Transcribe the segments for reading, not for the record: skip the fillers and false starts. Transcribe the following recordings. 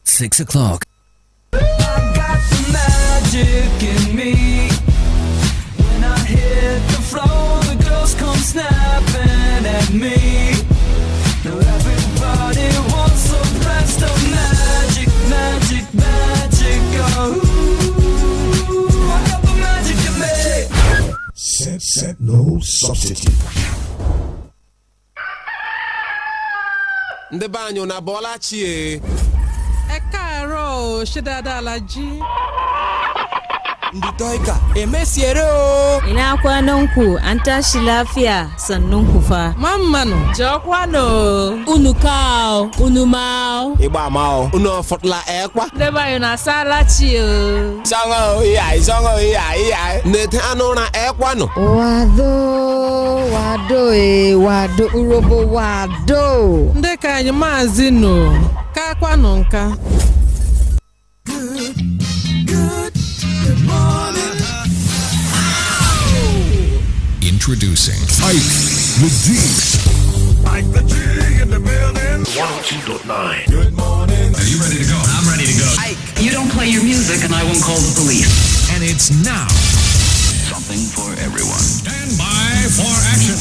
6 o'clock. I got the magic in me. When I hit the floor, the girls come snapping at me. Now everybody wants some presto magic, magic, magic. Oh, I got the magic in me. Set, no substitute. Ndị banyo na bola chie. Ẹ káàárọ̀ ṣe dáadáa la jí. Ndi toika emesiere o. Ina kwanan ku an tashi lafiya sannun ku fa. Mammanu. Jokwano. Unu kao, unu mao. Igba mao. Unu fotla ekwa. Deba yuna sala chi o. Zongo iya. Nete anu na ekwa no. Wado urobo wado. Ndị ka anyị maazị nọ. Ka kwanụ nka. Introducing Ike the G. Ike the G in the building. 102.9. Good morning. Are you ready to go? I'm ready to go. You don't play your music and I won't call the police. And it's now. Something for everyone. Stand by for action.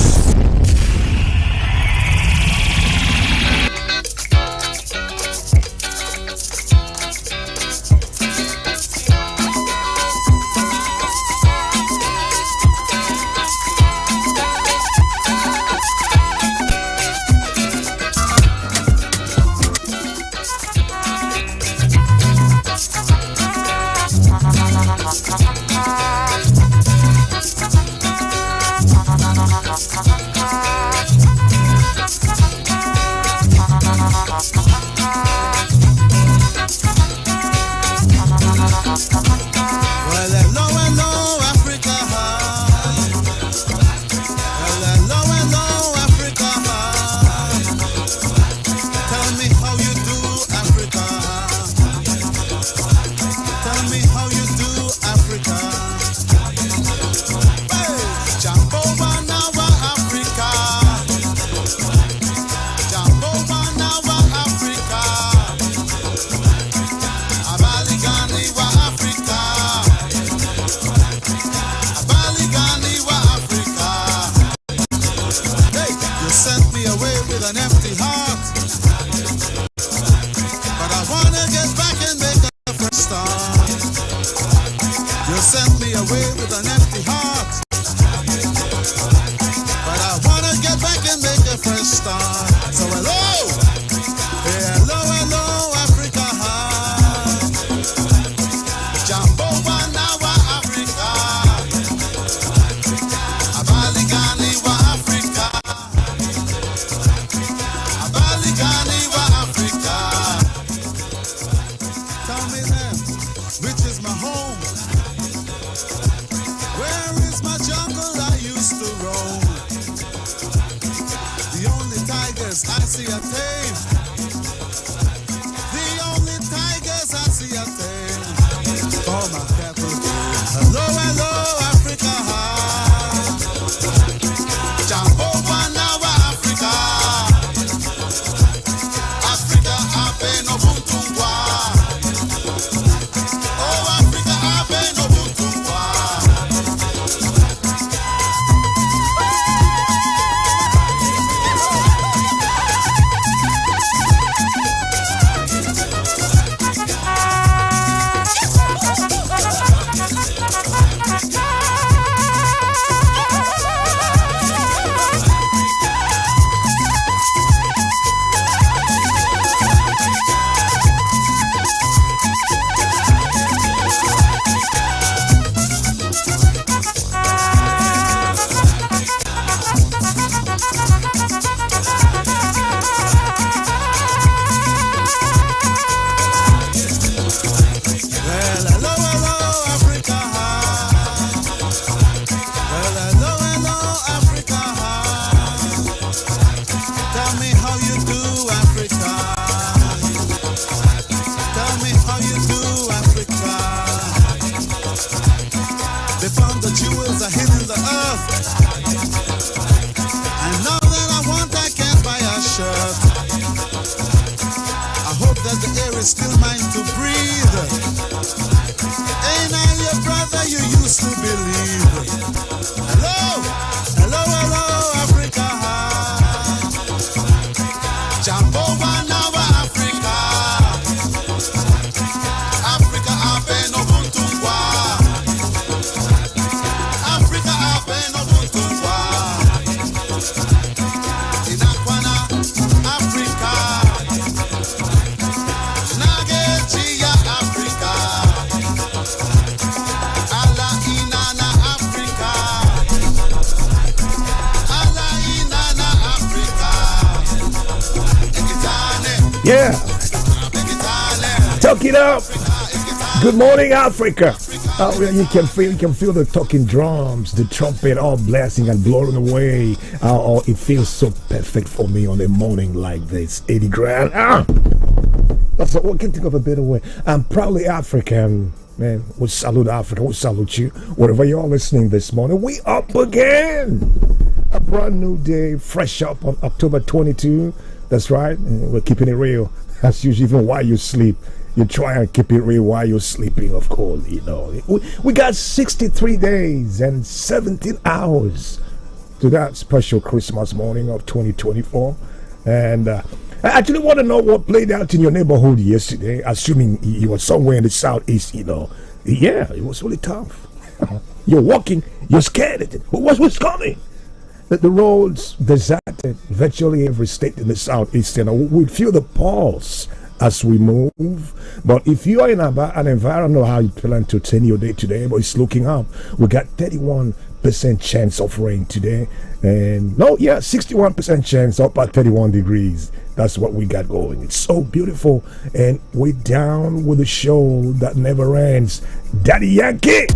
Yeah. Talk it up. Good morning, Africa. Oh, you can feel the talking drums, the trumpet, all blasting and blowing away. Oh, it feels so perfect for me on a morning like this. 80 grand. So we can think of a better way. I'm proudly African. Man, we salute Africa. We salute you. Wherever you're listening this morning, we up again. A brand new day, fresh up on October 22. That's right. We're keeping it real. As usual, even while you sleep, you try and keep it real while you're sleeping, of course. We got 63 days and 17 hours to that special Christmas morning of 2024. And I actually want to know what played out in your neighborhood yesterday, assuming you were somewhere in the southeast. Yeah, it was really tough. You're walking, you're scared. What's coming? The roads deserted, virtually every state in the southeast. We feel the pulse as we move. But if you are in an environment how you plan to turn your day today, but it's looking up, we got 31% chance of rain today, and 61% chance up at 31 degrees. That's what we got going. It's so beautiful, and we're down with a show that never ends. Daddy Yankee.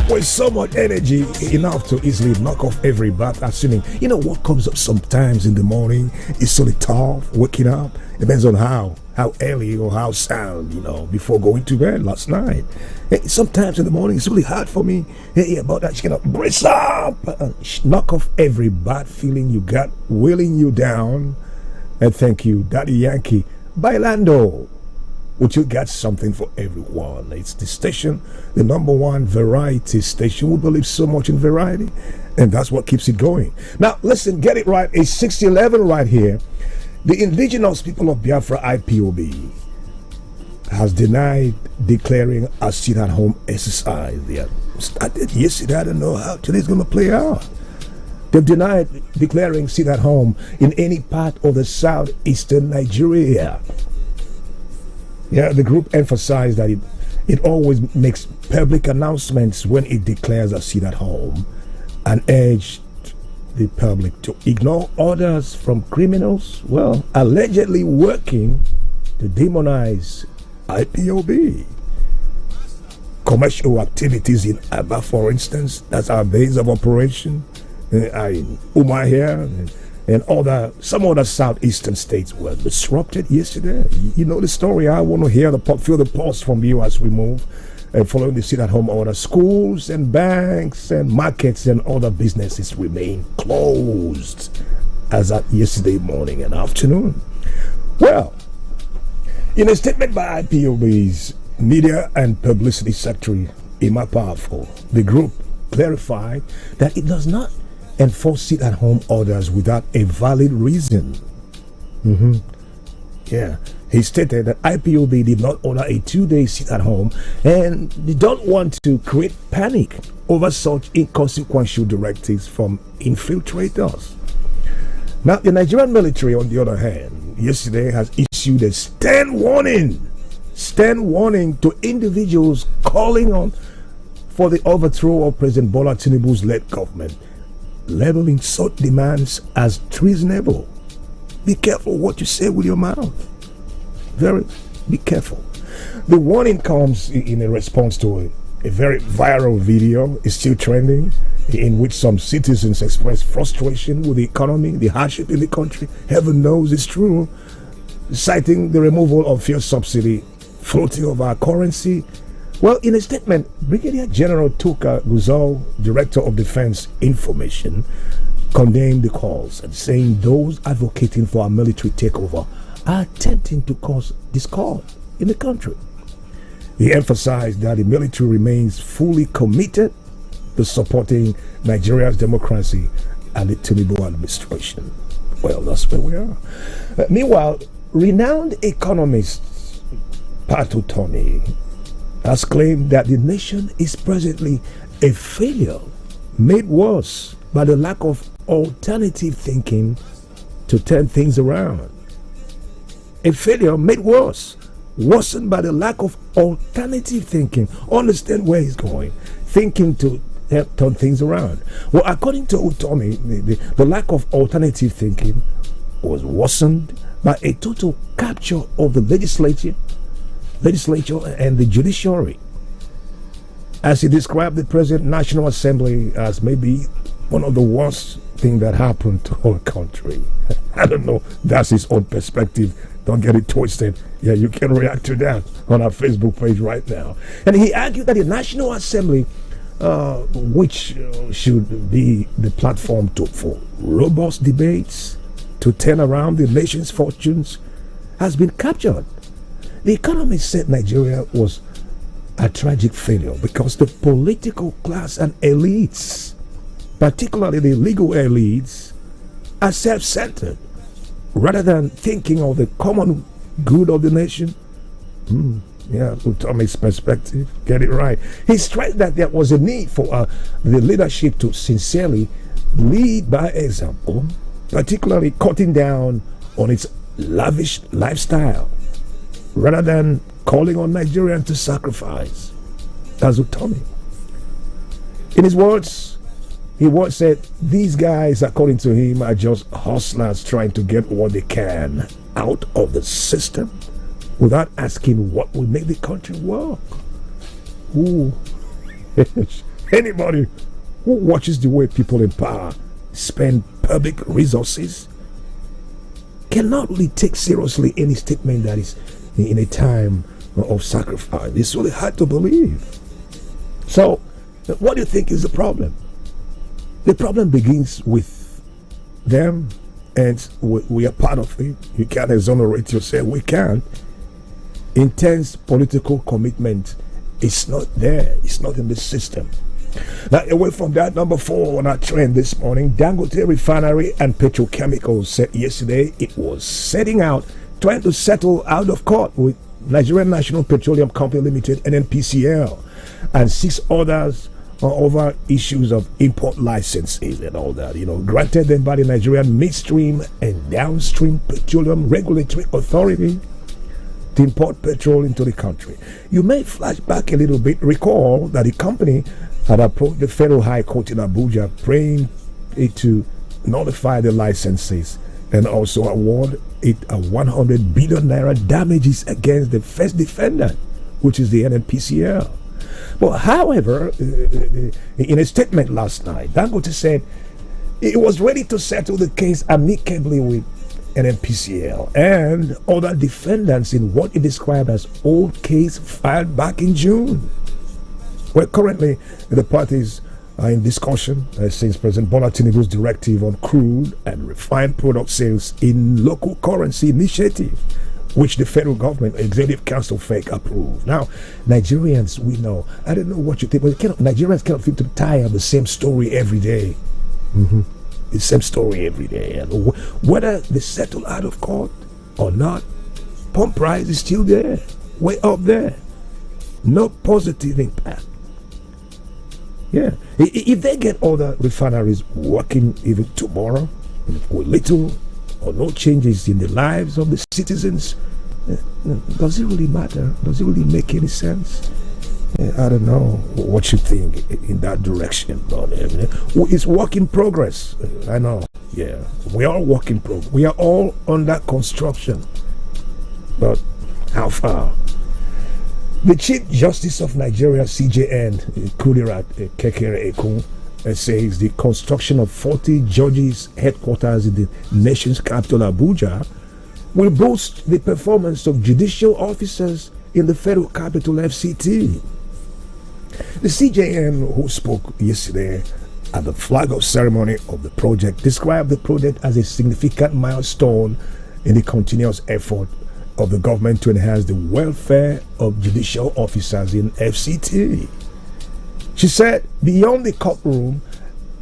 With so much energy, enough to easily knock off every bath. Assuming, what comes up sometimes in the morning is sort of tough. Waking up depends on how early or how sound, before going to bed last night. Sometimes in the morning it's really hard for me. About that, brace up, knock off every bad feeling you got, weighing you down. And thank you, Daddy Yankee. Bailando. Would you got something for everyone? It's the station, the number one variety station. We believe so much in variety, and that's what keeps it going. Now, listen, get it right. It's 6:11 right here. The indigenous people of Biafra, IPOB, has denied declaring a sit-at-home exercise. They started yesterday. I don't know how today's going to play out. They've denied declaring sit-at-home in any part of the southeastern Nigeria. Yeah, the group emphasized that it always makes public announcements when it declares a seat at home, and urged the public to ignore orders from criminals, allegedly working to demonize IPOB. Commercial activities in Aba, for instance, that's our base of operation, in Umuahia, and some other southeastern states were disrupted yesterday. You know the story. I want to feel the pulse from you as we move. Following the sit-at-home order, schools and banks and markets and other businesses remain closed. as at yesterday morning and afternoon. Well, in a statement by IPOB's Media and Publicity Secretary, Emma Powerful, the group clarified that it does not enforce sit-at-home orders without a valid reason. Yeah, he stated that IPOB did not order a 2-day sit-at-home and they don't want to create panic over such inconsequential directives from infiltrators. Now, the Nigerian military, on the other hand, yesterday has issued a stern warning to individuals calling on for the overthrow of President Bola Tinubu's led government, labeling such demands as treasonable. Be careful what you say with your mouth. Be careful. The warning comes in a response to a very viral video. It's still trending, in which some citizens express frustration with the economy, the hardship in the country. Heaven knows it's true, citing the removal of fuel subsidy, floating of our currency. Well, in a statement, Brigadier General Tuka Guzau, Director of Defense Information, condemned the calls and saying those advocating for a military takeover are attempting to cause discord in the country. He emphasized that the military remains fully committed to supporting Nigeria's democracy and the Tinubu administration. Well, that's where we are. Meanwhile, renowned economist Pato Tony has claimed that the nation is presently a failure made worse by the lack of alternative thinking to turn things around. A failure made worsened by the lack of alternative thinking. Understand where he's going. Thinking to help turn things around. Well, according to Utomi, the lack of alternative thinking was worsened by a total capture of the legislature and the judiciary. As he described the present National Assembly as maybe one of the worst things that happened to our country. I don't know, that's his own perspective. Don't get it twisted. Yeah, you can react to that on our Facebook page right now. And he argued that the National Assembly, which should be the platform for robust debates to turn around the nation's fortunes, has been captured. The Economist said Nigeria was a tragic failure because the political class and elites, particularly the legal elites, are self-centered rather than thinking of the common good of the nation. Yeah, Utomi's perspective, get it right. He stressed that there was a need for the leadership to sincerely lead by example, particularly cutting down on its lavish lifestyle, rather than calling on Nigerians to sacrifice. That's Utomi. In his words, he once said, these guys, according to him, are just hustlers trying to get what they can out of the system without asking what will make the country work. Ooh. Anybody who watches the way people in power spend public resources cannot really take seriously any statement that is in a time of sacrifice. It's really hard to believe. So, what do you think is the problem? The problem begins with them, and we are part of it. You can't exonerate yourself. We can't. Intense political commitment is not there. It's not in the system. Now, away from that, number 4 on our trend this morning, Dangote Refinery and Petrochemicals said yesterday it was setting out, trying to settle out of court with Nigerian National Petroleum Company Limited, NNPCL, and 6 others over issues of import licenses and all that, granted them by the Nigerian Midstream and Downstream Petroleum Regulatory Authority to import petrol into the country. You may flash back a little bit, recall that the company had approached the Federal High Court in Abuja, praying it to nullify the licenses and also award it a 100 billion naira damages against the first defendant, which is the NNPCL. But however, in a statement last night, Dangote said it was ready to settle the case amicably with NNPCL and other defendants in what it described as old case filed back in June. Well, currently the parties are in discussion since President Bola Tinubu's directive on crude and refined product sales in local currency initiative, which the federal government executive council FEC approved. Now, Nigerians, we know, I don't know what you think, but Nigerians cannot feel to tire of the same story every day. The same story every day. And whether they settle out of court or not, pump price is still there, way up there. No positive impact. Yeah, if they get other refineries working even tomorrow with little or no changes in the lives of the citizens, does it really matter? Does it really make any sense? I don't know what you think in that direction, but it's work in progress. I know. Yeah, we are work in progress. We are all under construction, but how far? The Chief Justice of Nigeria, CJN, Kudirat Kekere Ekun, says the construction of 40 judges' headquarters in the nation's capital, Abuja, will boost the performance of judicial officers in the federal capital, FCT. The CJN, who spoke yesterday at the flag-off ceremony of the project, described the project as a significant milestone in the continuous effort of the government to enhance the welfare of judicial officers in FCT. She said, beyond the courtroom,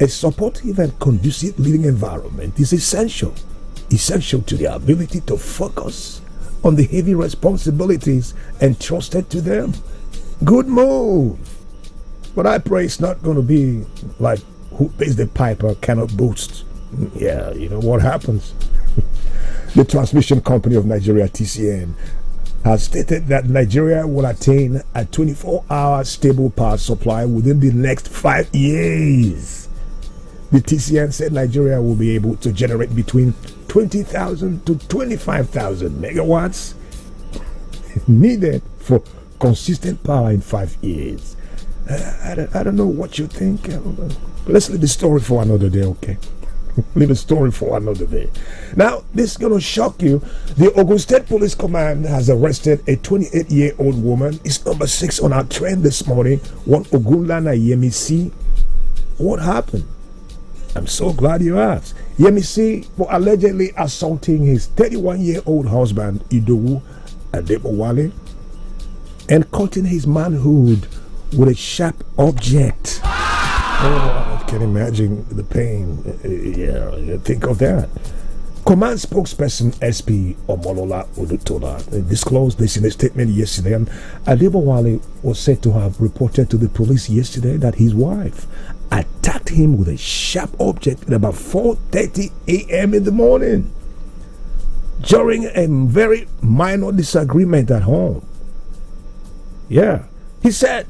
a supportive and conducive living environment is essential to their ability to focus on the heavy responsibilities entrusted to them. Good move. But I pray it's not going to be like who pays the piper cannot boast. Yeah, you know what happens. The transmission company of Nigeria, TCN, has stated that Nigeria will attain a 24-hour stable power supply within the next 5 years. The TCN said Nigeria will be able to generate between 20,000 to 25,000 megawatts needed for consistent power in 5 years. I don't know what you think. Let's leave the story for another day, okay? Leave a story for another day. Now, this is going to shock you. The Ogun State Police Command has arrested a 28-year-old woman. It's number 6 on our trend this morning. One Ogunlana Yemisi. What happened? I'm so glad you asked. Yemisi for allegedly assaulting his 31-year-old husband, Idowu Adebowale, and cutting his manhood with a sharp object. Oh, I can imagine the pain. Yeah, think of that. Command spokesperson SP Omolola Odutola disclosed this in a statement yesterday, and Adebowale was said to have reported to the police yesterday that his wife attacked him with a sharp object at about 4:30 a.m. in the morning during a very minor disagreement at home. Yeah, he said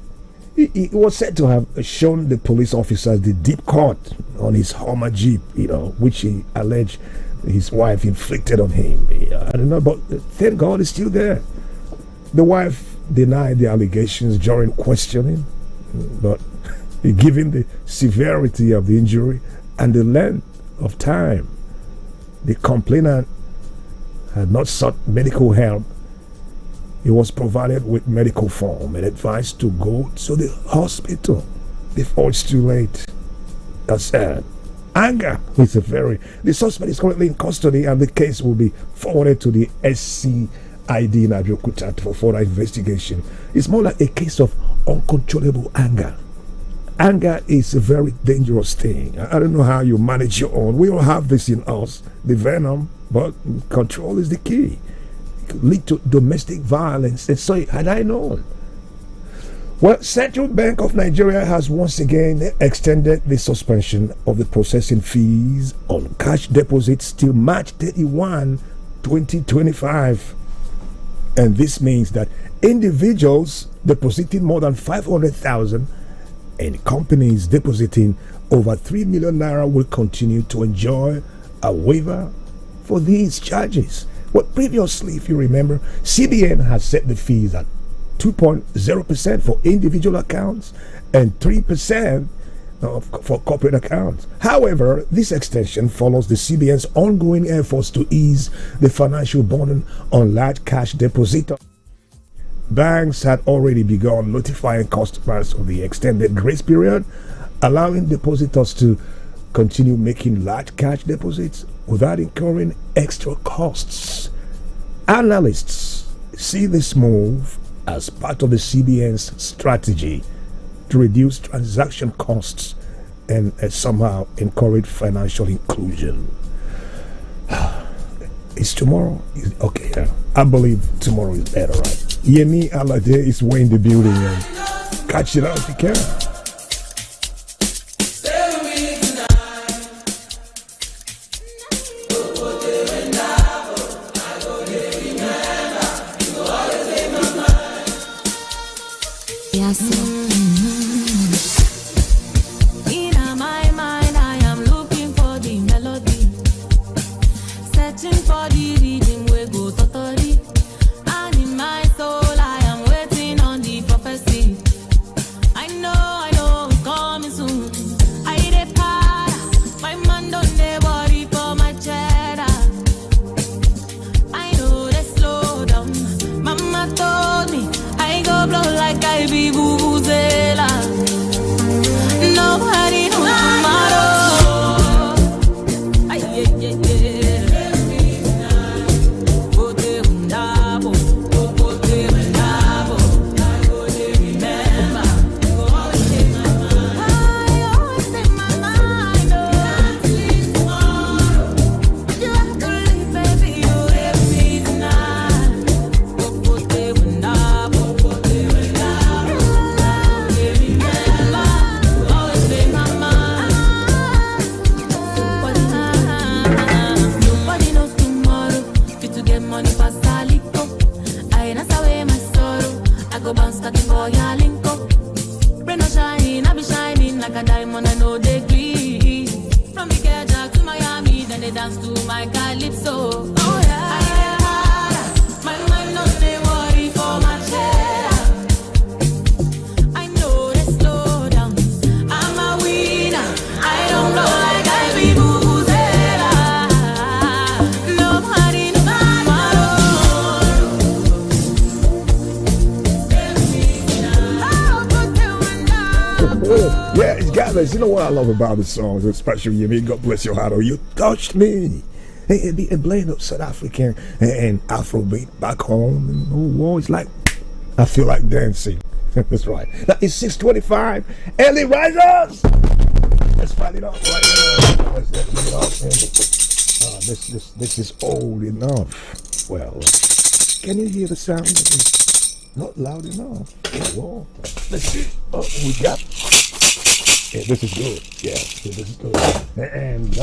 he was said to have shown the police officers the deep cut on his Hummer Jeep, which he alleged his wife inflicted on him. I don't know, but thank God he's still there. The wife denied the allegations during questioning, but given the severity of the injury and the length of time the complainant had not sought medical help, he was provided with medical form and advised to go to the hospital before it's too late. That's sad. Anger is the suspect is currently in custody, and the case will be forwarded to the SCID in Abeokuta for further investigation. It's more like a case of uncontrollable anger. Anger is a very dangerous thing. I don't know how you manage your own. We all have this in us, the venom, but control is the key. Lead to domestic violence. And so had I known. Well, Central Bank of Nigeria has once again extended the suspension of the processing fees on cash deposits till March 31, 2025. And this means that individuals depositing more than 500,000 and companies depositing over 3 million naira will continue to enjoy a waiver for these charges. Well, previously, if you remember, CBN has set the fees at 2.0% for individual accounts and 3% for corporate accounts. However, this extension follows the CBN's ongoing efforts to ease the financial burden on large cash depositors. Banks had already begun notifying customers of the extended grace period allowing depositors to continue making large cash deposits without incurring extra costs. Analysts see this move as part of the CBN's strategy to reduce transaction costs and somehow encourage financial inclusion. Is tomorrow? Okay, yeah. I believe tomorrow is better, right? Yemi Alade is way in the building, and catch it out if you can. In my mind, I am looking for the melody, searching for the rhythm we go totally. And in my soul, I am waiting on the prophecy. I know it's coming soon. I dey para, my man don't dey worry for my cheddar. I know they slow down. Mama told me I go blow like I be vuvuzela. Nobody knows tomorrow. Ay, yeah, yeah, yeah. Pote undabo, pote undabo. I go dey remember. Go always take my mind. I always take my mind. Can't sleep tomorrow. You have to leave, baby. You left me tonight. Pote undabo, pote undabo. I go dey remember. Go always take my mind. Nobody knows tomorrow. Fit to get money for Salico. I dance away my sorrow. I go bounce starting for your linko. Rain or shine, I be shining like a diamond. I know they agree. From Ikeja to Miami, then they dance to my calypso. Oh yeah. I get harder. My mind don't they worry for my cheddar. I know they slow down. I'm a winner. I don't blow like I be vuvuzela. Nobody knows tomorrow. Yeah, it's got this. You know what I love about the songs, especially Yemi, God bless your heart. Oh, you touched me. A blend of South African and Afrobeat back home. And, oh, it's like, I feel like dancing. That's right. Now, it's 6:25. Early risers! Let's find it off right now. Let's get it off. This is old enough. Well, can you hear the sound? It's not loud enough. Well, let's see. Oh, we got. Yeah, this is good. Yeah, this is good. And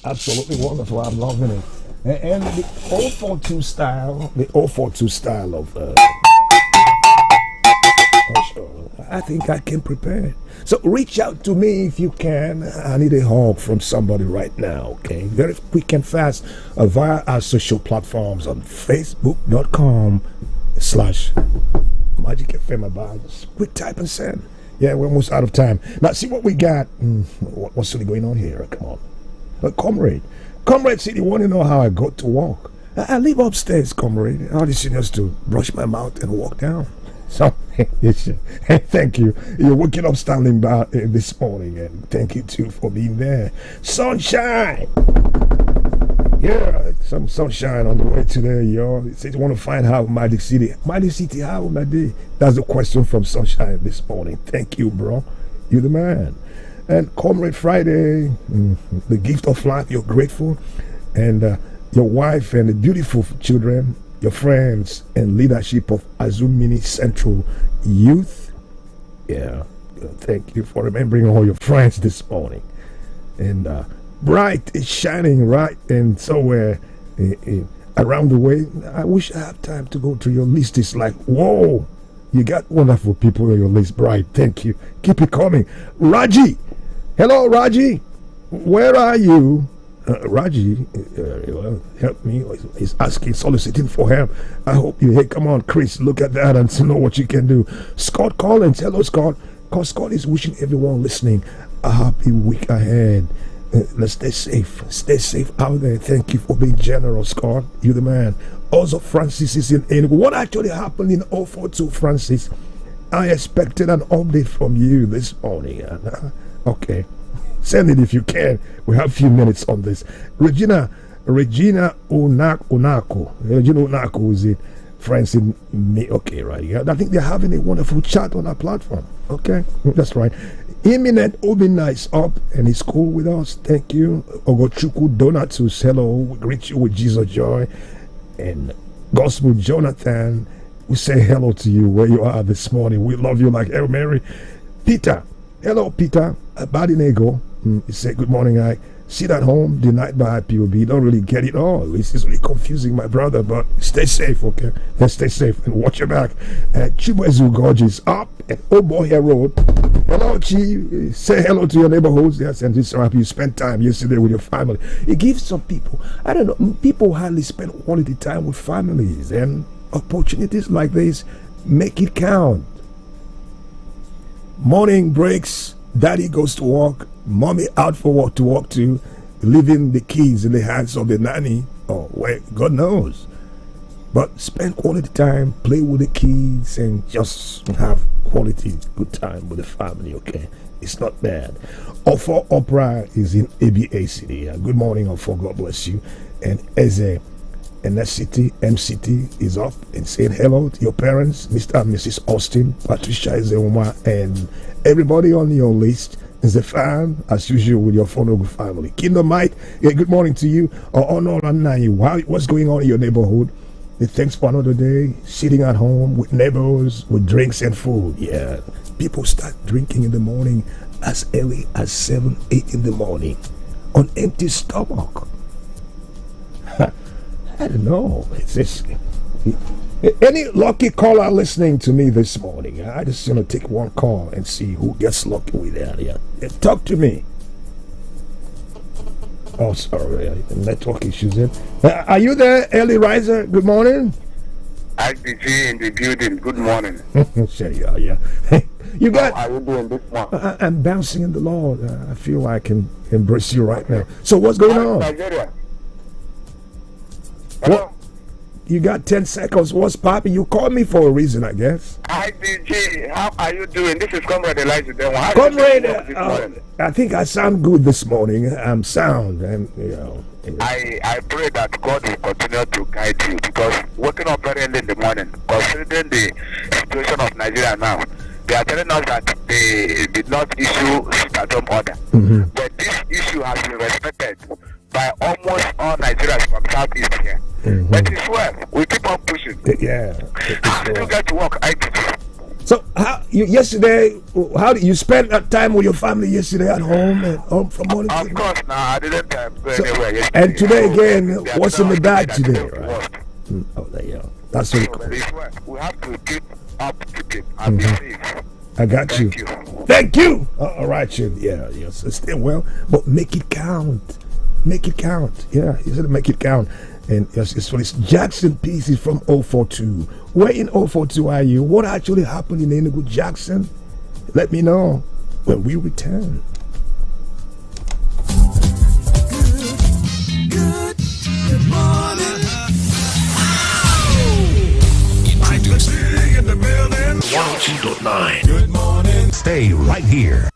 absolutely wonderful. I'm loving it. And the 042 style of I think I can prepare. So reach out to me if you can. I need a hug from somebody right now, okay? Very quick and fast via our social platforms on facebook.com/Magic FM about. Quick type and send. Yeah, we're almost out of time. Now see what we got. What's really going on here? Come on. Comrade City, want to know how I got to walk? I live upstairs, comrade. I just used to brush my mouth and walk down. So, thank you. You're waking up standing by this morning, and thank you too for being there. Sunshine! Yeah, some sunshine on the way today, y'all. It says you want to find how Magic City, how my day? That's the question from Sunshine this morning. Thank you, bro. You're the man. And Comrade Friday, the gift of life, you're grateful. And your wife and the beautiful children, your friends, and leadership of Azumini Central Youth. Yeah, thank you for remembering all your friends this morning. And bright is shining right and somewhere around the way. I wish I had time to go through your list. It's like, whoa, you got wonderful people on your list. Bright, thank you. Keep it coming. Raji, hello, Raji. Where are you? Raji, help me. He's asking, soliciting for help. I hope you. Hey, come on, Chris, look at that and know what you can do. Scott Collins, hello, Scott. Because Scott is wishing everyone listening a happy week ahead. Let's stay safe. Stay safe out there. Thank you for being generous, Scott. You're the man. Also, Francis is in. What actually happened in 042, Francis? I expected an update from you this morning. Okay, send it if you can. We have a few minutes on this. Regina Onako. Regina Onako is it? Friends in me. Okay, right. Yeah, I think they're having a wonderful chat on our platform. Okay, that's right. Imminent Obina is up and he's cool with us. Thank you. Ogochuku Donatus, hello. We greet you with Jesus joy. And Gospel Jonathan, we say hello to you where you are this morning. We love you like Hail Mary. Peter, hello Peter. Abadinego, he said good morning. I sit at home, denied by IPOB. Don't really get it all. It's really confusing, my brother, but stay safe, okay? Let's stay safe and watch your back. Chibuezu Gorge is up at Oboya Road. Hello, Chi. Say hello to your neighborhoods. Yes, and just so happy you spent time yesterday with your family. It gives some people, I don't know, people hardly spend quality time with families, and opportunities like this make it count. Morning breaks, daddy goes to work, mommy out for work to walk to, leaving the keys in the hands of the nanny. Oh, well, God knows. But spend quality time, play with the kids, and just have quality good time with the family, okay? It's not bad. Ofo Opera is in ABA City. Good morning, Ofo. God bless you. And Eze NSCT, MCT is up and saying hello to your parents, Mr. and Mrs. Austin, Patricia Ezeoma, and everybody on your list is a fan, as usual, with your Fonogu family. Kingdomite, yeah, good morning to you. What's going on in your neighborhood? Thanks for another day, sitting at home with neighbors, with drinks and food. Yeah, people start drinking in the morning as early as 7, 8 in the morning on empty stomach. I don't know. It's just, any lucky caller listening to me this morning? I just want to take one call and see who gets lucky with that. Yeah, talk to me. Oh, sorry, network issues. Are you there, early riser? Good morning. IPG in the building. Good morning. Sure, yeah. You got. How are you doing this morning? I'm bouncing in the Lord. I feel I can embrace you right now. So what's going on? Nigeria. What? You got 10 seconds. What's popping? You called me for a reason, I guess. IPG, how are you doing? This is Comrade Elijah. Comrade, I think I sound good this morning. I'm sound, and you know. I pray that God will continue to guide you, because waking up very early in the morning, considering the situation of Nigeria now, they are telling us that they did not issue sit-at-home order. Mm-hmm. But this issue has been respected by almost all Nigerians from Southeast here. Mm-hmm. But it's well, we keep on pushing. Yeah. How did you get to work? So yesterday, how did you spend that time with your family yesterday at home and from morning? Of course, I didn't go anywhere yesterday. And today again, what's in the bag today, right? Oh, there you go. That's really cool. We have to keep up to keep and be safe. I got you. Thank you. All right, yeah. So stay well, but make it count. Make it count. Yeah, you said make it count. And yes, it's for this Jackson piece is from 042. Where in 042 are you? What actually happened in Enugu, Jackson? Let me know when we return. Good morning. Introducing in the building 102.9. Good morning. Stay right here.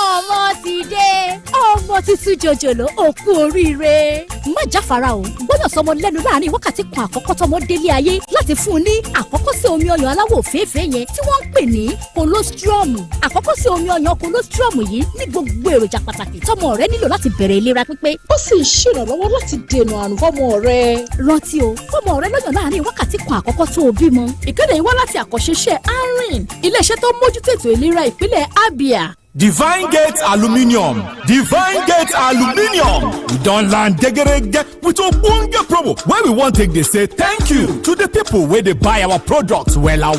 ọmọ ti dé ọmọ tuntun jòjòló òkú oríire má jáfara o gbọ́dọ̀ sọmọ lẹ́nu láàrin wákàtí kan àkọ́kọ́ tọmọ délé ayé láti fún un ní àkọ́kọ́ sí omi ọyàn aláwọ̀ òféèfé yẹn tí wọ́n ń pè ní colostrum. àkọ́kọ́ sí omi ọyàn colostrum yìí ní gbogbo èròjà pàtàkì tọmọ rẹ nílò láti bẹ̀rẹ̀ ìlera pípé. ó sì ń ṣèrànlọ́wọ́ láti dènà àrùn fọ́mọ rẹ. rántí o fọ́mọ rẹ lọ́yàn láàrin wákàtí kan àkọ́kọ́ tó o bímọ. ìkéde yìí wá láti àkọ́ṣeṣẹ́ ARIN iléeṣẹ́ tó mójútó ètò ìlera ìpínlẹ̀ Abia. Divine Gate Aluminium. Divine Gate Aluminium. We don't land degerege with a bunga promo where we want take they say thank you to the people where they buy our products wella.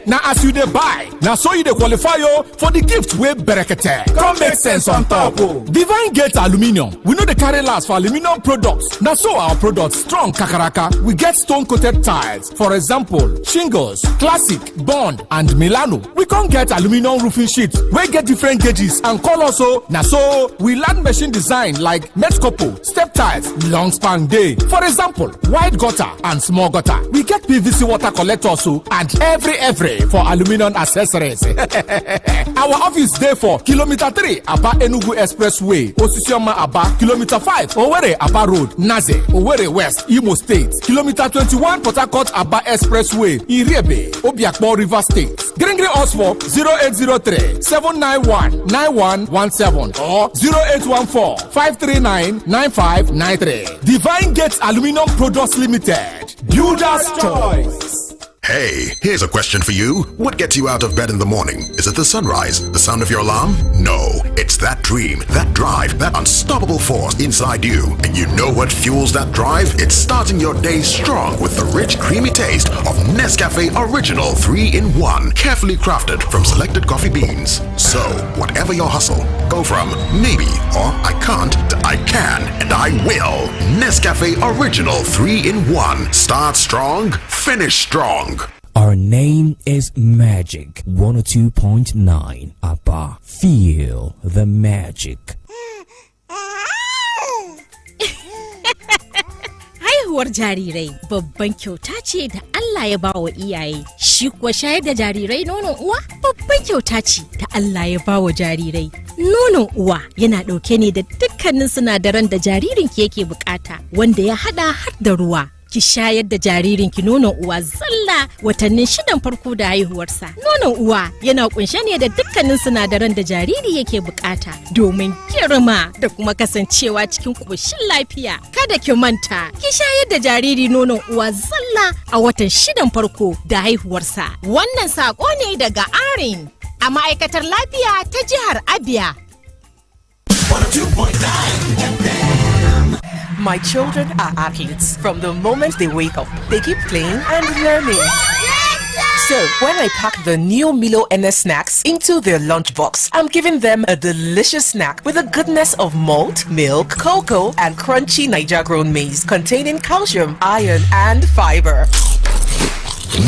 Now as you they buy, now so you they qualify you for the gift where berekete. Come make sense on top. Divine Gate Aluminium. We know the carry last for aluminium products. Now so our products strong kakaraka. We get stone coated tiles. For example, shingles, classic, bond, and Milano. We can't get aluminium roofing sheets. We get different gauges and colors. So now so oh, we learn machine design like Metcopo, step ties, long span day. For example, wide gutter and small gutter. We get PVC water collectors too, and every for aluminum accessories. Our office there for kilometer 3 Aba Enugu Expressway, Osisioma Aba, kilometer 5 Owerri Aba Road, Naze, Owerri West, Imo State, kilometer 21 Port Harcourt Aba Expressway, Irebe, Obiakpo River State. Green us for 0803 791 9117 or 0814 539 9593. Divine Gates Aluminum Products Limited. Builder's Choice. Hey, here's a question for you. What gets you out of bed in the morning? Is it the sunrise? The sound of your alarm? No, it's that dream, that drive, that unstoppable force inside you. And you know what fuels that drive? It's starting your day strong with the rich, creamy taste of Nescafe Original 3-in-1, carefully crafted from selected coffee beans. So, whatever your hustle, go from maybe or I can't to I can and I will. Nescafe Original 3-in-1. Start strong, finish strong. Our name is Magic 102.9 Abba. Feel the magic. Haihuwar jarirai babban kyauta ce da Allah ya bawa iyaye. Shi kuwa shayar da jarirai nonon uwa babban kyauta ce da Allah ya bawa jarirai. Nonon uwa yana ɗauke ne da dukkanin sinadaran da jaririnki yake bukata, wanda ya hada har da ruwa. Ki shayar da jaririnki nonon uwa zalla watannin 6 farko da haihuwarsa. Nonon uwa yana kunshe ne da dukkanin sinadaran da jariri yake bukata domin girma da kuma kasancewa cikin koshin lafiya. Kada ki manta, ki shayar da jariri nonon uwa zalla a watan 6 farko da haihuwarsa. Wannan sako ne daga ARIN a ma'aikatar lafiya ta jihar Abia. 102.9 My children are athletes. From the moment they wake up, they keep playing and learning. So, when I pack the new Milo NS snacks into their lunchbox, I'm giving them a delicious snack with the goodness of malt, milk, cocoa, and crunchy Niger-grown maize containing calcium, iron, and fiber.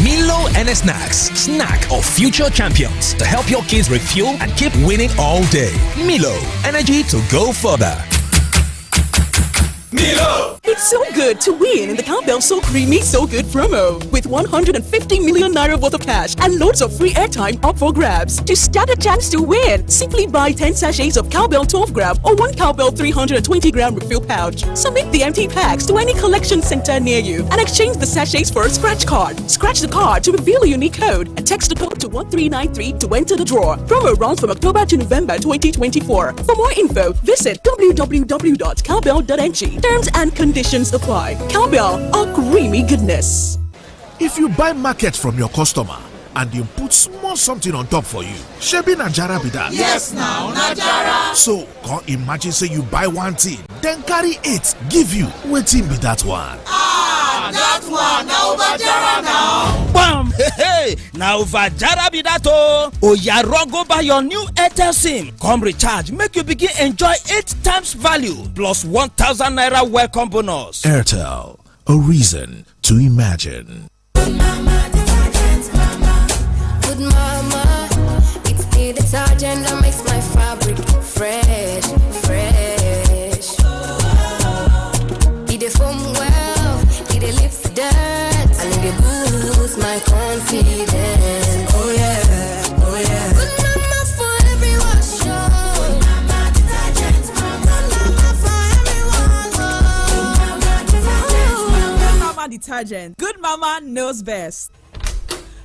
Milo NS Snacks, snack of future champions to help your kids refuel and keep winning all day. Milo, energy to go further. Milo! It's so good to win in the Cowbell So Creamy So Good promo with 150 million naira worth of cash and loads of free airtime up for grabs. To stand a chance to win, simply buy 10 sachets of Cowbell 12 gram or 1 Cowbell 320 gram refill pouch. Submit the empty packs to any collection center near you and exchange the sachets for a scratch card. Scratch the card to reveal a unique code and text the code to 1393 to enter the draw. Promo runs from October to November 2024. For more info, visit www.cowbell.ng. Terms and conditions apply. Cowbell, a creamy goodness. If you buy market from your customer and you put small something on top for you, shebi Najara be that. Yes now, Najara. So, can't imagine say you buy one thing, then carry 8, give you. Wetin be that one? Ah, that one now Najara now. Bam! Hey, now Najara be that oh. Oya run go buy your new Airtel SIM. Come recharge, make you begin enjoy 8 times value plus 1,000 naira welcome bonus. Airtel, a reason to imagine. Good mama, it's the detergent that makes my fabric fresh, fresh. It foam well, it lifts dirt, and it boosts my confidence. Oh yeah, oh yeah. Good mama for every wash. Good mama detergent, mama. Good mama for everyone. Good mama detergent, mama. Good mama detergent. Good mama knows best.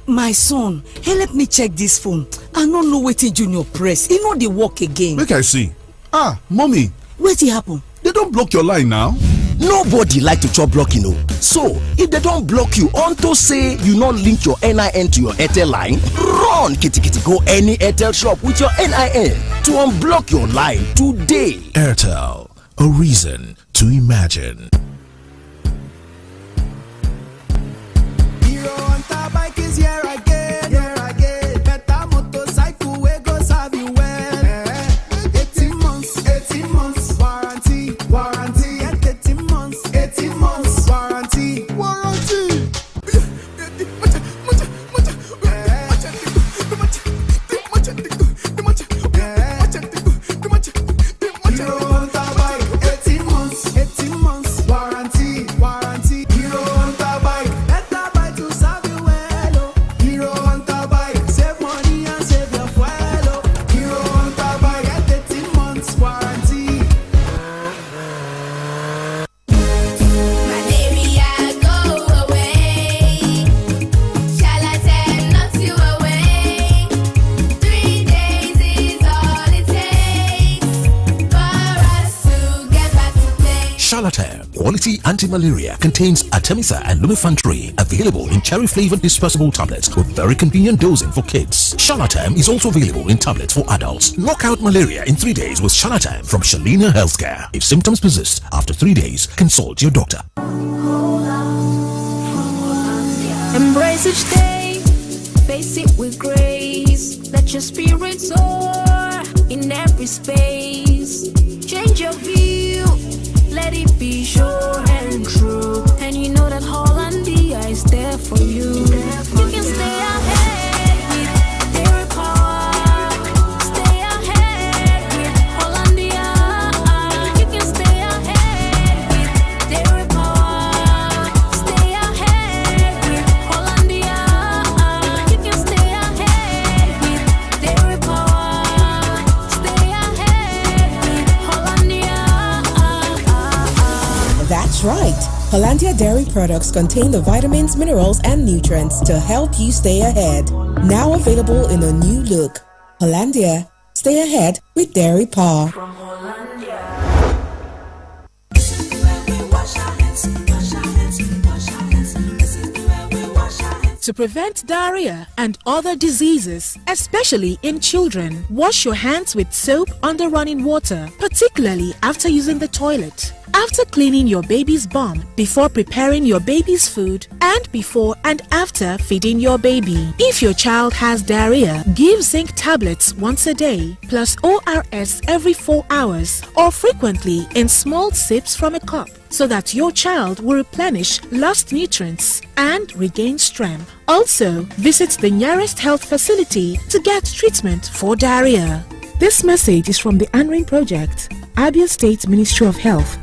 My son, help me check this phone. I don't know wetin Junior press. E no dey work again. Make I see. Ah, mommy. Wetin happen? They don't block your line now. Nobody like to chop blocking o. So, if they don't block you unto say you not link your NIN to your Airtel line, run kitty go any Airtel shop with your NIN to unblock your line today. Airtel, a reason to imagine. Bike is here again, better motorcycle we go serve you well. 18 months, warranty, 18 months, warranty. Shalatam, quality anti-malaria, contains Artemether and lumefantrine. Available in cherry-flavored dispersible tablets with very convenient dosing for kids. Shalatam is also available in tablets for adults. Knock out malaria in 3 days with Shalatam from Shalina Healthcare. If symptoms persist after 3 days, consult your doctor. Embrace each day, face it with grace. Let your spirit soar in every space. Change your view, let it be sure and true. And you know that Hollandia is there for you. You can stay ahead with their power. Stay ahead with Hollandia. You can stay ahead with their power. Stay ahead with Hollandia. You can stay ahead with their power. Stay ahead with Hollandia. That's right. Hollandia dairy products contain the vitamins, minerals, and nutrients to help you stay ahead. Now available in a new look. Hollandia, stay ahead with Dairy Power. To prevent diarrhea and other diseases, especially in children, wash your hands with soap under running water, particularly after using the toilet. After cleaning your baby's bum, before preparing your baby's food, and before and after feeding your baby. If your child has diarrhea, give zinc tablets once a day, plus ORS every 4 hours, or frequently in small sips from a cup, so that your child will replenish lost nutrients and regain strength. Also, visit the nearest health facility to get treatment for diarrhea. This message is from the ANRIN Project, Abia State Ministry of Health.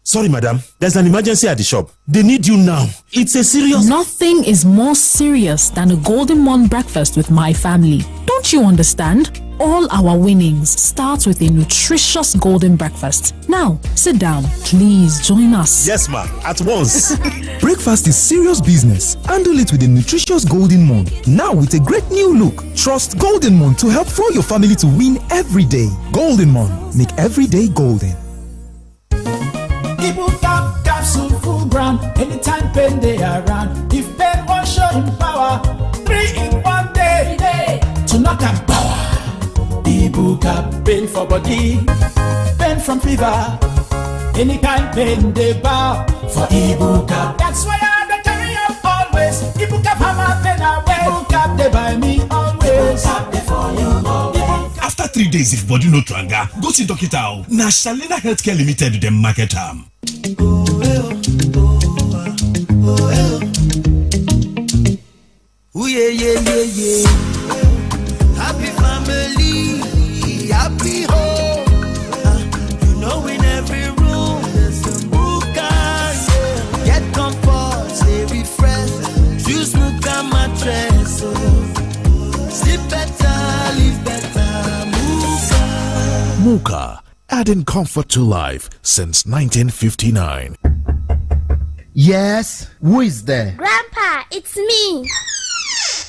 Sorry, madam. There's an emergency at the shop. They need you now. It's a serious... Nothing is more serious than a Golden Morn breakfast with my family. Don't you understand? All our winnings start with a nutritious golden breakfast. Now, sit down. Please join us. Yes, ma'am. At once. Breakfast is serious business. Handle it with a nutritious Golden Morn. Now with a great new look. Trust Golden Morn to help fuel your family to win every day. Golden Morn. Make every day golden. Ibuka capsule full ground. Anytime pain they around. If pain won't show in power, 3 in 1 day. To knock and power. Ibuka pain for body, pain from fever. Any kind pain they bow for Ibuka. That's why I carry up always. Ibuka hammer pain away. Ibuka they buy me always. Ibuka they for you always. After 3 days, if body no tranga, go see doctor. Na Shalina Healthcare Limited dem market am. Ooh yeah yeah yeah yeah. Happy family, happy home. You know in every room there's a Muka. Yeah. Get comfort, stay refreshed. Choose Muka mattress. Sleep better, live better. Muka. Muka, adding comfort to life since 1959. Yes, who is there? Grandpa, it's me.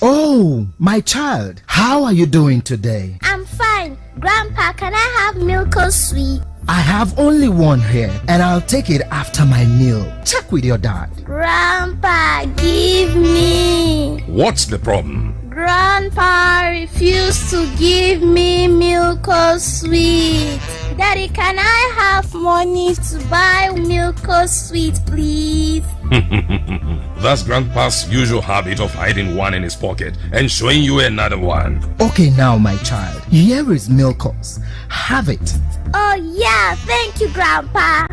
Oh, my child, how are you doing today? I'm fine. Grandpa, can I have milk or sweet? I have only one here, and I'll take it after my meal. Check with your dad. Grandpa, give me. What's the problem? Grandpa refused to give me milk or sweet. Daddy, can I have money to buy milk or sweet, please? That's Grandpa's usual habit of hiding one in his pocket and showing you another one. Okay, now, my child, here is Milkos. Have it. Oh, yeah, thank you, Grandpa.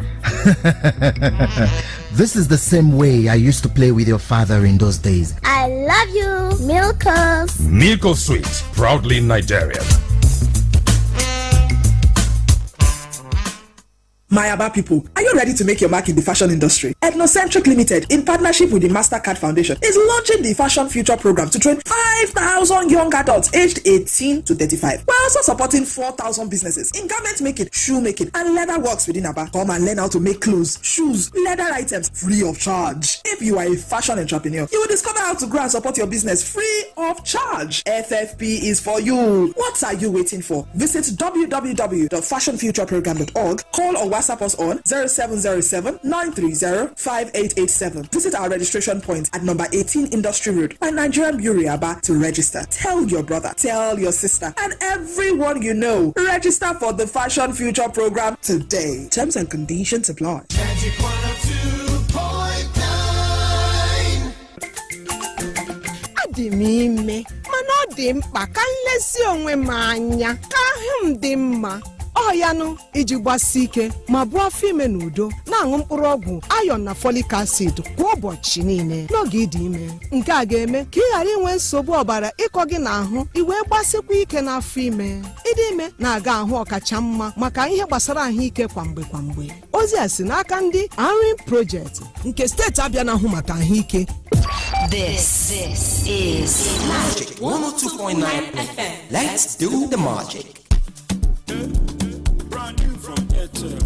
This is the same way I used to play with your father in those days. I love you, Milkos. Milko Sweet, proudly Nigerian. My Aba people, are you ready to make your mark in the fashion industry? Ethnocentric Limited, in partnership with the Mastercard Foundation, is launching the Fashion Future Program to train 5,000 young adults aged 18 to 35. We're also supporting 4,000 businesses in garment making, shoe making, and leather works within Aba. Come and learn how to make clothes, shoes, leather items free of charge. If you are a fashion entrepreneur, you will discover how to grow and support your business free of charge. FFP is for you. What are you waiting for? Visit www.fashionfutureprogram.org. Call or WhatsApp us on 0707-930-5887. Visit our registration point at number 18 Industry Road by Nigerian Bureau Aba to register. Tell your brother, tell your sister, and everyone you know. Register for the Fashion Future Program today. Terms and conditions apply. Magic 102.9. Adị m ime, mana ọ dị mkpa ka nlesi onwe m anya ka ahụ m dị mma. Ọ ya nụ iji gbasi ike ma bụ afọ ime n'udo na-aṅụ mkpụrụ ọgwụ iron na folic acid kwa ụbọchị niile n'oge ịdị ime. Nke a ga-eme ka ị ghara inwe nsogbu ọbara ịkọ gị n'ahụ iwee gbasikwa ike n'afọ ime. Ịdị ime na-aga ahụ ọkacha mma maka ihe gbasara ahụike kwamgbe. Ozi a si n'aka ndị Arin Project nke steeti Abịa na-ahụ maka ahụike. This is Magic 102.9 FM. Let's do the magic. Brand new from Airtel.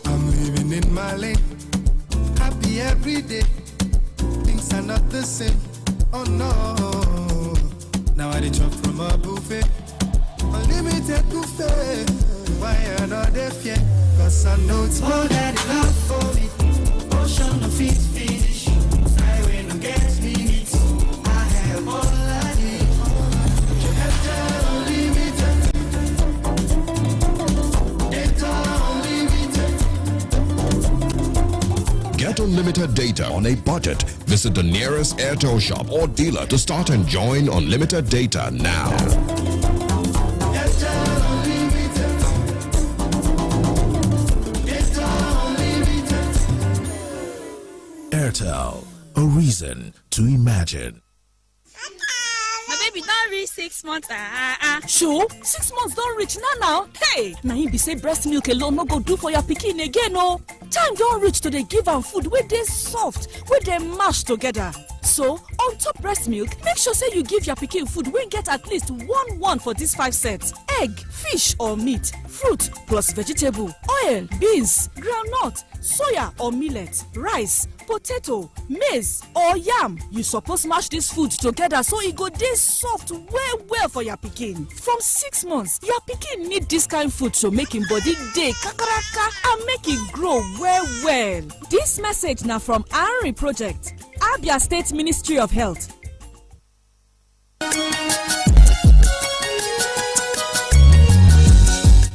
I'm living in my lane, happy every day. Things are not the same, oh no. Now I chop from a buffet, unlimited buffet. Why are not they fear? Cause I know it's more than enough for me. Ocean of feet finish, highway no get me meet. I have all I need. Get unlimited data on a budget. Visit the nearest Airtel shop or dealer to start enjoying unlimited data now. Airtel, a reason to imagine. My baby don't reach 6 months. Sure, 6 months don't reach now. Hey, now you be say breast milk alone no go do for your pikin again, no. Time don't reach to dey give am food where they soft, where they mash together. So, on top breast milk, make sure say you give your pikin food wey get at least one for these 5 sets. Egg, fish or meat, fruit plus vegetable, oil, beans, groundnut, soya or millet, rice, potato, maize or yam. You suppose mash this food together so it go dey soft well for your pikin. From 6 months, your pikin need this kind food to make him body dey kakaraka and make it grow well. This message now from Ari Project, Abia State Ministry of Health.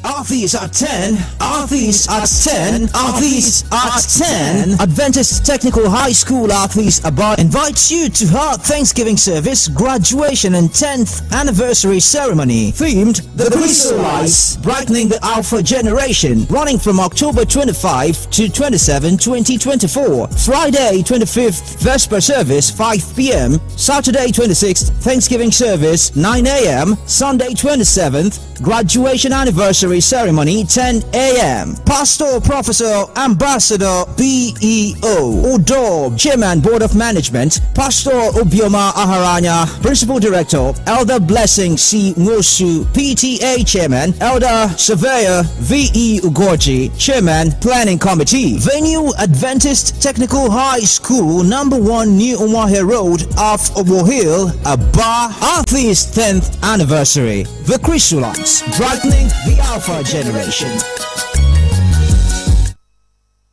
Are these at 10? Are these at 10? Are these at 10? Adventist Technical High School Athletes Abad invites you to her Thanksgiving service, graduation and 10th anniversary ceremony themed The Chrysolite, Brightening the Alpha Generation, running from October 25 to 27, 2024. Friday 25th Vesper service 5 p.m. Saturday 26th Thanksgiving service 9 a.m. Sunday 27th graduation anniversary ceremony 10 a.m. Pastor Professor Ambassador PEO Odo, Chairman Board of Management, Pastor Obioma Aharanya, Principal Director, Elder Blessing C. Ngosu, PTA Chairman, Elder Surveyor V.E. Ugoji, Chairman, Planning Committee. Venue Adventist Technical High School, number 1 New Umahe Road, off Obo Hill, Aba. Athlete's 10th anniversary. The Chrysolite, brightening the Alpha Generation.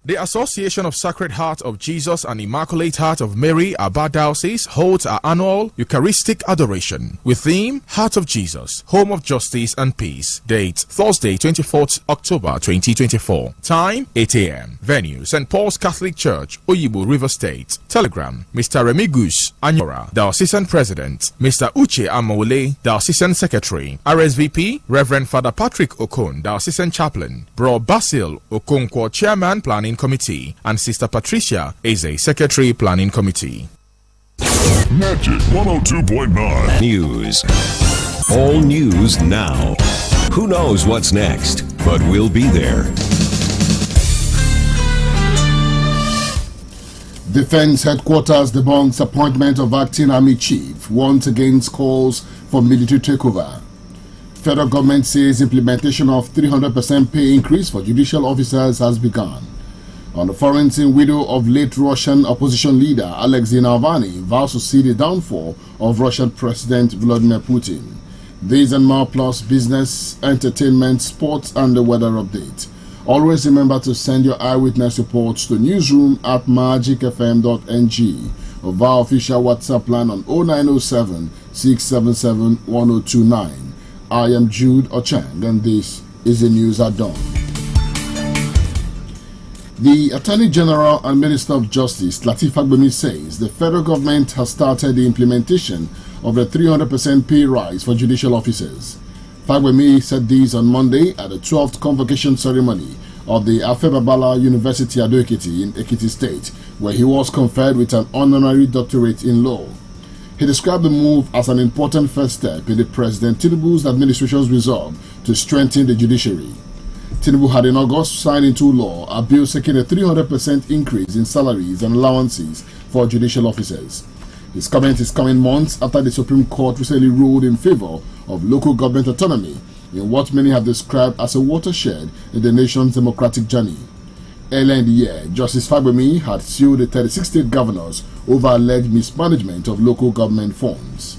The Association of Sacred Heart of Jesus and Immaculate Heart of Mary, Aba Diocese, holds our annual Eucharistic Adoration with theme Heart of Jesus, Home of Justice and Peace. Date Thursday, 24th October 2024. Time 8 a.m. Venue St. Paul's Catholic Church, Oyibo River State. Telegram Mr. Remigus Anyora, Diocesan President. Mr. Uche Amole, Diocesan Secretary. RSVP Reverend Father Patrick Okon, Diocesan Chaplain. Bro Basil Okonkwo, Chairman Planning Committee, and Sister Patricia Eze, Secretary Planning Committee. Magic 102.9 News. All news now. Who knows what's next, but we'll be there. Defense Headquarters debunks appointment of acting army chief, warns against calls for military takeover. Federal government says implementation of 300% pay increase for judicial officers has begun. On the foreign scene, widow of late Russian opposition leader Alexei Navalny vows to see the downfall of Russian President Vladimir Putin. These and more, plus business, entertainment, sports, and the weather update. Always remember to send your eyewitness reports to newsroom@magicfm.ng or via official WhatsApp line on 0907 677 1029. I am Jude Ochang, and this is the news at dawn. The Attorney General and Minister of Justice, Lateef Fagbemi, says the federal government has started the implementation of the 300% pay rise for judicial officers. Fagbemi said this on Monday at the 12th convocation ceremony of the Afebabala University Ado-Ekiti in Ekiti State, where he was conferred with an honorary doctorate in law. He described the move as an important first step in the President Tinubu's administration's resolve to strengthen the judiciary. Tinubu had in August signed into law a bill seeking a 300% increase in salaries and allowances for judicial officers. His comment is coming months after the Supreme Court recently ruled in favor of local government autonomy in what many have described as a watershed in the nation's democratic journey. Earlier in the year, Justice Fagbemi had sued the 36 state governors over alleged mismanagement of local government funds.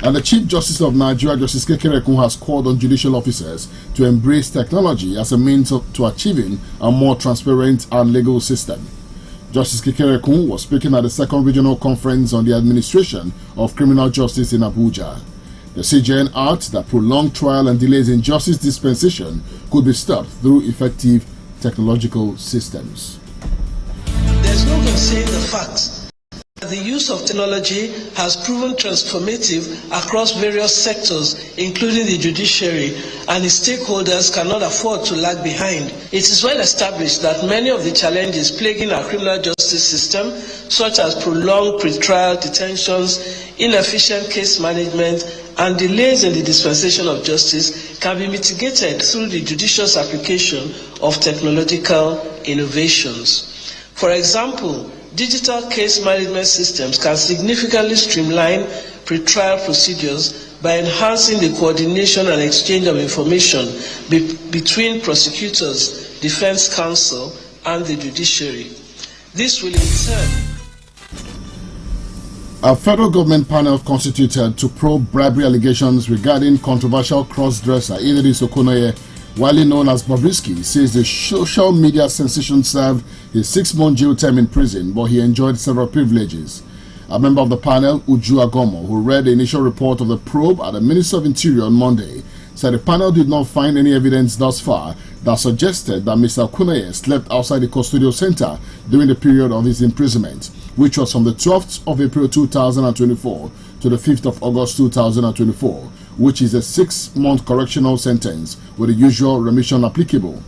And the Chief Justice of Nigeria, Justice Kekerekun, has called on judicial officers to embrace technology as a means to achieving a more transparent and legal system. Justice Kekerekun was speaking at the second regional conference on the administration of criminal justice in Abuja. The CJN asked that prolonged trial and delays in justice dispensation could be stopped through effective technological systems. There's no concealing the fact that the use of technology has proven transformative across various sectors, including the judiciary, and its stakeholders cannot afford to lag behind. It is well established that many of the challenges plaguing our criminal justice system, such as prolonged pretrial detentions, inefficient case management, and delays in the dispensation of justice, can be mitigated through the judicious application of technological innovations. For example, digital case management systems can significantly streamline pretrial procedures by enhancing the coordination and exchange of information between prosecutors, defense counsel, and the judiciary. This will in turn... A federal government panel constituted to probe bribery allegations regarding controversial cross-dresser Idris Okonoye, widely known as Bobrisky, says the social media sensation served his 6-month jail term in prison, but he enjoyed several privileges. A member of the panel, Uju Agomo, who read the initial report of the probe at the Ministry of Interior on Monday, said the panel did not find any evidence thus far that suggested that Mr. Okonoye slept outside the custodial center during the period of his imprisonment, which was from the 12th of April 2024 to the 5th of August 2024, which is a 6-month correctional sentence with the usual remission applicable.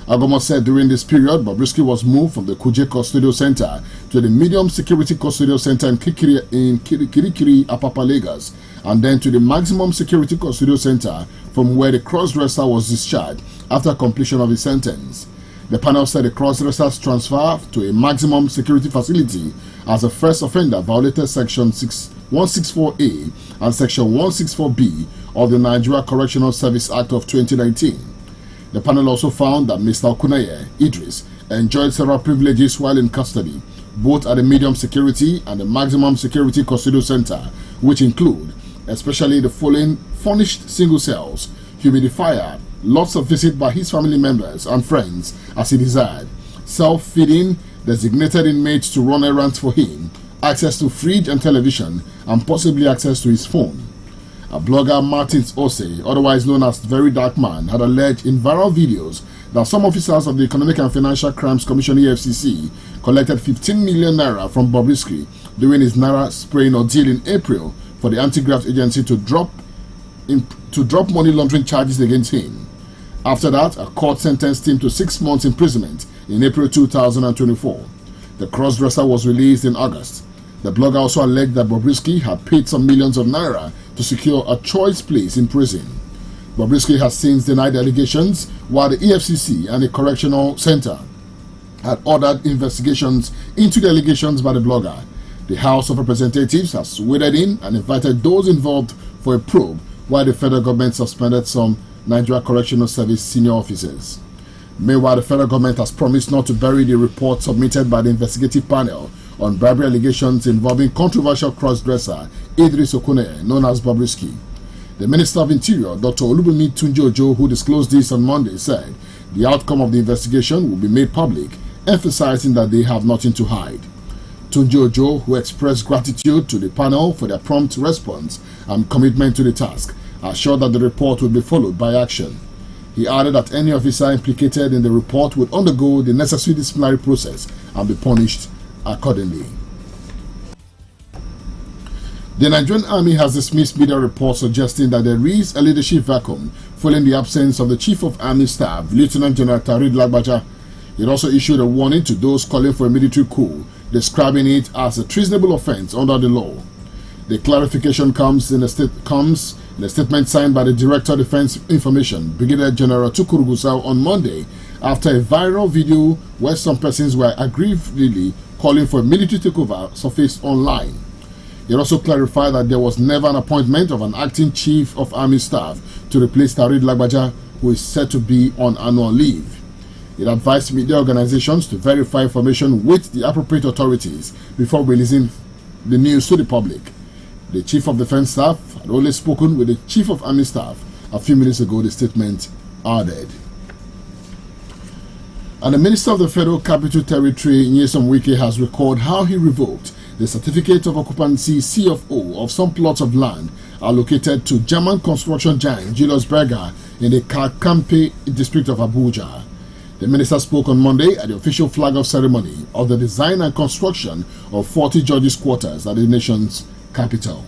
Agomo said during this period, Bobrisky was moved from the Kuje Custodial Center to the Medium Security Custodial Center in Kirikiri, Apapa, Lagos, and then to the Maximum Security Custodial Center, from where the cross-dresser was discharged after completion of his sentence. The panel said the cross-dresser's transfer to a maximum security facility as a first offender violated Section 164A and Section 164B of the Nigeria Correctional Service Act of 2019. The panel also found that Mr. Okonoye, Idris, enjoyed several privileges while in custody, both at the medium security and the maximum security custodial center, which include especially the following: furnished single cells, humidifier, lots of visits by his family members and friends as he desired, self-feeding, designated inmates to run errands for him, access to fridge and television, and possibly access to his phone. A blogger, Martins Ose, otherwise known as Very Dark Man, had alleged in viral videos that some officers of the Economic and Financial Crimes Commission (EFCC) collected 15 million naira from Bobrisky during his naira spraying ordeal in April for the Anti-Graft Agency to drop money laundering charges against him. After that, a court sentenced him to 6 months imprisonment in April 2024. The crossdresser was released in August. The blogger also alleged that Bobrisky had paid some millions of naira to to secure a choice place in prison. Bobrisky has since denied the allegations, while the EFCC and the Correctional Center had ordered investigations into the allegations by the blogger. The House of Representatives has waded in and invited those involved for a probe, while the federal government suspended some Nigeria Correctional Service senior officers. Meanwhile, the federal government has promised not to bury the report submitted by the investigative panel on bribery allegations involving controversial cross-dresser Idris Okuneye, known as Bobrisky. The Minister of Interior, Dr. Olubunmi Tunji-Ojo, who disclosed this on Monday, said the outcome of the investigation will be made public, emphasizing that they have nothing to hide. Tunji-Ojo, who expressed gratitude to the panel for their prompt response and commitment to the task, assured that the report will be followed by action. He added that any officer implicated in the report would undergo the necessary disciplinary process and be punished accordingly. The Nigerian Army has dismissed media reports suggesting that there is a leadership vacuum following the absence of the Chief of Army Staff, Lieutenant General Tarid Lagbaja. It also issued a warning to those calling for a military coup, describing it as a treasonable offense under the law. The clarification comes in a statement signed by the Director of Defense Information, Brigadier General Tukuru Gusau, on Monday, after a viral video where some persons were aggressively calling for a military takeover surfaced online. It also clarified that there was never an appointment of an acting Chief of Army Staff to replace Tarid Lagbaja, who is said to be on annual leave. It advised media organizations to verify information with the appropriate authorities before releasing the news to the public. The Chief of Defense Staff had only spoken with the Chief of Army Staff a few minutes ago, the statement added. And the Minister of the Federal Capital Territory, Nyesom Wike, has recalled how he revoked the certificate of occupancy CFO of some plots of land allocated to German construction giant Julius Berger in the Kakampe district of Abuja. The minister spoke on Monday at the official flag-off ceremony of the design and construction of 40 judges' quarters at the nation's capital.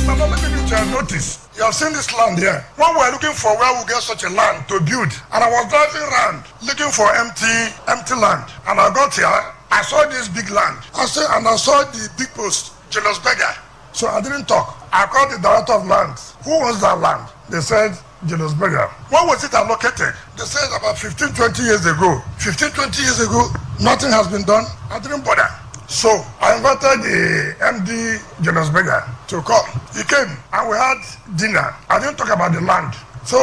Let me give you a notice. You have seen this land here. When we were looking for where we get such a land to build, and I was driving around looking for empty land, and I got here. I saw this big land. I saw the big post, Julius Berger. So I didn't talk. I called the director of land. Who owns that land? They said, Julius Berger. When was it allocated? They said about 15-20 years ago. 15-20 years ago, nothing has been done. I didn't bother. So I invited the MD, Julius Berger, to come. He came and we had dinner. I didn't talk about the land. So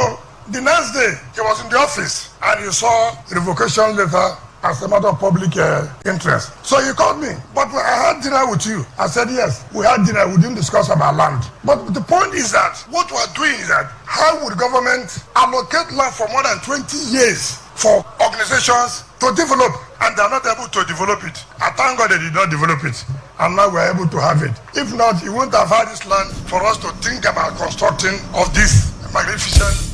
the next day, he was in the office and he saw the revocation letter as a matter of public interest. So he called me, but I had dinner with you. I said, yes, we had dinner, we didn't discuss about land. But the point is that what we're doing is that how would government allocate land for more than 20 years for organizations to develop, and they're not able to develop it. I thank God they did not develop it, and now we're able to have it. If not, you wouldn't have had this land for us to think about constructing of this magnificent.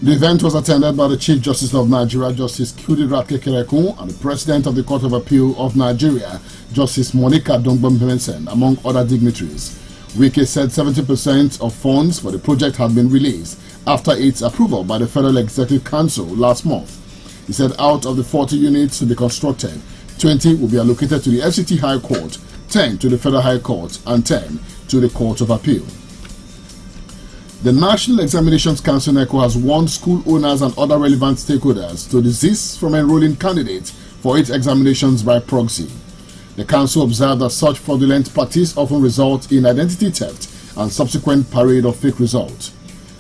The event was attended by the Chief Justice of Nigeria, Justice Kudirat Kekerekun, and the President of the Court of Appeal of Nigeria, Justice Monica Dongbon-Pemensen, among other dignitaries. Wike said 70% of funds for the project had been released after its approval by the Federal Executive Council last month. He said out of the 40 units to be constructed, 20 will be allocated to the FCT High Court, 10 to the Federal High Court, and 10 to the Court of Appeal. The National Examinations Council (NECO) has warned school owners and other relevant stakeholders to desist from enrolling candidates for its examinations by proxy. The council observed that such fraudulent practice often result in identity theft and subsequent parade of fake results.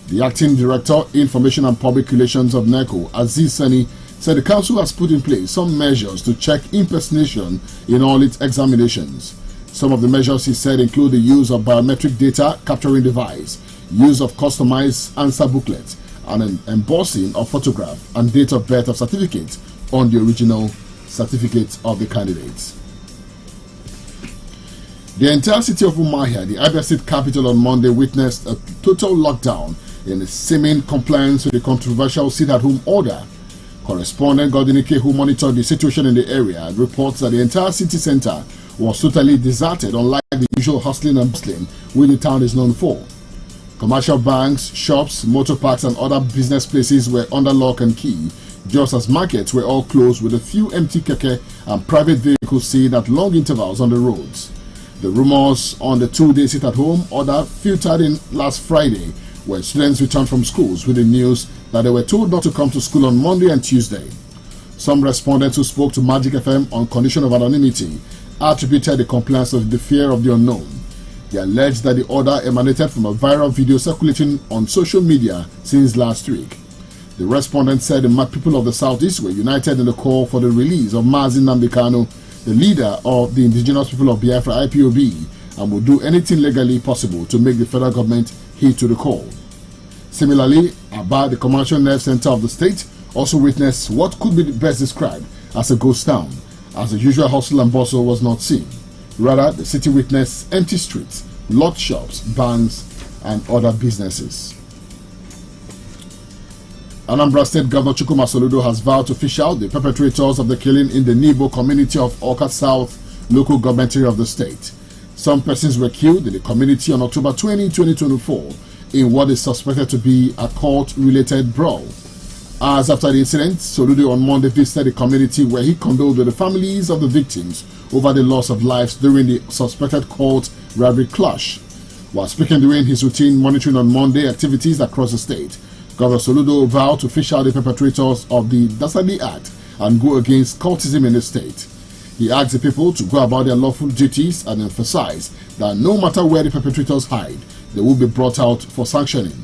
The acting director, Information and Public Relations of NECO, Aziz Sani, said the council has put in place some measures to check impersonation in all its examinations. Some of the measures, he said, include the use of biometric data capturing device, use of customized answer booklets, and an embossing of photograph and date of birth of certificate on the original certificate of the candidates. The entire city of Umuahia, the Abia State capital, on Monday witnessed a total lockdown in seeming compliance with the controversial sit-at-home order. Correspondent Godinike, who monitored the situation in the area, reports that the entire city center was totally deserted, unlike the usual hustling and bustling which the town is known for. Commercial banks, shops, motor parks, and other business places were under lock and key, just as markets were all closed, with a few empty keke and private vehicles seen at long intervals on the roads. The rumors on the 2-day sit-at-home order filtered in last Friday when students returned from schools with the news that they were told not to come to school on Monday and Tuesday. Some respondents who spoke to Magic FM on condition of anonymity attributed the compliance of the fear of the unknown. They alleged that the order emanated from a viral video circulating on social media since last week. The respondents said the Mad people of the Southeast were united in the call for the release of Mazi Nnamdi Kanu, the leader of the indigenous people of Biafra IPOB, and would do anything legally possible to make the federal government heed to the call. Similarly, Aba, the commercial nerve center of the state, also witnessed what could be best described as a ghost town, as the usual hustle and bustle was not seen. Rather, the city witnessed empty streets, lot shops, banks, and other businesses. Anambra State Governor Chukwuma Soludo has vowed to fish out the perpetrators of the killing in the Nibo community of Awka South local government area of the state. Some persons were killed in the community on October 20, 2024 in what is suspected to be a cult-related brawl. As after the incident, Soludo on Monday visited the community where he condoled with the families of the victims over the loss of lives during the suspected cult robbery clash. While speaking during his routine monitoring on Monday activities across the state, Governor Soludo vowed to fish out the perpetrators of the Dasani Act and go against cultism in the state. He asked the people to go about their lawful duties and emphasized that no matter where the perpetrators hide, they will be brought out for sanctioning.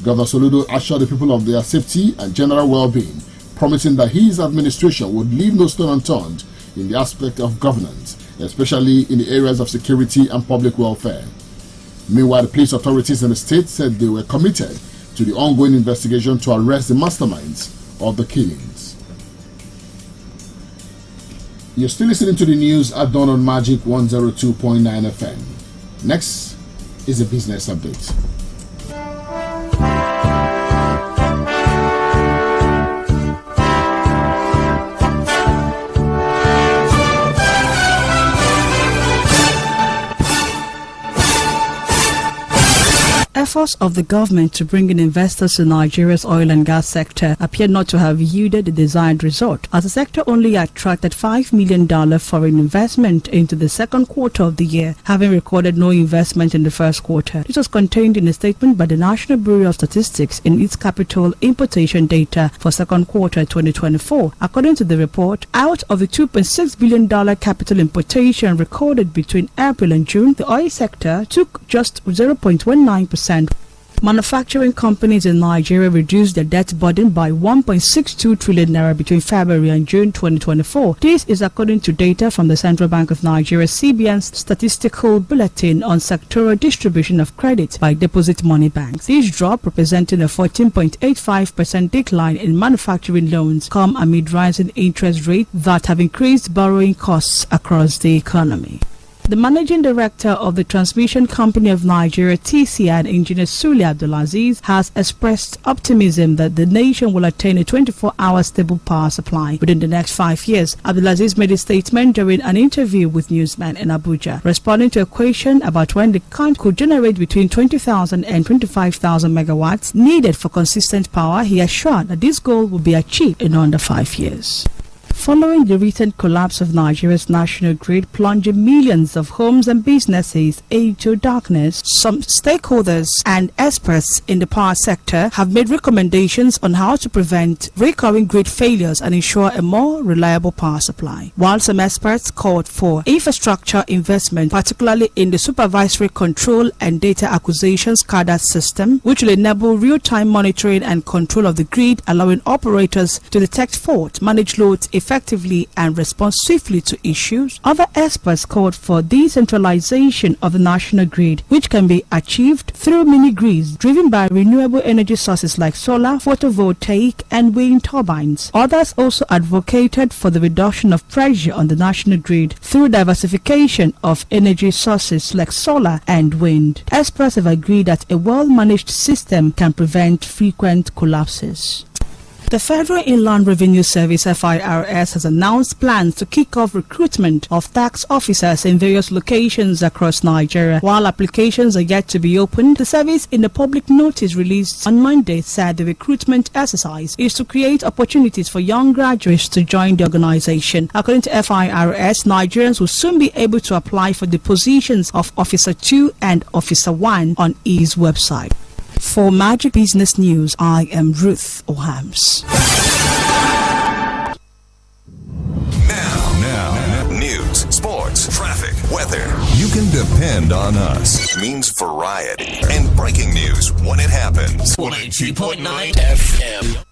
Governor Soludo assured the people of their safety and general well-being, promising that his administration would leave no stone unturned in the aspect of governance, especially in the areas of security and public welfare. Meanwhile, the police authorities in the state said they were committed to the ongoing investigation to arrest the masterminds of the killings. You're still listening to the news at dawn on Magic 102.9 FM. Next is a business update. Efforts of the government to bring in investors to Nigeria's oil and gas sector appear not to have yielded the desired result, as the sector only attracted $5 million foreign investment into the second quarter of the year, having recorded no investment in the first quarter. This was contained in a statement by the National Bureau of Statistics in its capital importation data for second quarter 2024. According to the report, out of the $2.6 billion capital importation recorded between April and June, the oil sector took just 0.19%. Manufacturing companies in Nigeria reduced their debt burden by 1.62 trillion naira between February and June 2024. This is according to data from the Central Bank of Nigeria CBN's statistical bulletin on sectoral distribution of credit by deposit money banks. This drop, representing a 14.85% decline in manufacturing loans, come amid rising interest rates that have increased borrowing costs across the economy. The managing director of the Transmission Company of Nigeria, TCN, Engineer Sule Abdulaziz, has expressed optimism that the nation will attain a 24-hour stable power supply within the next 5 years. Abdulaziz made a statement during an interview with newsmen in Abuja, responding to a question about when the country could generate between 20,000 and 25,000 megawatts needed for consistent power. He assured that this goal will be achieved in under 5 years. Following the recent collapse of Nigeria's national grid plunging millions of homes and businesses into darkness, some stakeholders and experts in the power sector have made recommendations on how to prevent recurring grid failures and ensure a more reliable power supply. While some experts called for infrastructure investment, particularly in the supervisory control and data acquisition SCADA system, which will enable real-time monitoring and control of the grid, allowing operators to detect faults, manage loads effectively and respond swiftly to issues. Other experts called for decentralization of the national grid, which can be achieved through mini-grids driven by renewable energy sources like solar, photovoltaic and wind turbines. Others also advocated for the reduction of pressure on the national grid through diversification of energy sources like solar and wind. Experts have agreed that a well-managed system can prevent frequent collapses. The Federal Inland Revenue Service FIRS has announced plans to kick off recruitment of tax officers in various locations across Nigeria. While applications are yet to be opened, the service in a public notice released on Monday said the recruitment exercise is to create opportunities for young graduates to join the organization. According to FIRS, Nigerians will soon be able to apply for the positions of Officer 2 and Officer 1 on its website. For Magic Business News, I am Ruth Ohams. Now, news, sports, traffic, weather. You can depend on us. It means variety and breaking news when it happens. 102.9 FM.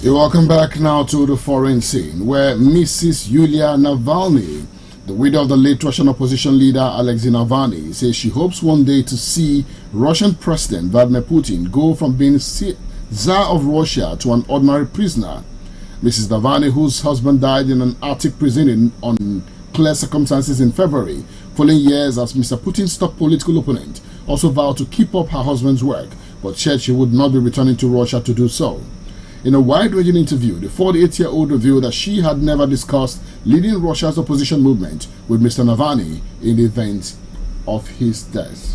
You're welcome back now to the foreign scene, where Mrs. Yulia Navalny, the widow of the late Russian opposition leader Alexei Navalny, says she hopes one day to see Russian President Vladimir Putin go from being Tsar of Russia to an ordinary prisoner. Mrs. Navalny, whose husband died in an Arctic prison in unclear circumstances in February, following years as Mr. Putin's top political opponent, also vowed to keep up her husband's work, but said she would not be returning to Russia to do so. In a wide-ranging interview, the 48-year-old revealed that she had never discussed leading Russia's opposition movement with Mr. Navalny in the event of his death.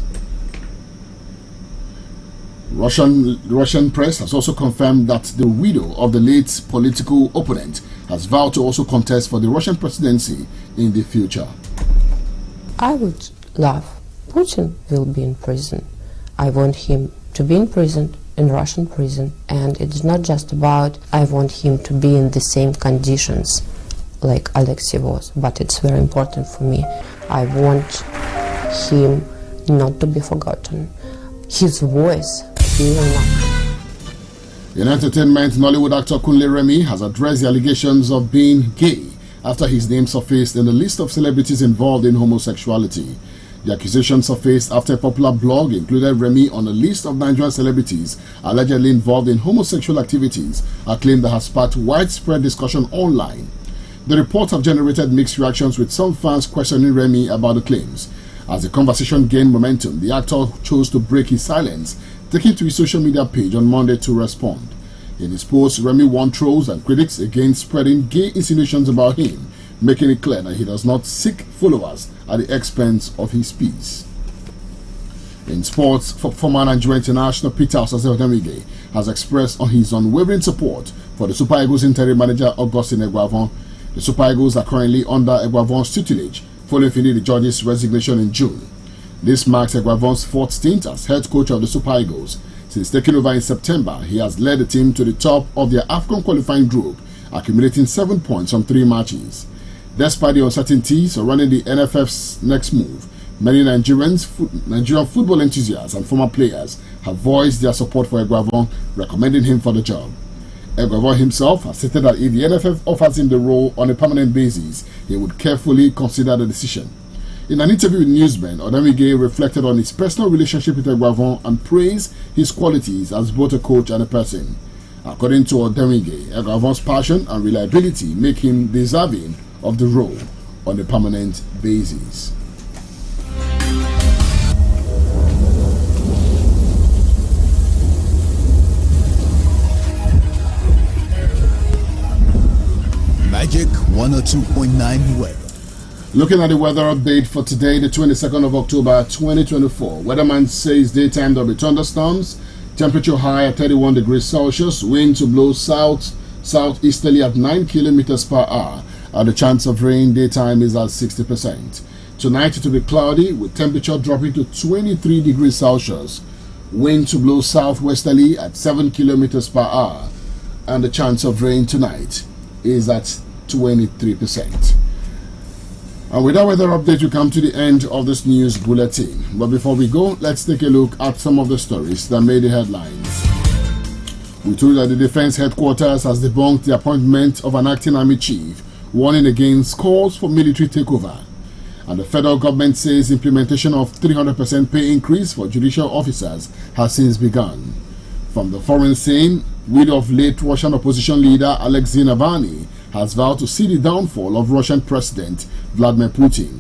Russian press has also confirmed that the widow of the late political opponent has vowed to also contest for the Russian presidency in the future. I would love Putin will be in prison. I want him to be in prison, in Russian prison, and it's not just about I want him to be in the same conditions like Alexei was, but it's very important for me. I want him not to be forgotten. His voice being enough. In entertainment, Nollywood actor Kunle Remi has addressed the allegations of being gay after his name surfaced in the list of celebrities involved in homosexuality. The accusation surfaced after a popular blog included Remi on a list of Nigerian celebrities allegedly involved in homosexual activities, a claim that has sparked widespread discussion online. The reports have generated mixed reactions, with some fans questioning Remi about the claims. As the conversation gained momentum, the actor chose to break his silence, taking to his social media page on Monday to respond. In his post, Remi warned trolls and critics against spreading gay insinuations about him, making it clear that he does not seek followers at the expense of his peace. In sports, former Nigerian international Peter Osase-Odemwingie has expressed his unwavering support for the Super Eagles interim manager Augustine Eguavoen. The Super Eagles are currently under Eguavoen's tutelage following Finidi George's resignation in June. This marks Eguavoen's fourth stint as head coach of the Super Eagles. Since taking over in September, he has led the team to the top of their AFCON qualifying group, accumulating 7 points from 3 matches. Despite the uncertainties surrounding the NFF's next move, many Nigerian football enthusiasts and former players have voiced their support for Eguavoen, recommending him for the job. Eguavoen himself has stated that if the NFF offers him the role on a permanent basis, he would carefully consider the decision. In an interview with Newsman, Odemwingie reflected on his personal relationship with Eguavoen and praised his qualities as both a coach and a person. According to Odemwingie, Eguavoen's passion and reliability make him deserving of the role on a permanent basis. Magic 102.9 weather. Looking at the weather update for today, the 22nd of October 2024. Weatherman says daytime there will be thunderstorms. Temperature high at 31 degrees Celsius. Wind to blow southeasterly at 9 kilometers per hour. And the chance of rain daytime is at 60%. Tonight it will be cloudy with temperature dropping to 23 degrees Celsius. Wind to blow southwesterly at 7 kilometers per hour. And the chance of rain tonight is at 23%. And with that weather update, we come to the end of this news bulletin. But before we go, let's take a look at some of the stories that made the headlines. We told you that the Defense Headquarters has debunked the appointment of an acting army chief, warning against calls for military takeover. And the federal government says implementation of 300% pay increase for judicial officers has since begun. From the foreign scene, widow of late Russian opposition leader Alexei Navalny has vowed to see the downfall of Russian President Vladimir Putin.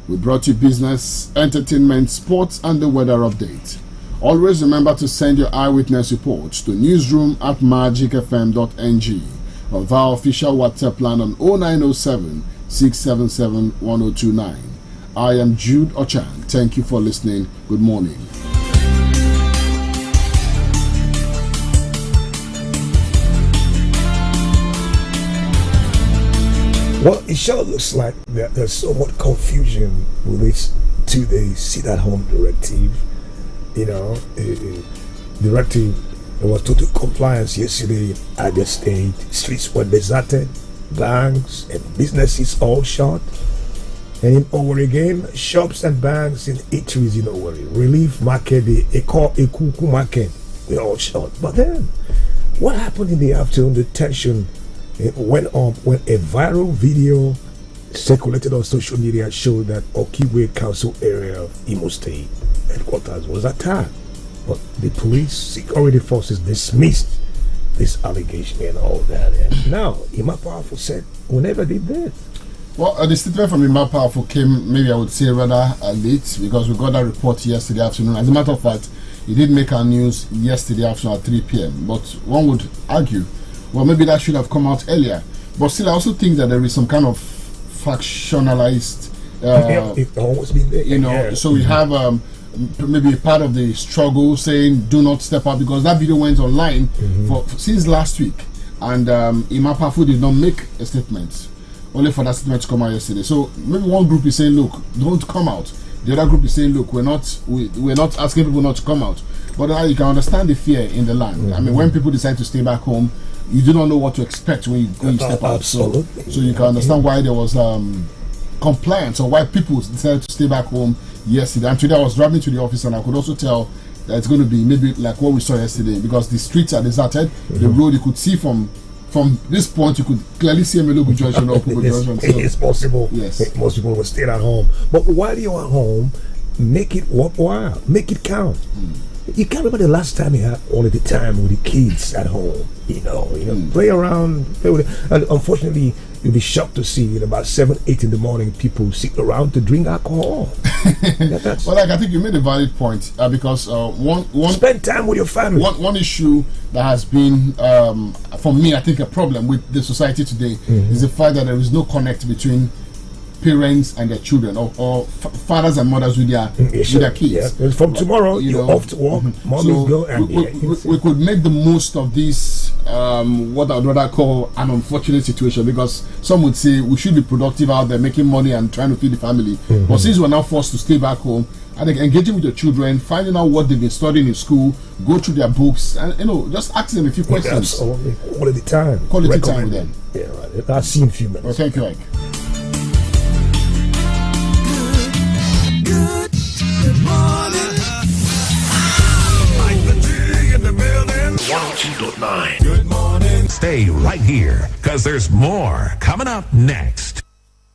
We brought you business, entertainment, sports, and the weather update. Always remember to send your eyewitness reports to newsroom@magicfm.ng or via official WhatsApp line on 0907 677 1029. I am Jude Ochan. Thank you for listening. Good morning. Well, it sure looks like there's so much confusion with this 2-day sit-at-home directive. You know, directive, there was total compliance yesterday at the state. Streets were deserted, banks and businesses all shut. And in Owerri again, shops and banks and eateries in Owerri, Relief Market, the Ekuku Market, they all shut. But then, what happened in the afternoon? The tension went up when a viral video circulated on social media showed that Okiwe Council area of Imo State headquarters was attacked. But the police security forces dismissed this allegation and all that. And now, Ima Powerful said, we never did this. Well, the statement from Ima Powerful came, maybe I would say, rather late, because we got that report yesterday afternoon. As a matter of fact, it did make our news yesterday afternoon at 3 p.m. But one would argue, well, maybe that should have come out earlier. But still, I also think that there is some kind of factionalized, it's always been there. You know, Yeah. so we have maybe a part of the struggle saying, do not step up, because that video went online for since last week. And Ima Powerful did not make a statement, only for that statement to come out yesterday. So maybe one group is saying, look, don't come out. The other group is saying, look, we're not asking people not to come out. But you can understand the fear in the land. I mean, when people decide to stay back home, you do not know what to expect when you step out. So you can understand why there was compliance, or why people decided to stay back home yesterday. And today I was driving to the office, and I could also tell that it's going to be maybe like what we saw yesterday, because the streets are deserted. The road, you could see from this point, you could clearly see Emelogu Junction or Pugu Junction. So it's possible. Yes. Most people will stay at home. But while you're at home, make it worthwhile. Make it count. You can't remember the last time you had all of the time with the kids at home. You know, play around, play with it. And unfortunately, you'll be shocked to see in about 7, 8 in the morning people sit around to drink alcohol. Well, I think you made a valid point, because one spend time with your family. One issue that has been, for me, I think a problem with the society today is the fact that there is no connect between parents and their children, or fathers and mothers with their kids. Yeah. From tomorrow, you're off to work. Mommy go and we could make the most of this, what I would rather call an unfortunate situation, because some would say we should be productive out there making money and trying to feed the family. But since we're now forced to stay back home, I think engaging with your children, finding out what they've been studying in school, go through their books, and just ask them a few questions. Absolutely. Quality time with them. Yeah, right. I've seen a few minutes. Well, thank you, Ike. Good morning. 102.9. Good morning. Stay right here, because there's more coming up next.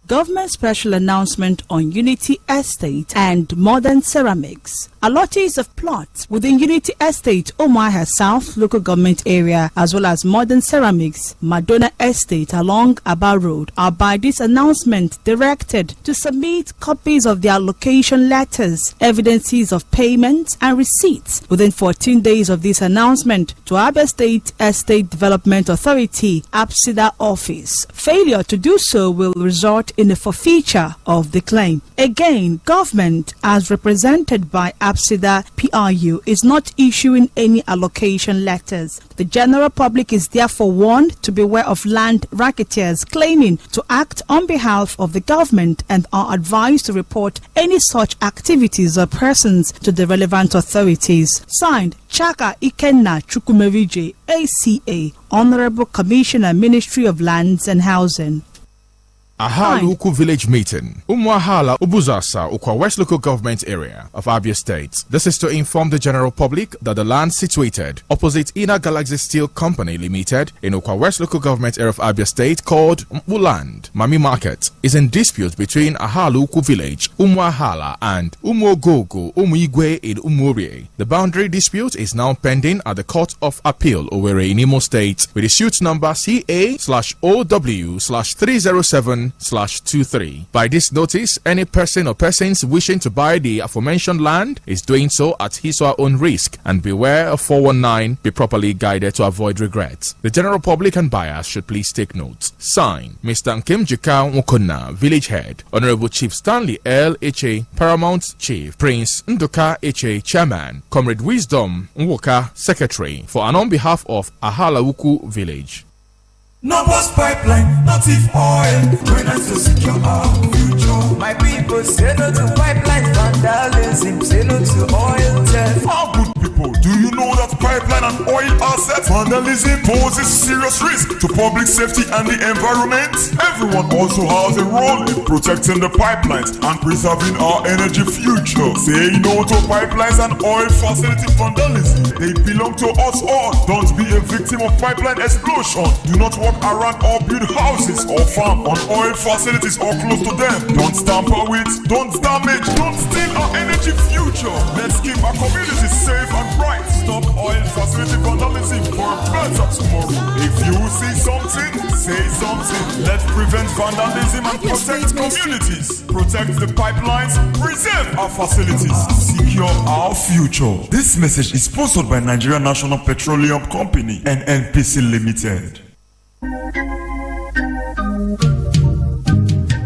Government special announcement on Unity Estate and Modern Ceramics. Allottees of plots within Unity Estate, Omaha South local government area, as well as Modern Ceramics, Madonna Estate along Aba Road, are by this announcement directed to submit copies of their allocation letters, evidences of payments and receipts within 14 days of this announcement to Abia State Estate Development Authority, APSIDA office. Failure to do so will result in the forfeiture of the claim. Again, government, as represented by APSIDA PRU, is not issuing any allocation letters. The general public is therefore warned to beware of land racketeers claiming to act on behalf of the government, and are advised to report any such activities or persons to the relevant authorities. Signed, Chaka Ikenna Chukwumerije, ACA, Honorable Commissioner, Ministry of Lands and Housing. Ahalu Uku Village Meeting. Umuahala Ubuzasa, Ukwa West Local Government Area of Abia State. This is to inform the general public that the land situated opposite Inner Galaxy Steel Company Limited in Ukwa West Local Government Area of Abia State, called Mpuland Mami Market, is in dispute between Ahalu Uku Village, Umuahala, and Umuogogo Umuigwe in Umuorie. The boundary dispute is now pending at the Court of Appeal, Owerri in Imo State, with the suit number CA/OW/307 419/23. By this notice, any person or persons wishing to buy the aforementioned land is doing so at his or her own risk, and beware of 419. Be properly guided to avoid regrets. The general public and buyers should please take note. Signed, Mr. Nkem Jika Nwokonna, Village Head, Honorable Chief Stanley L. H.A., Paramount Chief, Prince Nduka H.A., Chairman, Comrade Wisdom Nwoka, Secretary, for and on behalf of Ahalawuku Village. No bus pipeline, not if oil. Going on to secure our future. My people say no to pipeline vandalism, say no to oil theft. Our good people, do you know that pipeline and oil assets vandalism poses serious risk to public safety and the environment? Everyone also has a role in protecting the pipelines and preserving our energy future. Say no to pipelines and oil facility vandalism. They belong to us all. Don't be a victim of pipeline explosion. Do not walk around or build houses or farm on oil facilities or close to them. Don't tamper with, don't damage, don't steal our energy future. Let's keep our communities safe and bright. Stop oil facility vandalism for a better tomorrow. If you see something, say something. Let's prevent vandalism and protect communities. Protect the pipelines, preserve our facilities, secure our future. This message is sponsored by Nigeria National Petroleum Company and NPC Limited.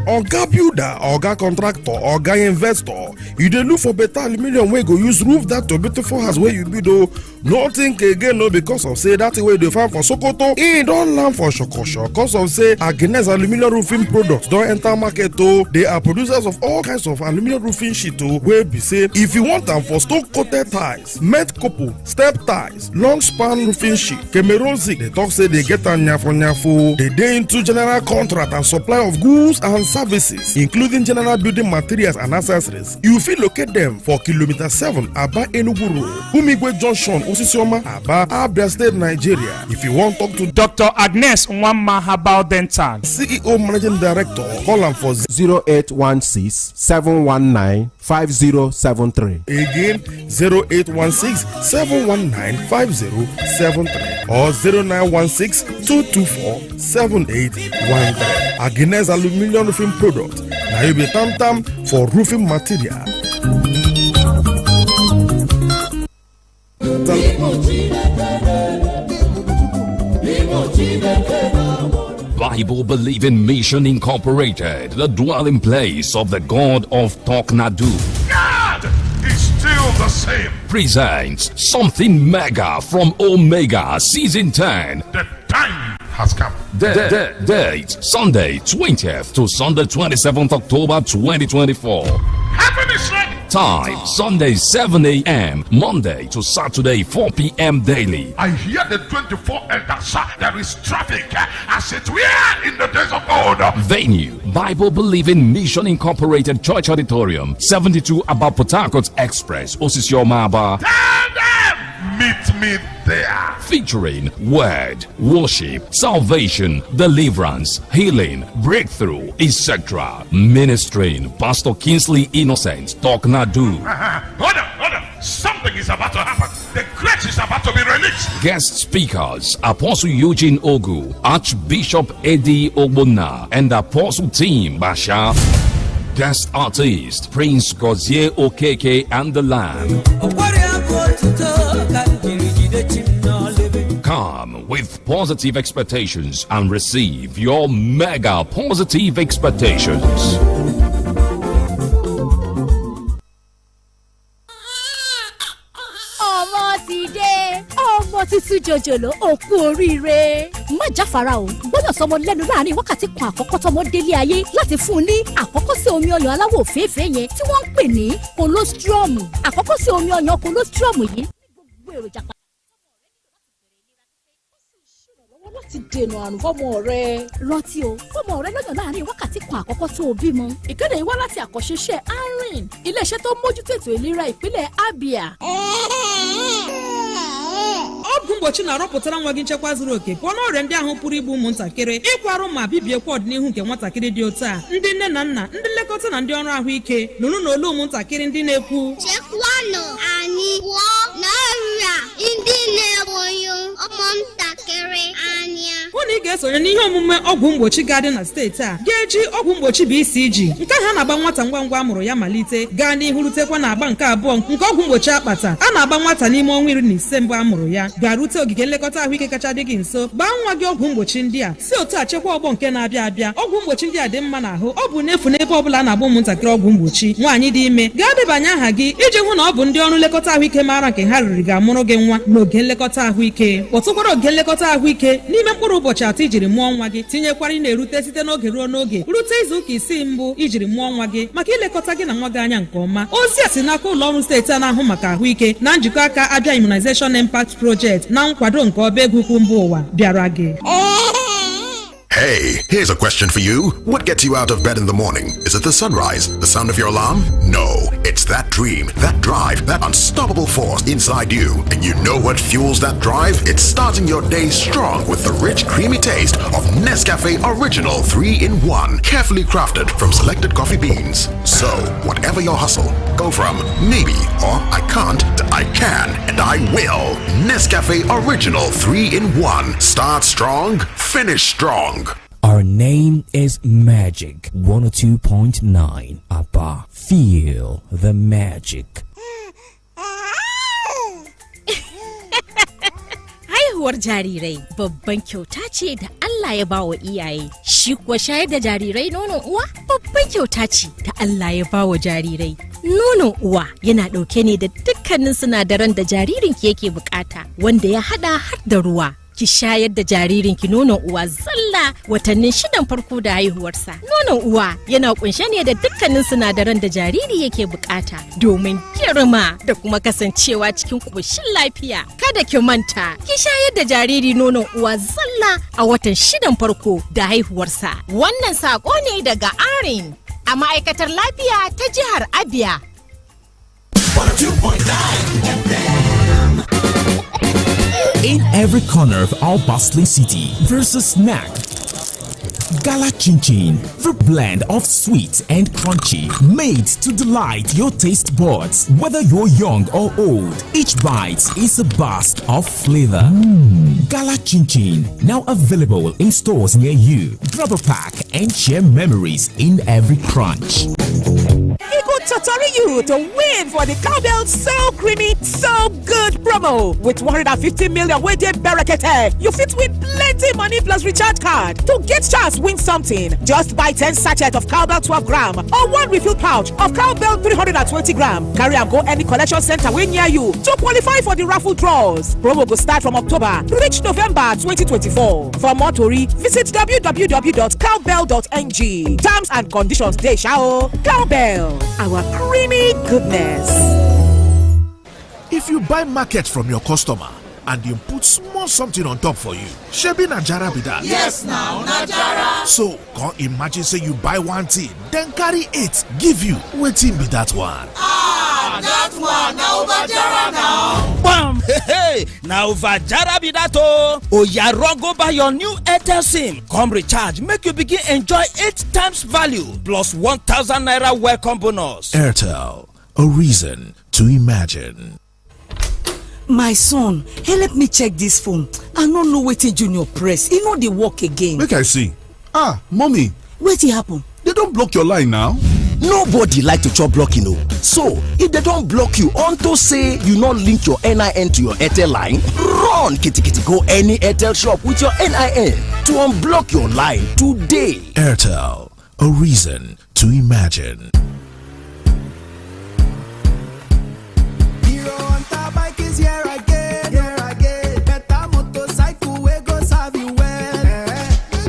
Oga builder, oga contractor, oga investor, you dey look for better aluminium wey go use roof that your beautiful house wey you build o. No think again no because of say that way dey find for Sokoto, e don land for Shokosho because of say Agnes aluminium roofing products don enter market o. They are producers of all kinds of aluminium roofing sheet o, wey be say if you want am for stone coated tiles, met couple, step tiles, long span roofing sheet, Cameroon zinc, they talk say they get am nyafo. They dey into general contract and supply of goods and services, including general building materials and accessories. You fit locate them for Kilometer 7 Aba Enugu Road, Umigwe Junction, Osisioma, Aba, Abia State, Nigeria. If you want to talk to Dr. Agnes Nwamma Herbal Dental, CEO Managing Director, call am for 0816-719-5073. Again, 0816-719-5073 or 0916-224-7813. Agnes Aluminium Roofing Product. Now you be tam for roofing material. Bible Believing Mission Incorporated, the dwelling place of the God of Toknadu. God is still the same. Presents something mega from Omega Season 10. The time has come. Date Sunday 20th to Sunday 27th October 2024. Heaven is ready. Time Sunday 7 a.m. Monday to Saturday 4 p.m. daily. I hear the 24 elders. There is traffic as it were in the days of old. Venue Bible Believing Mission Incorporated Church Auditorium, 72 Abba Port Harcourt Express, Osisioma Aba. Tell them, meet me there. Featuring word, worship, salvation, deliverance, healing, breakthrough, etc. Ministering Pastor Kingsley Innocent Toknadu. Hold on. Something is about to happen. The grace is about to be released. Guest speakers Apostle Eugene Ogu, Archbishop Eddie Ogbonna, and Apostle Tim Basha. Guest artist Prince Gozie Okeke and the Lamb. Come with positive expectations and receive your mega positive expectations. ọmọ títí jòjòló òkú oríire má jáfara o gbọ́dọ̀ sọmọ lẹ́nu láàrin wákàtí kan àkọ́kọ́ tọmọ délé ayé láti fún un ní àkọ́kọ́ sí omi ọyàn aláwọ̀ òféèfé yẹn tí wọ́n ń pè ní colostrum. àkọ́kọ́ sí omi ọyàn colostrum yìí ní gbogbo èròjà láti dènà àrùn fọ́mọ rẹ. rántí o fọ́mọ rẹ lọ́yàn láàrin wákàtí kan àkọ́kọ́ tó o bímọ. ìkéde yìí wá láti àkọ́ṣeṣẹ́ ARIN iléeṣẹ́ tó mójútó ètò ìlera ìpínlẹ̀ Abia. ọgwụ mgbochi na-arọpụtara nwa gị nchekwa zuru oke pụọ n'ọrịa ndị ahụ pụrụ igbu ụmụntakịrị ịkwarụ ma bibiekwa ọdịnihu nke nwatakịrị dị otu a. ndị nne na nna, ndị nlekọta na ndị ọrụ ahụike nụrụ n'olu ụmụntakịrị ndị na-ekwu chekwanụ anyị pụọ n'ọrịa ndị na-egbu ụmụntakịrị anya. na ị ga-esonye n'ihe omume ọgwụ mgbochi ga-adị na steeti a ga-eji ọgwụ mgbochi BCG nke ha na-agba nwata ngwa ngwa amụrụ ya malite gaa n'ihu rutekwa na agba nke abụọ nke ọgwụ mgbochi akpata a na-agba nwata n'ime ọnwa 15 mbụ amụrụ ya ga-arute ogige nlekọta ahụike kacha dị gị nso gbaa nwa gị ọgwụ mgbochi ndị a si otu a chekwa ọgbọ nke na-abịa abịa. Ọgwụ mgbochi ndị a dị mma n'ahụ, ọ bụ n'efu n'ebe ọbụla a na-agba ụmụntakịrị ọgwụ mgbochi. Nwaanyị dị ime gaa debanye aha gị iji hụ na ọ bụ ndị ọrụ nlekọta ahụike maara nke ha riri ga-amụrụ gị nwa n'oge nlekọta ahụike. Kpọtụkwara oge nlekọta ahụike n'ime mkpụrụ ụbọchị 3 ijiri mụọ nwa gị, tinyekwara ị na-erute site n'oge ruo n'oge rute izu ụka 6 mbụ ijiri mụọ nwa gị maka ilekọta gị na nwa gị anya nke ọma. Ozi a si n'aka ụlọ ọrụ steeti a na-ahụ maka ahụike na njikọ aka Abia Immunization Impact Project na nkwado nke ọba ego ukwu mba ụwa bịara gị. Hey, here's a question for you. What gets you out of bed in the morning? Is it the sunrise? The sound of your alarm? No, it's that dream, that drive, that unstoppable force inside you. And you know what fuels that drive? It's starting your day strong with the rich, creamy taste of Nescafe Original 3-in-1, carefully crafted from selected coffee beans. So, whatever your hustle, go from maybe or I can't to I can and I will. Nescafe Original 3-in-1. Start strong, finish strong. Our name is Magic 102.9 Abba. Feel the magic. Haihuwar jarirai babban kyauta ce da Allah ya bawa iyaye. Shi kuwa shayar da jarirai nonon uwa babban kyauta ce da Allah ya bawa jarirai. Nonon uwa yana ɗauke ne da dukkanin sinadaran da jaririnki yake bukata wanda ya hada har da ruwa. Ki shayar da jaririnki nonon uwa zalla watannin 6 farko da haihuwarsa. Nonon uwa yana kunshe ne da dukkanin sinadaran da jariri yake bukata domin girma da kuma kasancewa cikin ƙoshin lafiya. Kada ki manta, ki shayar da jariri nonon uwa zalla a watan 6 farko da haihuwarsa. Wannan sako ne daga ARIN a ma'aikatar lafiya ta jihar Abia. 102.9 FM. In every corner of our bustling city, there's a snack. Gala Chin Chin, the blend of sweet and crunchy, made to delight your taste buds. Whether you're young or old, each bite is a burst of flavor. Gala Chin Chin, now available in stores near you. Grab a pack and share memories in every crunch. Totori you to win for the Cowbell So Creamy, So Good promo with 150 million weighted barricade. You fit win plenty money plus recharge card. To get chance win something, just buy 10 sachets of Cowbell 12 gram or 1 refill pouch of Cowbell 320 gram. Carry and go any collection center way near you to qualify for the raffle draws. Promo will start from October, reach November 2024. For more tori, visit www.cowbell.ng. Terms and conditions dey shao. Cowbell, our creamy goodness. If you buy market from your customer and you put small something on top for you, shebi na jara be that. Yes now, na jara. So come imagine say you buy one thing, then carry 8 give you. Wetin be that one? Ah, that one na over jara now. Bam! Hey, na over jara be that oh. Oya run go buy your new Airtel SIM. Come recharge, make you begin enjoy 8 times value plus 1,000 naira welcome bonus. Airtel, a reason to imagine. My son, help me check this phone. I no know wetin Junior press. E no dey work again. Make I see. Ah, mommy. Wetin happen? They don block your line now. Nobody like to chop blocking o. So, if they don block you unto say you no link your NIN to your Airtel line, run kitikiti go any Airtel shop with your NIN to unblock your line today. Airtel, a reason to imagine. Here again, better motorcycle we go serve you well.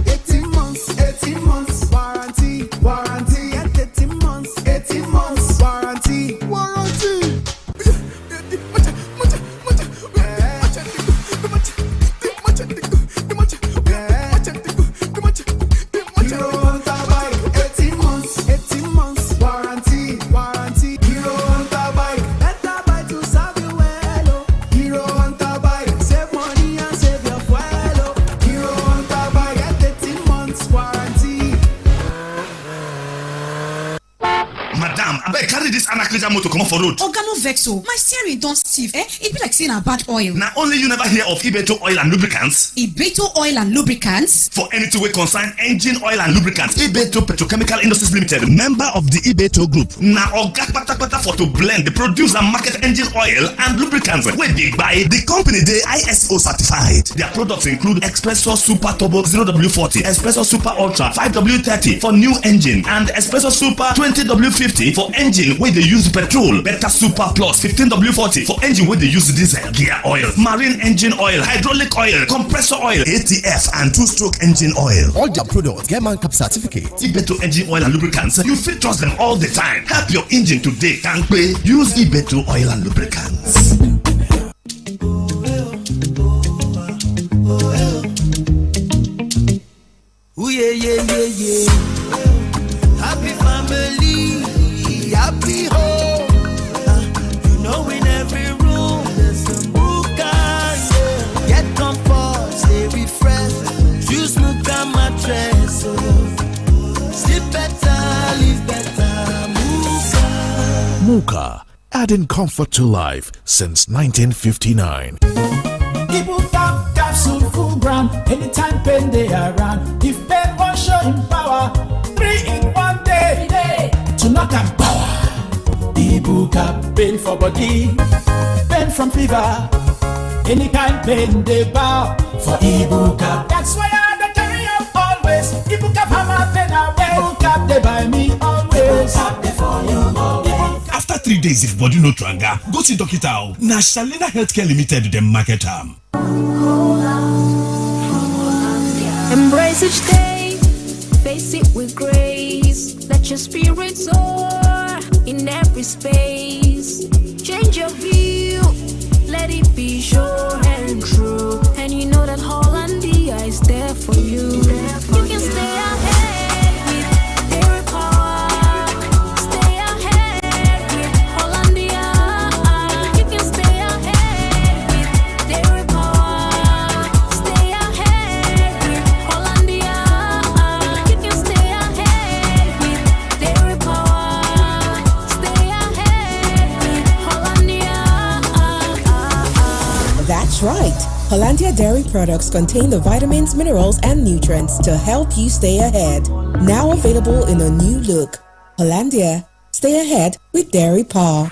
18 months, warranty, and 18 months, warranty. Hero Hunter bike, 18 months, warranty. Hero Hunter bike, better buy to serve you well. Hero Hunter bike, save money and save your fuel. Hero Hunter bike, get 18 months warranty. Madam, I carry this Anaclesia motor come off for road. Oga no vex o, my steering don thief, it be like saying a bad oil. Now only you never hear of Ibeto Oil and Lubricants. Ibeto Oil and Lubricants? For anything we concern engine oil and lubricants, Ibeto Petrochemical Industries Limited, member of the Ibeto Group. Now oga kpata for to blend, produce and market engine oil and lubricants. Wey dey buy, the company dey ISO certified. Their products include Espresso Super Turbo 0W40, Espresso Super Ultra 5W30 for new engine, and Espresso Super 20W50 for engine where they use petrol. Beta Super Plus 15W40 for engine where they use diesel, gear oil, marine engine oil, hydraulic oil, compressor oil, ATF, and two-stroke engine oil. All their products get man cap certificate. Ibeto engine oil and lubricants, you fit trust them all the time. Help your engine today, can't pay. Use Ibeto oil and lubricants. Ooh, yeah. Happy family, happy home. You know in every room there's a Muka. Yeah. Get comfort, stay refreshed. Choose Muka mattress. Sleep better, live better. Muka. Muka, adding comfort to life since 1959. Ibuka capsule full ground, anytime pain they around. If pain won't show him power, 3 in 1 day. To knock and power. Ibuka pain for body, pain from fever, any kind pain they bow for Ibuka. That's why I carry up always. Ibuka hammer pain away. Ibuka they buy me always. Ibuka they for you always. After 3 days, if body no tranga, go see doctor. Na Shalina Healthcare Limited dem market am. Embrace each day, face it with grace. Let your spirit soar in every space. Change your view, let it be sure and true. And you know that Hollandia is there for you. You can stay ahead with their power. Stay ahead with Hollandia. You can stay ahead with their power. Stay ahead with Hollandia. You can stay ahead with their power. Stay ahead with Hollandia. That's right. Hollandia Dairy products contain the vitamins, minerals, and nutrients to help you stay ahead. Now available in a new look. Hollandia, stay ahead with Dairy Paw.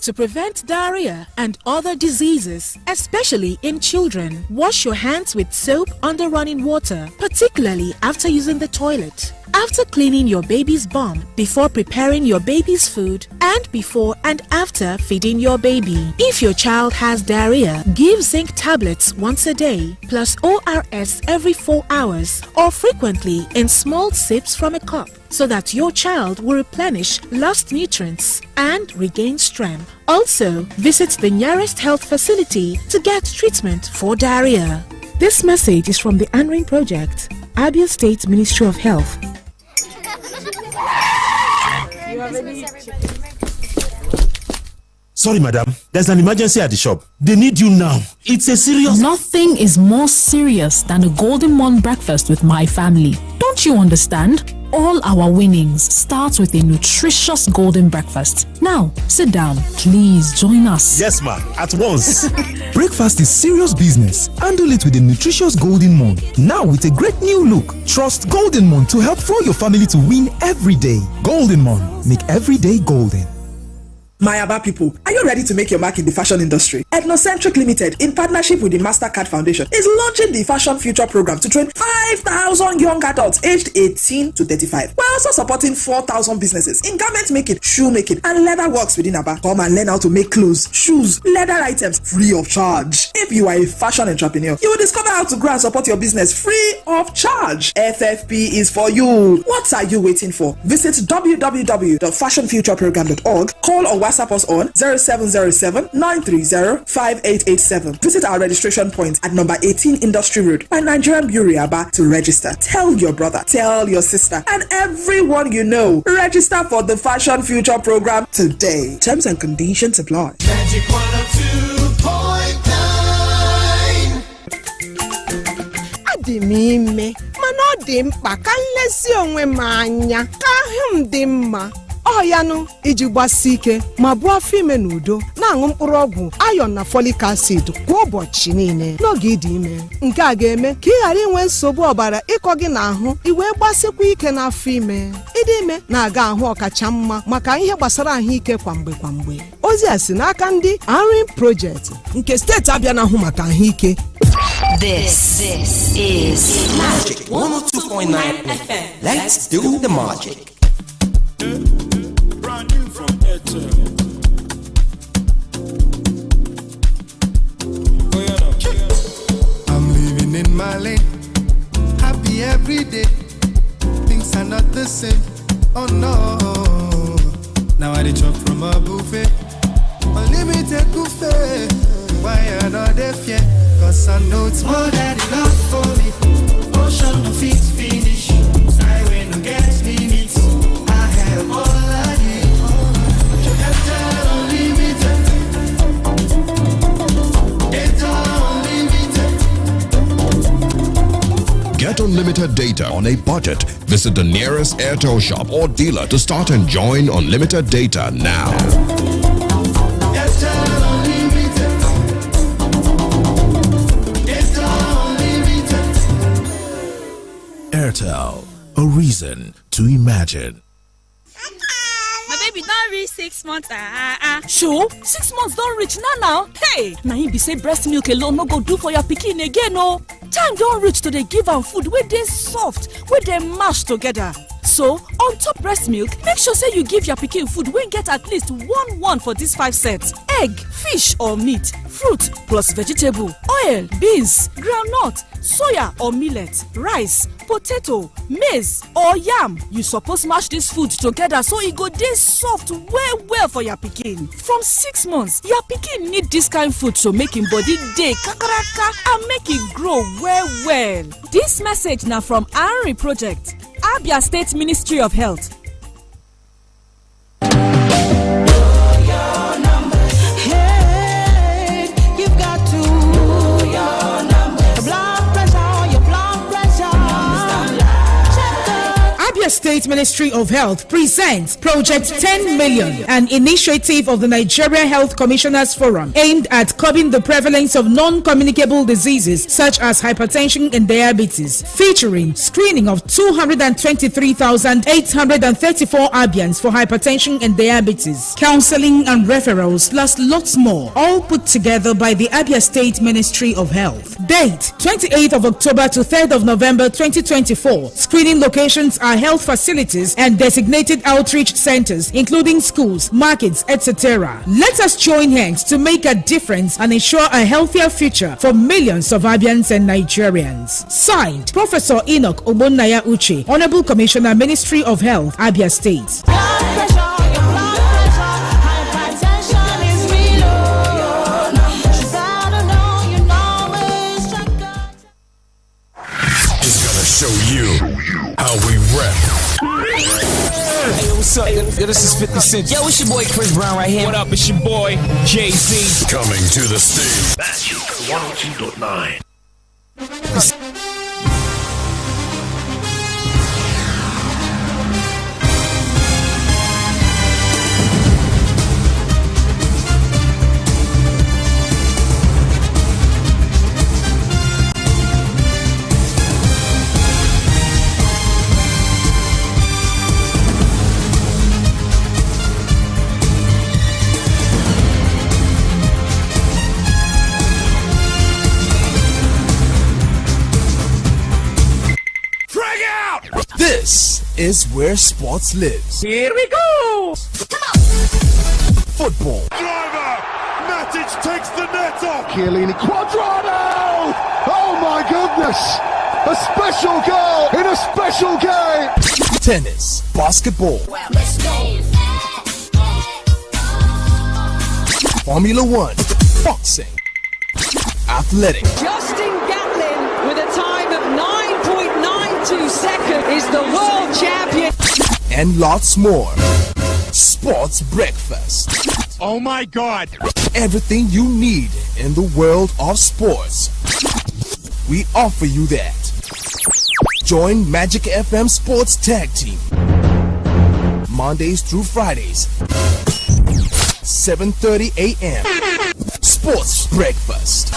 To prevent diarrhea and other diseases, especially in children, wash your hands with soap under running water, particularly after using the toilet. After cleaning your baby's bum, before preparing your baby's food, and before and after feeding your baby. If your child has diarrhea, give zinc tablets once a day, plus ORS every 4 hours, or frequently in small sips from a cup, so that your child will replenish lost nutrients and regain strength. Also, visit the nearest health facility to get treatment for diarrhea. This message is from the Anring Project, Abia State Ministry of Health. Sorry, madam. There's an emergency at the shop. They need you now. It's a serious... Nothing is more serious than a Golden Morn breakfast with my family. Don't you understand? All our winnings start with a nutritious golden breakfast. Now, sit down. Please join us. Yes, ma'am. At once. Breakfast is serious business. Handle it with a nutritious Golden Morn. Now with a great new look. Trust Golden Morn to help fuel your family to win every day. Golden Morn. Make every day golden. My Aba people, are you ready to make your mark in the fashion industry? Ethnocentric Limited, in partnership with the MasterCard Foundation, is launching the Fashion Future Program to train 5,000 young adults aged 18 to 35. We're also supporting 4,000 businesses in garment making, shoe making, and leather works within Aba. Come and learn how to make clothes, shoes, leather items free of charge. If you are a fashion entrepreneur, you will discover how to grow and support your business free of charge. FFP is for you. What are you waiting for? Visit www.fashionfutureprogram.org, call or WhatsApp us on 0707-930-5887. Visit our registration point at number 18 Industry Road by Nigerian Bureau Aba to register. Tell your brother, tell your sister, and everyone you know. Register for the Fashion Future Program today. Terms and conditions apply. Magic 102.9. Adimime, man mana ọ dị mkpa ka nlezi onwe m anya ka ahụ m dị mma ọ ya nụ iji gbasi ike ma bụ afọ ime n'udo na-aṅụ mkpụrụ ọgwụ iron na folic acid kwa ụbọchị niile n'oge ịdị ime. Nke a ga-eme ka ị ghara inwe nsogbu ọbara ịkọ gị n'ahụ iwee gbasikwa ike n'afọ ime. Ịdị ime na-aga ahụ ọkacha mma maka ihe gbasara ahụike kwamgbe. Ozi a si n'aka ndị Arin Project nke steeti Abịa na-ahụ maka ahụike. This is Magic 102.9 FM. Let's do the magic. Brand new from Airtel. I'm living in my lane, happy every day. Things are not the same, oh no. Now I chop from a buffet, unlimited buffet. Why I not there fear? Cause I know it's more than enough for me. Ocean no fit finish, highway no get limits. I have all I need. Airtel unlimited, Airtel unlimited. Get unlimited data on a budget. Visit the nearest Airtel shop or dealer to start enjoying unlimited data now. Airtel unlimited, Airtel unlimited. Airtel, a reason to imagine. My baby don't reach 6 months. Sure, 6 months don't reach now. Hey, now you be say breast milk alone no go do for your pikin again, no. Time don't reach to dey give am food where they soft, where they mash together. So, on top breast milk, make sure say you give your pikin food wey get at least one for these 5 sets. Egg, fish or meat, fruit plus vegetable, oil, beans, groundnut, soya or millet, rice, potato, maize or yam. You suppose mash this food together so e go dey soft well for your pikin. From 6 months, your pikin need this kind food to make him body dey kakaraka and make e grow well. This message na from Arin Project, Abia State Ministry of Health. State Ministry of Health presents Project 10 Million, an initiative of the Nigeria Health Commissioners Forum aimed at curbing the prevalence of non-communicable diseases such as hypertension and diabetes, featuring screening of 223,834 Abians for hypertension and diabetes, counseling and referrals, plus lots more, all put together by the Abia State Ministry of Health. Date 28th of October to 3rd of November 2024. Screening locations are health facilities and designated outreach centers, including schools, markets, etc. Let us join hands to make a difference and ensure a healthier future for millions of Abians and Nigerians. Signed, Professor Enoch Ogbonnaya Uche, Honorable Commissioner, Ministry of Health, Abia State. Show you how we rap. Hey, what's up? Yo, this is 50 Cent. Yo, it's your boy Chris Brown right here. What up? It's your boy Jay-Z. Coming to the stage. Magic 102.9. This is where sports lives. Here we go! Football. Driver! Matic takes the net off! Chiellini Quadrado! Oh my goodness! A special goal in a special game! Tennis. Basketball. Well, let's go! Formula One. Boxing. Athletics. Justin Gatlin with a time of 9.92 seconds is the world champion. And lots more. Sports Breakfast. Oh my God! Everything you need in the world of sports. We offer you that. Join Magic FM Sports Tag Team. Mondays through Fridays, 7:30 a.m. Sports Breakfast.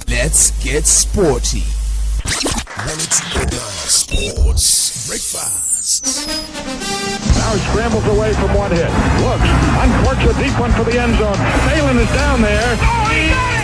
Let's get sporty. Sports Breakfast. Now he scrambles away from one hit. Looks, uncorks a deep one for the end zone. Phelan is down there. Oh, he got it!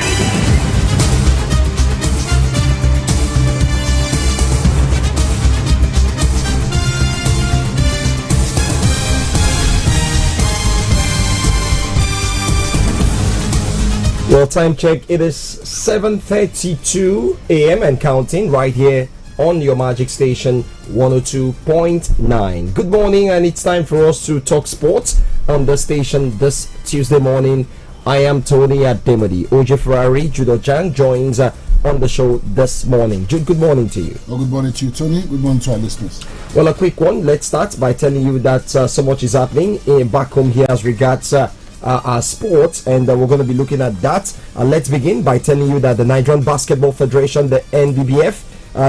Well, time check. It is 7:32 a.m. and counting right here on your Magic Station 102.9. Good morning, and it's time for us to talk sports on the station this Tuesday morning. I am Tony Ademodi. OJ Ferrari, Judo Jang joins on the show this morning. Jude, good morning to you. Well, good morning to you, Tony. Good morning to our listeners. Well, a quick one. Let's start by telling you that so much is happening back home here as regards our sports, and we're going to be looking at that. Let's begin by telling you that the Nigerian Basketball Federation, the NBBF,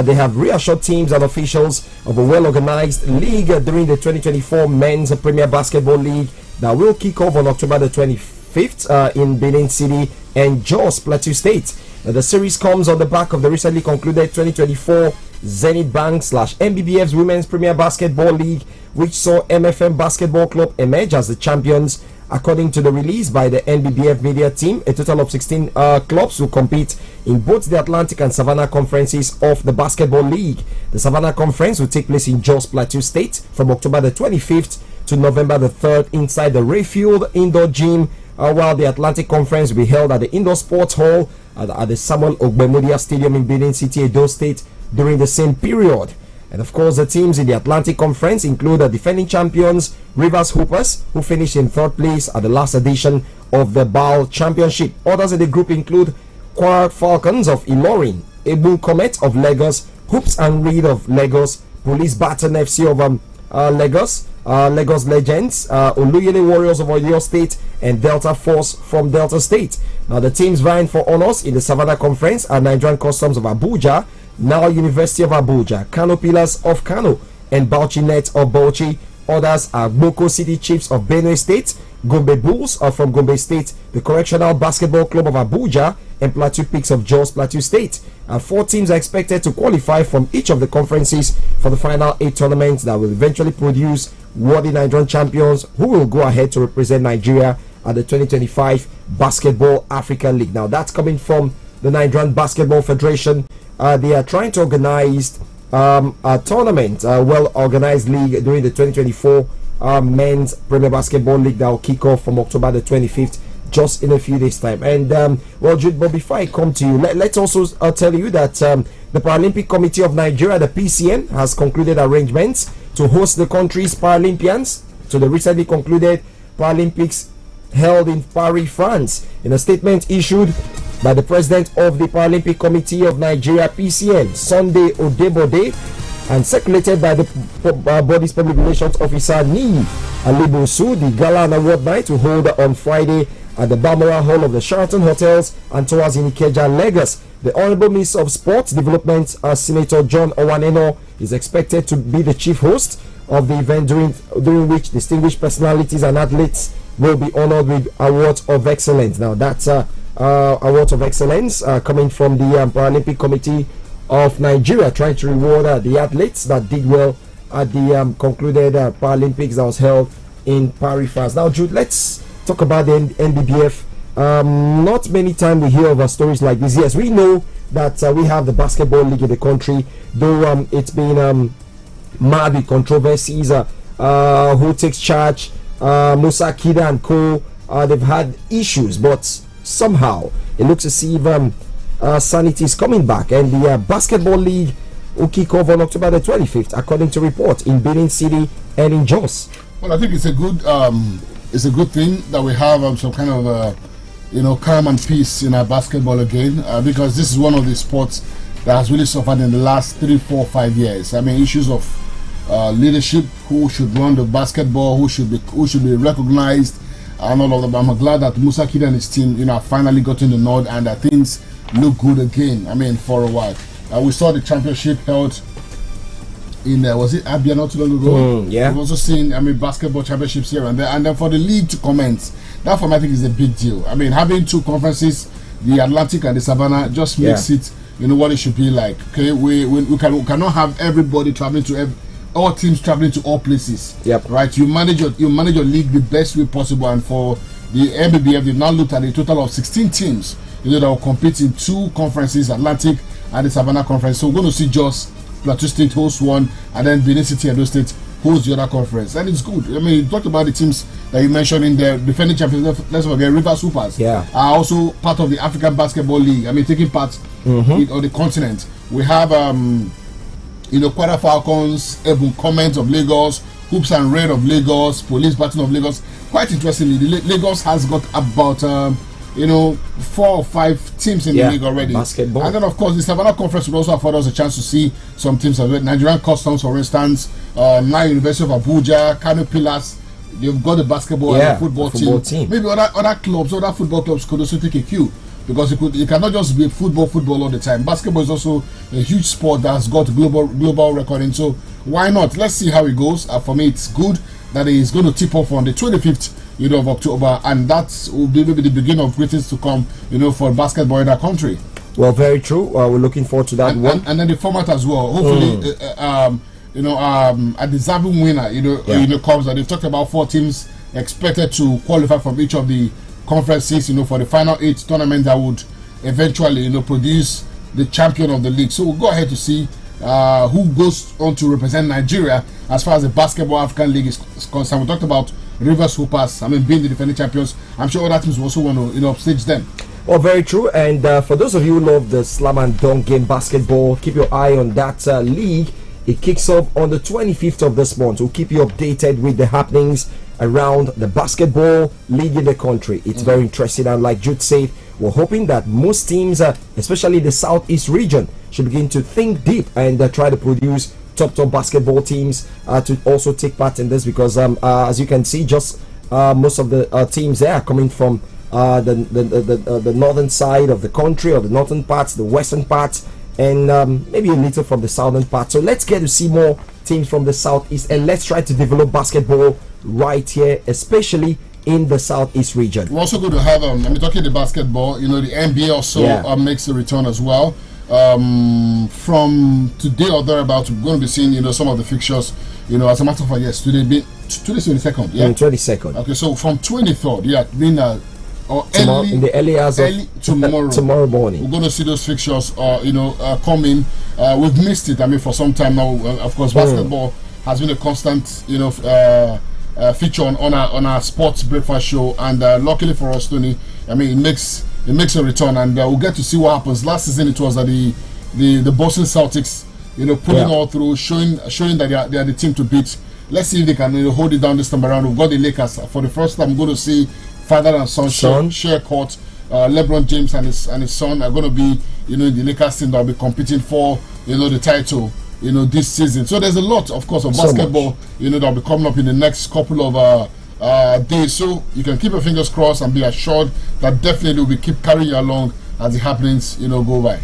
they have reassured teams and officials of a well-organized league during the 2024 Men's Premier Basketball League that will kick off on October the 25th in Benin City and Jos Plateau State. The series comes on the back of the recently concluded 2024 Zenith Bank / NBBF's Women's Premier Basketball League, which saw MFM Basketball Club emerge as the champions. According to the release by the NBBF media team, a total of 16 clubs will compete in both the Atlantic and Savannah conferences of the Basketball League. The Savannah Conference will take place in Jos Plateau State from October the 25th to November the 3rd inside the Rayfield Indoor Gym, while the Atlantic Conference will be held at the Indoor Sports Hall at the Samuel Ogbemudia Stadium in Benin City, Edo State during the same period. And of course, the teams in the Atlantic Conference include the defending champions Rivers Hoopers, who finished in 3rd place at the last edition of the BAL Championship. Others in the group include Kwara Falcons of Ilorin, Ebu Comet of Lagos, Hoops and Reed of Lagos, Police Baton FC of Lagos, Lagos Legends, Oluyole Warriors of Oyo State, and Delta Force from Delta State. Now, the teams vying for honors in the Savannah Conference are Nigerian Customs of Abuja, now University of Abuja, Kano Pillars of Kano, and Bauchi Net of Bauchi. Others are Boko City Chiefs of Benue State, Gombe Bulls from Gombe State, the Correctional Basketball Club of Abuja, and Plateau Peaks of Jos Plateau State. 4 teams are expected to qualify from each of the conferences for the final 8 tournaments that will eventually produce worthy Nigerian champions who will go ahead to represent Nigeria at the 2025 Basketball African League. Now, that's coming from the Nigerian Basketball Federation. They are trying to organize a tournament, a well-organized league during the 2024 Men's Premier Basketball League that will kick off from October the 25th, just in a few days' time. And well, Jude, but before I come to you, let's also tell you that the Paralympic Committee of Nigeria, the PCN, has concluded arrangements to host the country's Paralympians to the recently concluded Paralympics held in Paris, France. In a statement issued by the president of the Paralympic Committee of Nigeria, PCN, Sunday Odebode, and circulated by the body's public relations officer Ni Alibusu, the gala and award night will hold on Friday at the Balmoral Hall of the Sheraton Hotels and Towers in Ikeja, Lagos. The Honorable Minister of Sports Development, Senator John Owaneno, is expected to be the chief host of the event, during which distinguished personalities and athletes will be honored with awards of excellence. Now, that's awards of excellence coming from the Paralympic Committee of Nigeria, trying to reward the athletes that did well at the concluded Paralympics that was held in Paris, France. Now, Jude, let's talk about the NBBF. Not many times we hear of stories like this. Yes, we know that we have the basketball league in the country, though it's been marred with controversies. Who takes charge? Musa Kida and co. They've had issues, but somehow it looks as if sanity is coming back, and the basketball league will kick off on October the 25th, according to report, in Benin City and in Jos. Well, I think it's a good thing that we have some kind of calm and peace in our basketball again, because this is one of the sports that has really suffered in the last 3, 4, 5 years. I mean, issues of leadership, who should run the basketball, who should be recognized, and all of that. But I'm glad that Musa Kida and his team, have finally gotten the nod, and that things look good again. I mean, for a while. We saw the championship held in was it Abia not too long ago? Yeah. We've also seen, I mean, basketball championships here and there, and then for the league to commence, that for me I think is a big deal. I mean, having two conferences, the Atlantic and the Savannah, just makes it, you know, what it should be like. Okay, we cannot have everybody traveling to all teams traveling to all places. Yep. Right. You manage your league the best way possible, and for the NBBF, they've now looked at a total of 16 teams, you know, that will compete in two conferences, Atlantic and the Savannah Conference. So we're going to see just Plateau State host one, and then Benin City and Edo State host the other conference, and it's good. I mean, you talked about the teams that you mentioned in the defending champions. Let's forget River Supers. Yeah, are also part of the African Basketball League. I mean, taking part on the continent. We have you know, Kwara Falcons, Ebon Comment of Lagos, Hoops and Red of Lagos, Police Baton of Lagos. Quite interestingly, Lagos has got about you know, 4 or 5 teams in the league already. Basketball. And then, of course, the Savannah Conference will also afford us a chance to see some teams of it. Nigerian Customs, for instance, Nile University of Abuja, Kano Pillars. They've got the basketball and the football team. Maybe other clubs, other football clubs could also take a cue, because it cannot just be football all the time. Basketball is also a huge sport that's got global recording. So why not? Let's see how it goes. For me, it's good that it is going to tip off on the 25th, you know, of October, and that will be maybe the beginning of great things to come, you know, for basketball in our country. Well, very true. We're looking forward to that and then the format as well. Hopefully, you know, a deserving winner, you know, comes. And they've talked about 4 teams expected to qualify from each of the conferences, you know, for the final 8 tournaments that would eventually, you know, produce the champion of the league. So we'll go ahead to see who goes on to represent Nigeria as far as the Basketball African League is concerned. We talked about Rivers Hoopers, I mean, being the defending champions. I'm sure other teams will also want to, you know, upstage them. Oh, very true. And for those of you who love the slam and dunk game basketball, keep your eye on that league. It kicks off on the 25th of this month. We'll keep you updated with the happenings around the basketball league in the country. It's very interesting, and like Jude said, we're hoping that most teams, especially the southeast region, should begin to think deep and try to produce top basketball teams to also take part in this, because as you can see, just most of the teams there are coming from the northern side of the country, or the northern parts, the western parts, and maybe a little from the southern part. So let's get to see more teams from the southeast, and let's try to develop basketball right here, especially in the southeast region. We're also going to have, talking the basketball, you know, the NBA also makes a return as well. From today or thereabouts, we're going to be seeing, you know, some of the fixtures, you know, as a matter of fact, yes, today's 22nd, yeah? 22nd. Okay, so from 23rd, in the early hours of tomorrow morning, we're going to see those fixtures, come in. We've missed it, I mean, for some time now. Of course, basketball has been a constant, you know, feature on our sports breakfast show, and luckily for us, Tony, I mean, it makes a return, and we'll get to see what happens. Last season, it was that the Boston Celtics, you know, pulling all through, showing that they are the team to beat. Let's see if they can, you know, hold it down this time around. We've got the Lakers for the first time. I'm going to see father and son share court. LeBron James and his son are going to be, you know, in the Lakers team that will be competing for, you know, the title, you know, this season. So there's a lot, of course, of basketball, you know, that will be coming up in the next couple of days. So you can keep your fingers crossed and be assured that definitely we keep carrying you along as the happenings, you know, go by.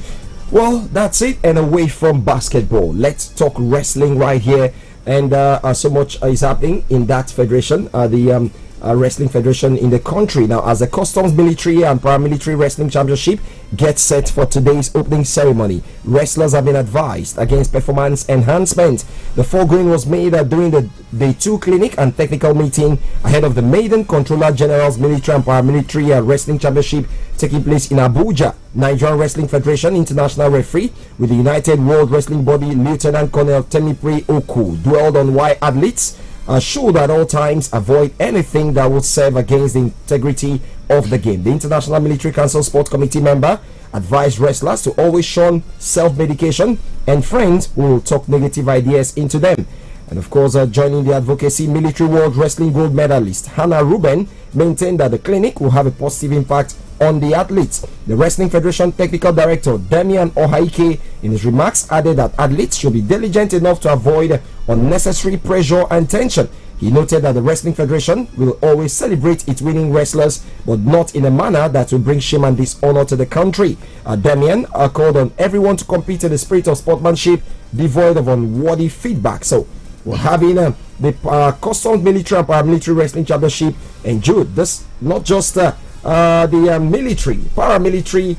Well, that's it. And away from basketball, let's talk wrestling right here. And so much is happening in that federation, the wrestling federation in the country. Now, as the Customs Military and Paramilitary Wrestling Championship gets set for today's opening ceremony, wrestlers have been advised against performance enhancement. The foregoing was made during the Day 2 clinic and technical meeting ahead of the maiden Controller General's Military and Paramilitary Wrestling Championship taking place in Abuja. Nigerian Wrestling Federation international referee with the United World Wrestling Body, Lieutenant Colonel Temipri Oku, dwelled on why athletes should at all times avoid anything that would serve against the integrity of the game. The International Military Council Sports Committee member advised wrestlers to always shun self-medication and friends who will talk negative ideas into them. And of course, joining the advocacy, Military World Wrestling gold medalist Hannah Ruben maintained that the clinic will have a positive impact on the athletes. The Wrestling Federation Technical Director Damian Ohaike in his remarks added that athletes should be diligent enough to avoid unnecessary pressure and tension. He noted that the Wrestling Federation will always celebrate its winning wrestlers, but not in a manner that will bring shame and dishonor to the country. Damian called on everyone to compete in the spirit of sportsmanship, devoid of unworthy feedback. So we're having the Customs Military and Paramilitary Wrestling Championship, and Jude, this not just the military, paramilitary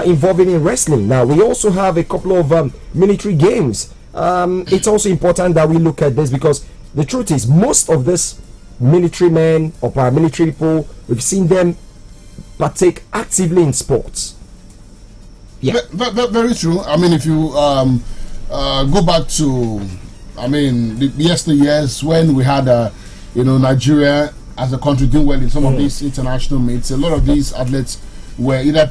involving in wrestling. Now we also have a couple of military games. It's also important that we look at this, because the truth is, most of this military men or paramilitary people, we've seen them partake actively in sports. Yeah, very true. I mean, if you go back to, I mean, the yesteryears when we had, Nigeria as a country doing well in some of these international meets, a lot of these athletes were either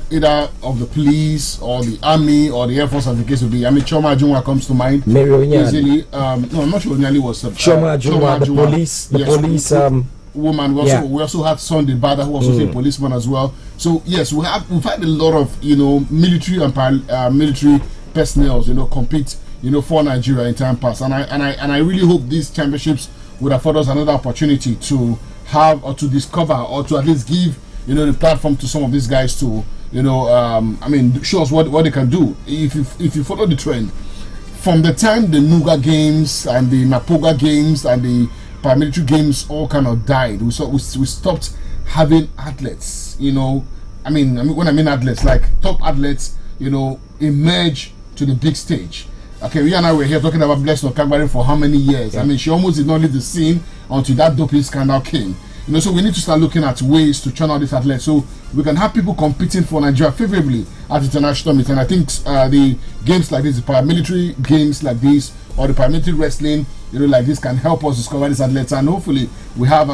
of the police or the army or the air force, as the case would be. I mean, Choma Ajunwa comes to mind. Easily. No, I'm not sure Onyali was Choma Ajunwa, the police, woman. We also had Sunday Bada, who also a policeman as well. So yes, we've had a lot of military and paramilitary personnel compete for Nigeria in time past, and I really hope these championships would afford us another opportunity to have or to discover or to at least give the platform to some of these guys to, show us what they can do. If you follow the trend, from the time the Nuga games and the Napoga games and the paramilitary games all kind of died, we stopped having athletes. When I mean athletes, like top athletes, emerge to the big stage. Okay, we and I were here talking about Blessing Okagbare for how many years? Yeah. I mean, she almost did not leave the scene until that doping scandal came. So we need to start looking at ways to churn out these athletes so we can have people competing for Nigeria favorably at international meets. And I think the games like this, the paramilitary games like this, or the paramilitary wrestling, like this, can help us discover these athletes, and hopefully we have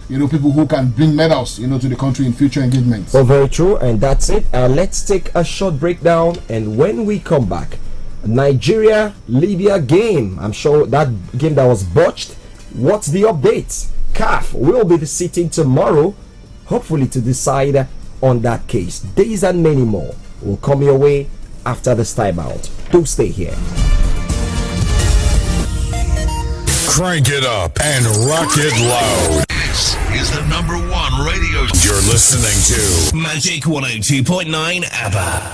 people who can bring medals to the country in future engagements. Oh, very true. And that's it. Let's take a short breakdown, and when we come back, Nigeria-Libya game. I'm sure that game that was botched. What's the update? CAF will be sitting tomorrow, hopefully to decide on that case. These and many more will come your way after this timeout. Do stay here. Crank it up and rock it loud. This is the #1 radio. You're listening to Magic 102.9 ABBA.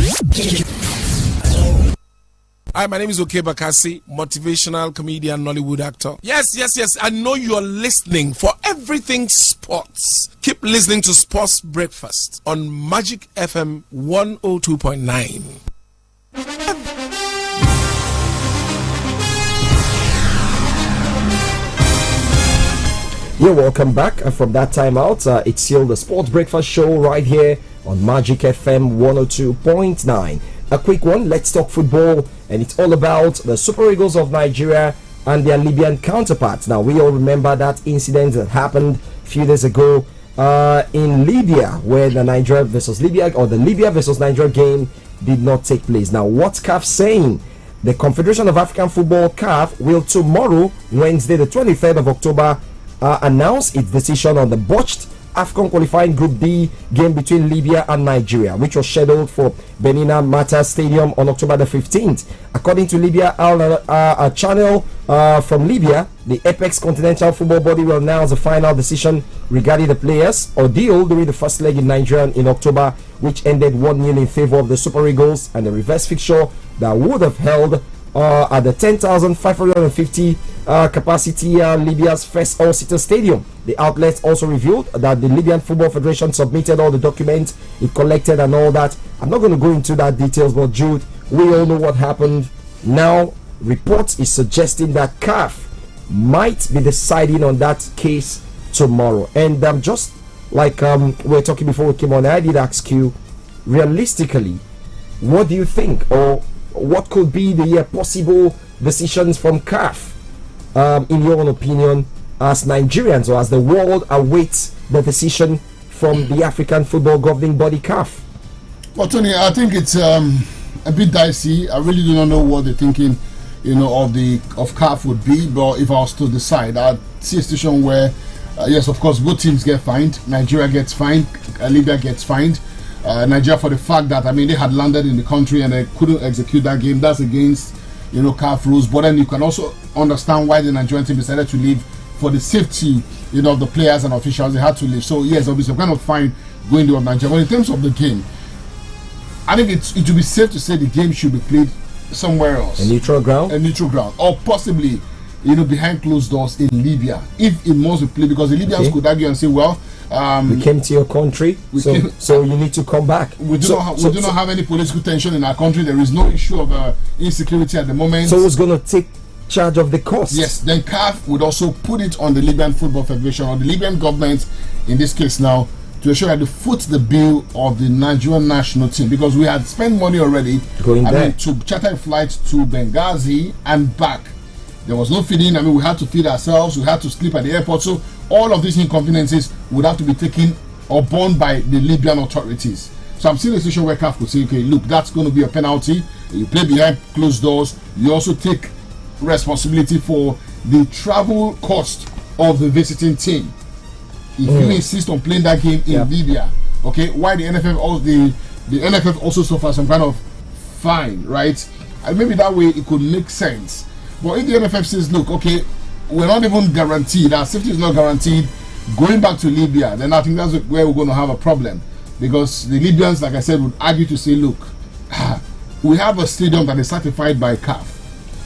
Hi, my name is Oke Bakassi, motivational comedian, Nollywood actor. Yes. I know you're listening for everything sports. Keep listening to Sports Breakfast on Magic FM 102.9. You're welcome back from that time out. It's still the Sports Breakfast show right here on Magic FM 102.9. A quick one, let's talk football, and it's all about the Super Eagles of Nigeria and their Libyan counterparts. Now, we all remember that incident that happened a few days ago in Libya, where the Nigeria versus Libya, or the Libya versus Nigeria game did not take place. Now, what's CAF saying? The Confederation of African Football, CAF, will tomorrow, Wednesday the 23rd of October, announce its decision on the botched AFCON qualifying Group D game between Libya and Nigeria, which was scheduled for Benina Mata Stadium on October the 15th. According to Libya, a channel from Libya, the Apex Continental Football Body will announce the final decision regarding the players' ordeal during the first leg in Nigeria in October, which ended 1-0 in favor of the Super Eagles, and the reverse fixture that would have held at the 10,550 capacity Libya's first all-seater stadium. The outlets also revealed that the Libyan Football Federation submitted all the documents it collected and all that. I'm not going to go into that details, but Jude, we all know what happened. Now, reports is suggesting that CAF might be deciding on that case tomorrow. And just like we were talking before we came on, I did ask you, realistically, what do you think, or what could be the possible decisions from CAF, in your own opinion, as Nigerians or as the world awaits the decision from the African football governing body CAF? Well, Tony, I think it's a bit dicey. I really do not know what the thinking, of CAF would be. But if I was to decide, I'd see a situation where, yes, of course, both teams get fined. Nigeria gets fined, Libya gets fined. Nigeria, for the fact that they had landed in the country and they couldn't execute that game. That's against CAF rules. But then you can also understand why the Nigerian team decided to leave for the safety, of the players and officials, they had to leave. So yes, there'll be some kind of fine going to Nigeria. But in terms of the game, I think it would be safe to say the game should be played somewhere else. A neutral ground, or possibly, behind closed doors in Libya, if it must be played, because the Libyans could argue and say, well, we came to your country, so you need to come back. We do not have any political tension in our country. There is no issue of insecurity at the moment. So who's going to take charge of the cost? Yes, then CAF would also put it on the Libyan Football Federation, or the Libyan government in this case now, to ensure that they foot the bill of the Nigerian national team, because we had spent money already to charter a flight to Benghazi and back. There was no feeding. We had to feed ourselves. We had to sleep at the airport. So all of these inconveniences would have to be taken or borne by the Libyan authorities. So I'm seeing a situation where CAF could say, okay, look, that's going to be a penalty. You play behind closed doors. You also take responsibility for the travel cost of the visiting team. If you insist on playing that game in Libya, okay, why the NFF the NFF also suffers some kind of fine, right? And maybe that way it could make sense. But if the NFF says, look, okay, we're not even guaranteed, our safety is not guaranteed going back to Libya, then I think that's where we're going to have a problem. Because the Libyans, like I said, would argue to say, look, we have a stadium that is certified by CAF.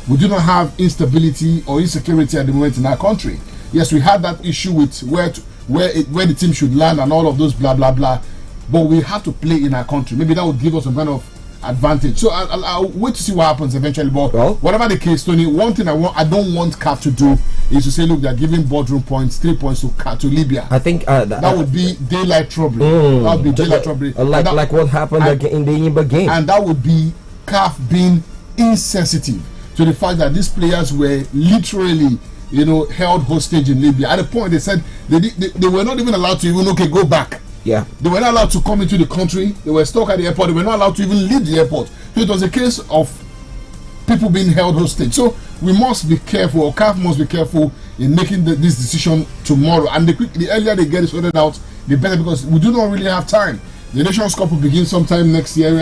We do not have instability or insecurity at the moment in our country. Yes, we had that issue with where the team should land and all of those blah blah blah, but we have to play in our country. Maybe that would give us some kind of advantage. So I'll wait to see what happens eventually. But whatever the case, Tony, one thing I don't want CAF to do is to say, look, they're giving boardroom points, 3 points to Libya. I think that would be daylight robbery. That would be daylight robbery, like what happened in the Imba game. And that would be CAF being insensitive to the fact that these players were literally, held hostage in Libya. At a point, they said they were not even allowed to even go back. Yeah, they were not allowed to come into the country. They were stuck at the airport. They were not allowed to even leave the airport. So it was a case of people being held hostage. So we must be careful, or CAF must be careful in making this decision tomorrow. And the earlier they get it sorted out, the better, because we do not really have time. The Nations Cup will begin sometime next year.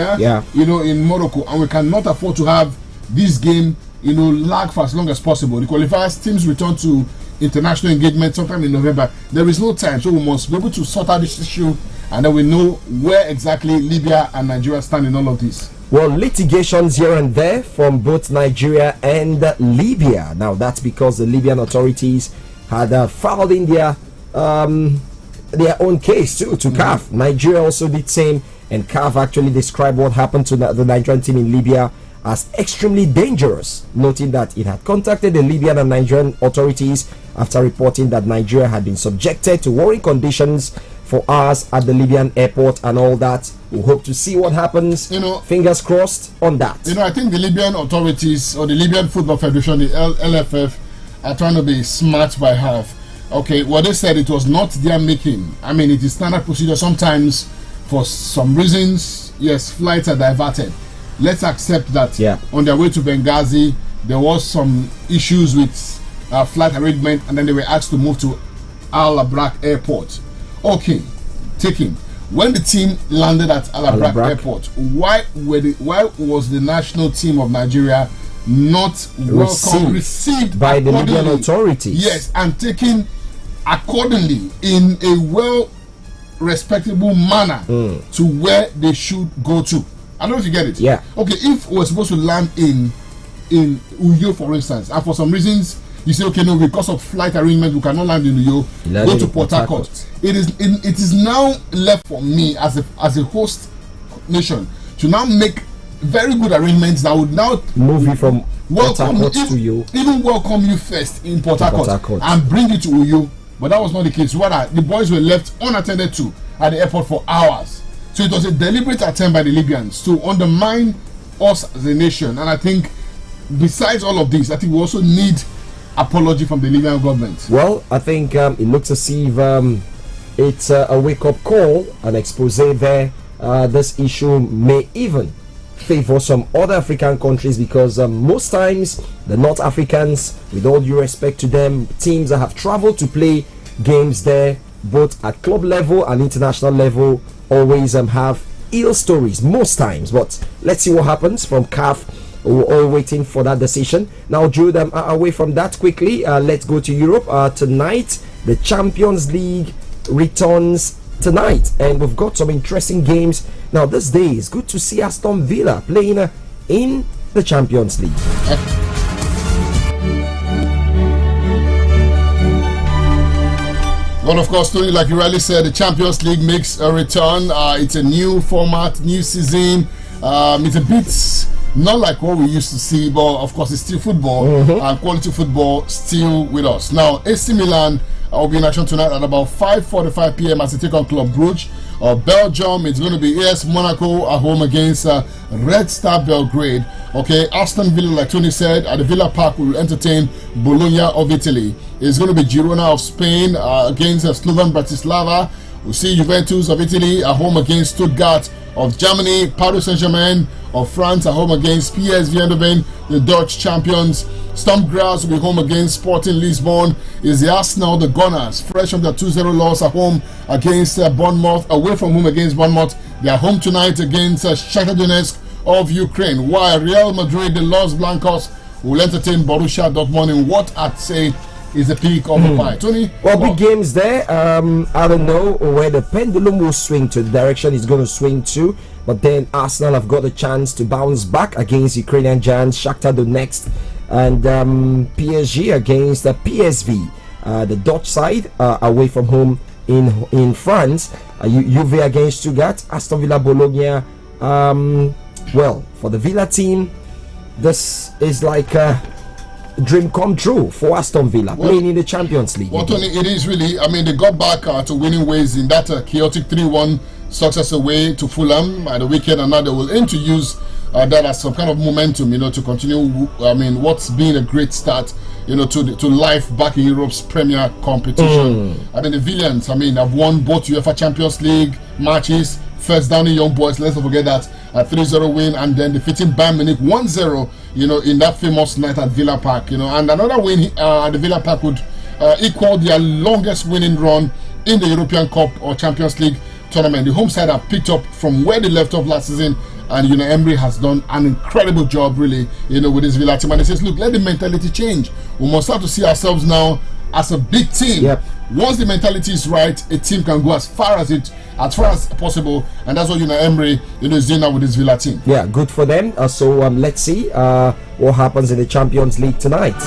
In Morocco, and we cannot afford to have this game lag for as long as possible. The qualifiers teams return to international engagement sometime in November. There is no time, so we must be able to sort out this issue, and then we know where exactly Libya and Nigeria stand in all of this. Well, litigations here and there from both Nigeria and Libya. Now that's because the Libyan authorities had filed in their own case too to CAF. Nigeria also did same, and CAF actually described what happened to the Nigerian team in Libya as extremely dangerous, noting that it had contacted the Libyan and Nigerian authorities after reporting that Nigeria had been subjected to worrying conditions for hours at the Libyan airport and all that. We hope to see what happens. Fingers crossed on that. I think the Libyan authorities, or the Libyan Football Federation, the LFF, are trying to be smart by half. Okay, well, they said it was not their making. It is standard procedure. Sometimes, for some reasons, yes, flights are diverted. Let's accept that on their way to Benghazi, there was some issues with flight arrangement, and then they were asked to move to Al Abrak Airport. Okay, taking. When the team landed at Al Abrak Airport, why was the national team of Nigeria not received by the Libyan authorities? Yes, and taken accordingly in a respectable manner to where they should go to. I don't know if you get it. Yeah. Okay, if we're supposed to land in Uyo, for instance, and for some reasons you say, okay, no, because of flight arrangement, we cannot land in Uyo, go to Port Harcourt. It is now left for me as a host nation to now make very good arrangements that would now move you from Port Harcourt to Uyo. Even welcome you first in Port Harcourt and bring you to Uyo. But that was not the case. The boys were left unattended to at the airport for hours. So it was a deliberate attempt by the Libyans to undermine us as a nation. And I think, besides all of this, I think we also need apology from the Libyan government. Well, I think it looks as if it's a wake-up call, an expose there. This issue may even favor some other African countries, because most times the North Africans, with all due respect to them, teams that have traveled to play games there, both at club level and international level, always have ill stories most times. But let's see what happens from CAF We're all waiting for that decision. Now, Jude, away from that quickly, let's go to Europe. Tonight, the Champions League returns tonight, and we've got some interesting games. Now, this day is good to see Aston Villa playing in the Champions League. Well, of course, Tony, like you rightly said, the Champions League makes a return. It's a new format, new season. It's a bit not like what we used to see, but of course, it's still football, and quality football still with us. Now, AC Milan will be in action tonight at about 5:45 p.m. as they take on Club Brugge. Belgium, it's going to be AS Monaco at home against Red Star Belgrade. Okay, Aston Villa, like Tony said, at the Villa Park will entertain Bologna of Italy. It's going to be Girona of Spain against Slovan Bratislava. We'll see Juventus of Italy at home against Stuttgart of Germany. Paris Saint-Germain of France at home against PSV Eindhoven, the Dutch champions. Sturm Graz will be home against Sporting Lisbon. Is the Arsenal, the Gunners, fresh from their 2-0 loss at home against Bournemouth, away from home against Bournemouth. They are home tonight against Shakhtar Donetsk of Ukraine, while Real Madrid, the Los Blancos, will entertain Borussia Dortmund in what I'd say is the peak of the pie. Tony? Well, big games there. I don't know where the pendulum will swing to, the direction it's going to swing to. But then Arsenal have got a chance to bounce back against Ukrainian giants Shakhtar Donetsk, and PSG against the PSV, the Dutch side, away from home in France. Juve against Stuttgart, Aston Villa, Bologna. Well, for the Villa team, this is like a dream come true for Aston Villa, playing in the Champions League. Well, Tony, it is really. I mean, they got back to winning ways in that chaotic 3-1 success away to Fulham at the weekend, and now they will aim to use that as some kind of momentum, to continue. I mean, what's been a great start, to life back in Europe's Premier competition. I mean, the Villains, have won both UEFA Champions League matches. First down in Young Boys, let's not forget that, a 3-0 win, and then defeating Bayern Munich 1-0, in that famous night at Villa Park, and another win at the Villa Park would equal their longest winning run in the European Cup or Champions League tournament. The home side have picked up from where they left off last season, and Emery has done an incredible job, really, with this Villa team. And he says, look, let the mentality change. We must start to see ourselves now as a big team. Yep. Once the mentality is right, a team can go as far as possible, and that's what Emery is doing now with this Villa team. Yeah, good for them. So let's see what happens in the Champions League tonight.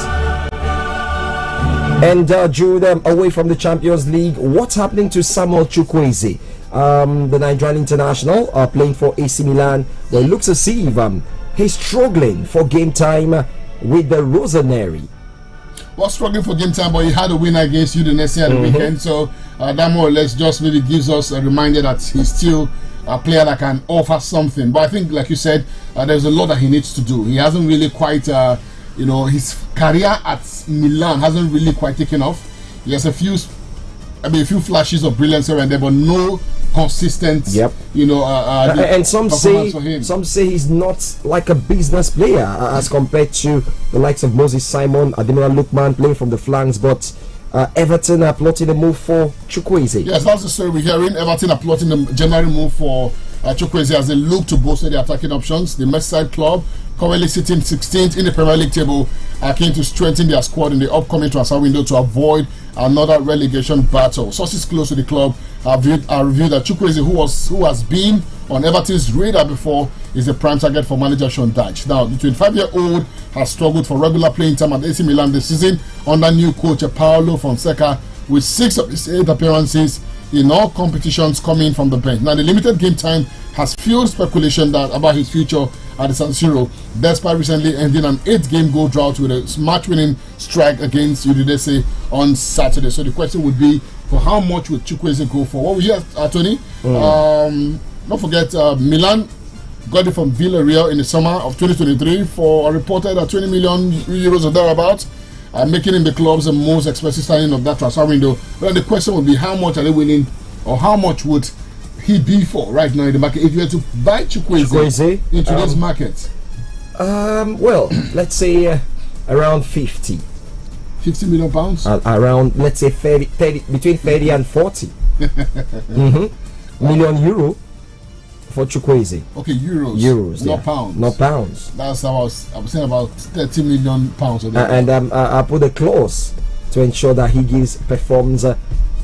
And Jude, away from the Champions League, what's happening to Samuel Chukwueze, the Nigerian international, playing for AC Milan? Well, it looks as if he's struggling for game time with the Rossoneri. Was struggling for game time, but he had a win against Udinese at the weekend, so that more or less just maybe gives us a reminder that he's still a player that can offer something. But I think, like you said, there's a lot that he needs to do. He hasn't really quite, his career at Milan hasn't really quite taken off. He has a few flashes of brilliance here and there, but no consistent, and some say he's not like a business player as compared to the likes of Moses Simon, Ademola Lookman playing from the flanks. But Everton are plotting a move for Chukwueze. Yes, that's the story we're hearing. Everton are plotting a general move for Chukwueze as they look to bolster their attacking options. The Merseyside club, currently sitting 16th in the Premier League table, are keen to strengthen their squad in the upcoming transfer window to avoid another relegation battle. Sources close to the club have revealed that Chukwueze, who has been on Everton's radar before, is a prime target for manager Sean Dyche. Now, the 25-year-old has struggled for regular playing time at AC Milan this season under new coach Paolo Fonseca, with 6 of his 8 appearances in all competitions coming from the bench. Now, the limited game time has fueled speculation about his future at the San Siro, despite recently ending an 8-game goal drought with a match-winning strike against Udinese on Saturday. So the question would be, for how much would Chukwueze go for? What we hear, Tony? Don't forget, Milan got it from Villarreal in the summer of 2023 for a reported 20 million euros or thereabouts, making him the club's most expensive signing of that transfer window. But the question would be, how much are they willing, or how much would he be for right now in the market if you were to buy Chukwueze in today's market? Well, let's say around 50 million pounds. Around, let's say 30 between 30 and 40 million euro for Chukwueze. Okay, euros. Euros, not yeah. pounds. Not pounds. That's I was saying about 30 million pounds. And I put a clause to ensure that he performs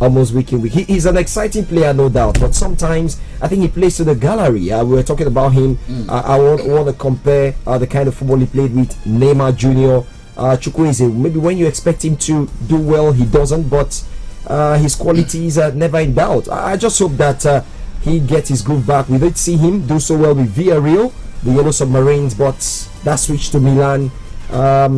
almost week in week. He's an exciting player, no doubt, but sometimes I think he plays to the gallery. We were talking about him. I want to compare the kind of football he played with Neymar Jr. Chukwueze. Maybe when you expect him to do well, he doesn't, but his qualities are never in doubt. I just hope that he gets his groove back. We did see him do so well with Villarreal, the Yellow Submarines, but that switch to Milan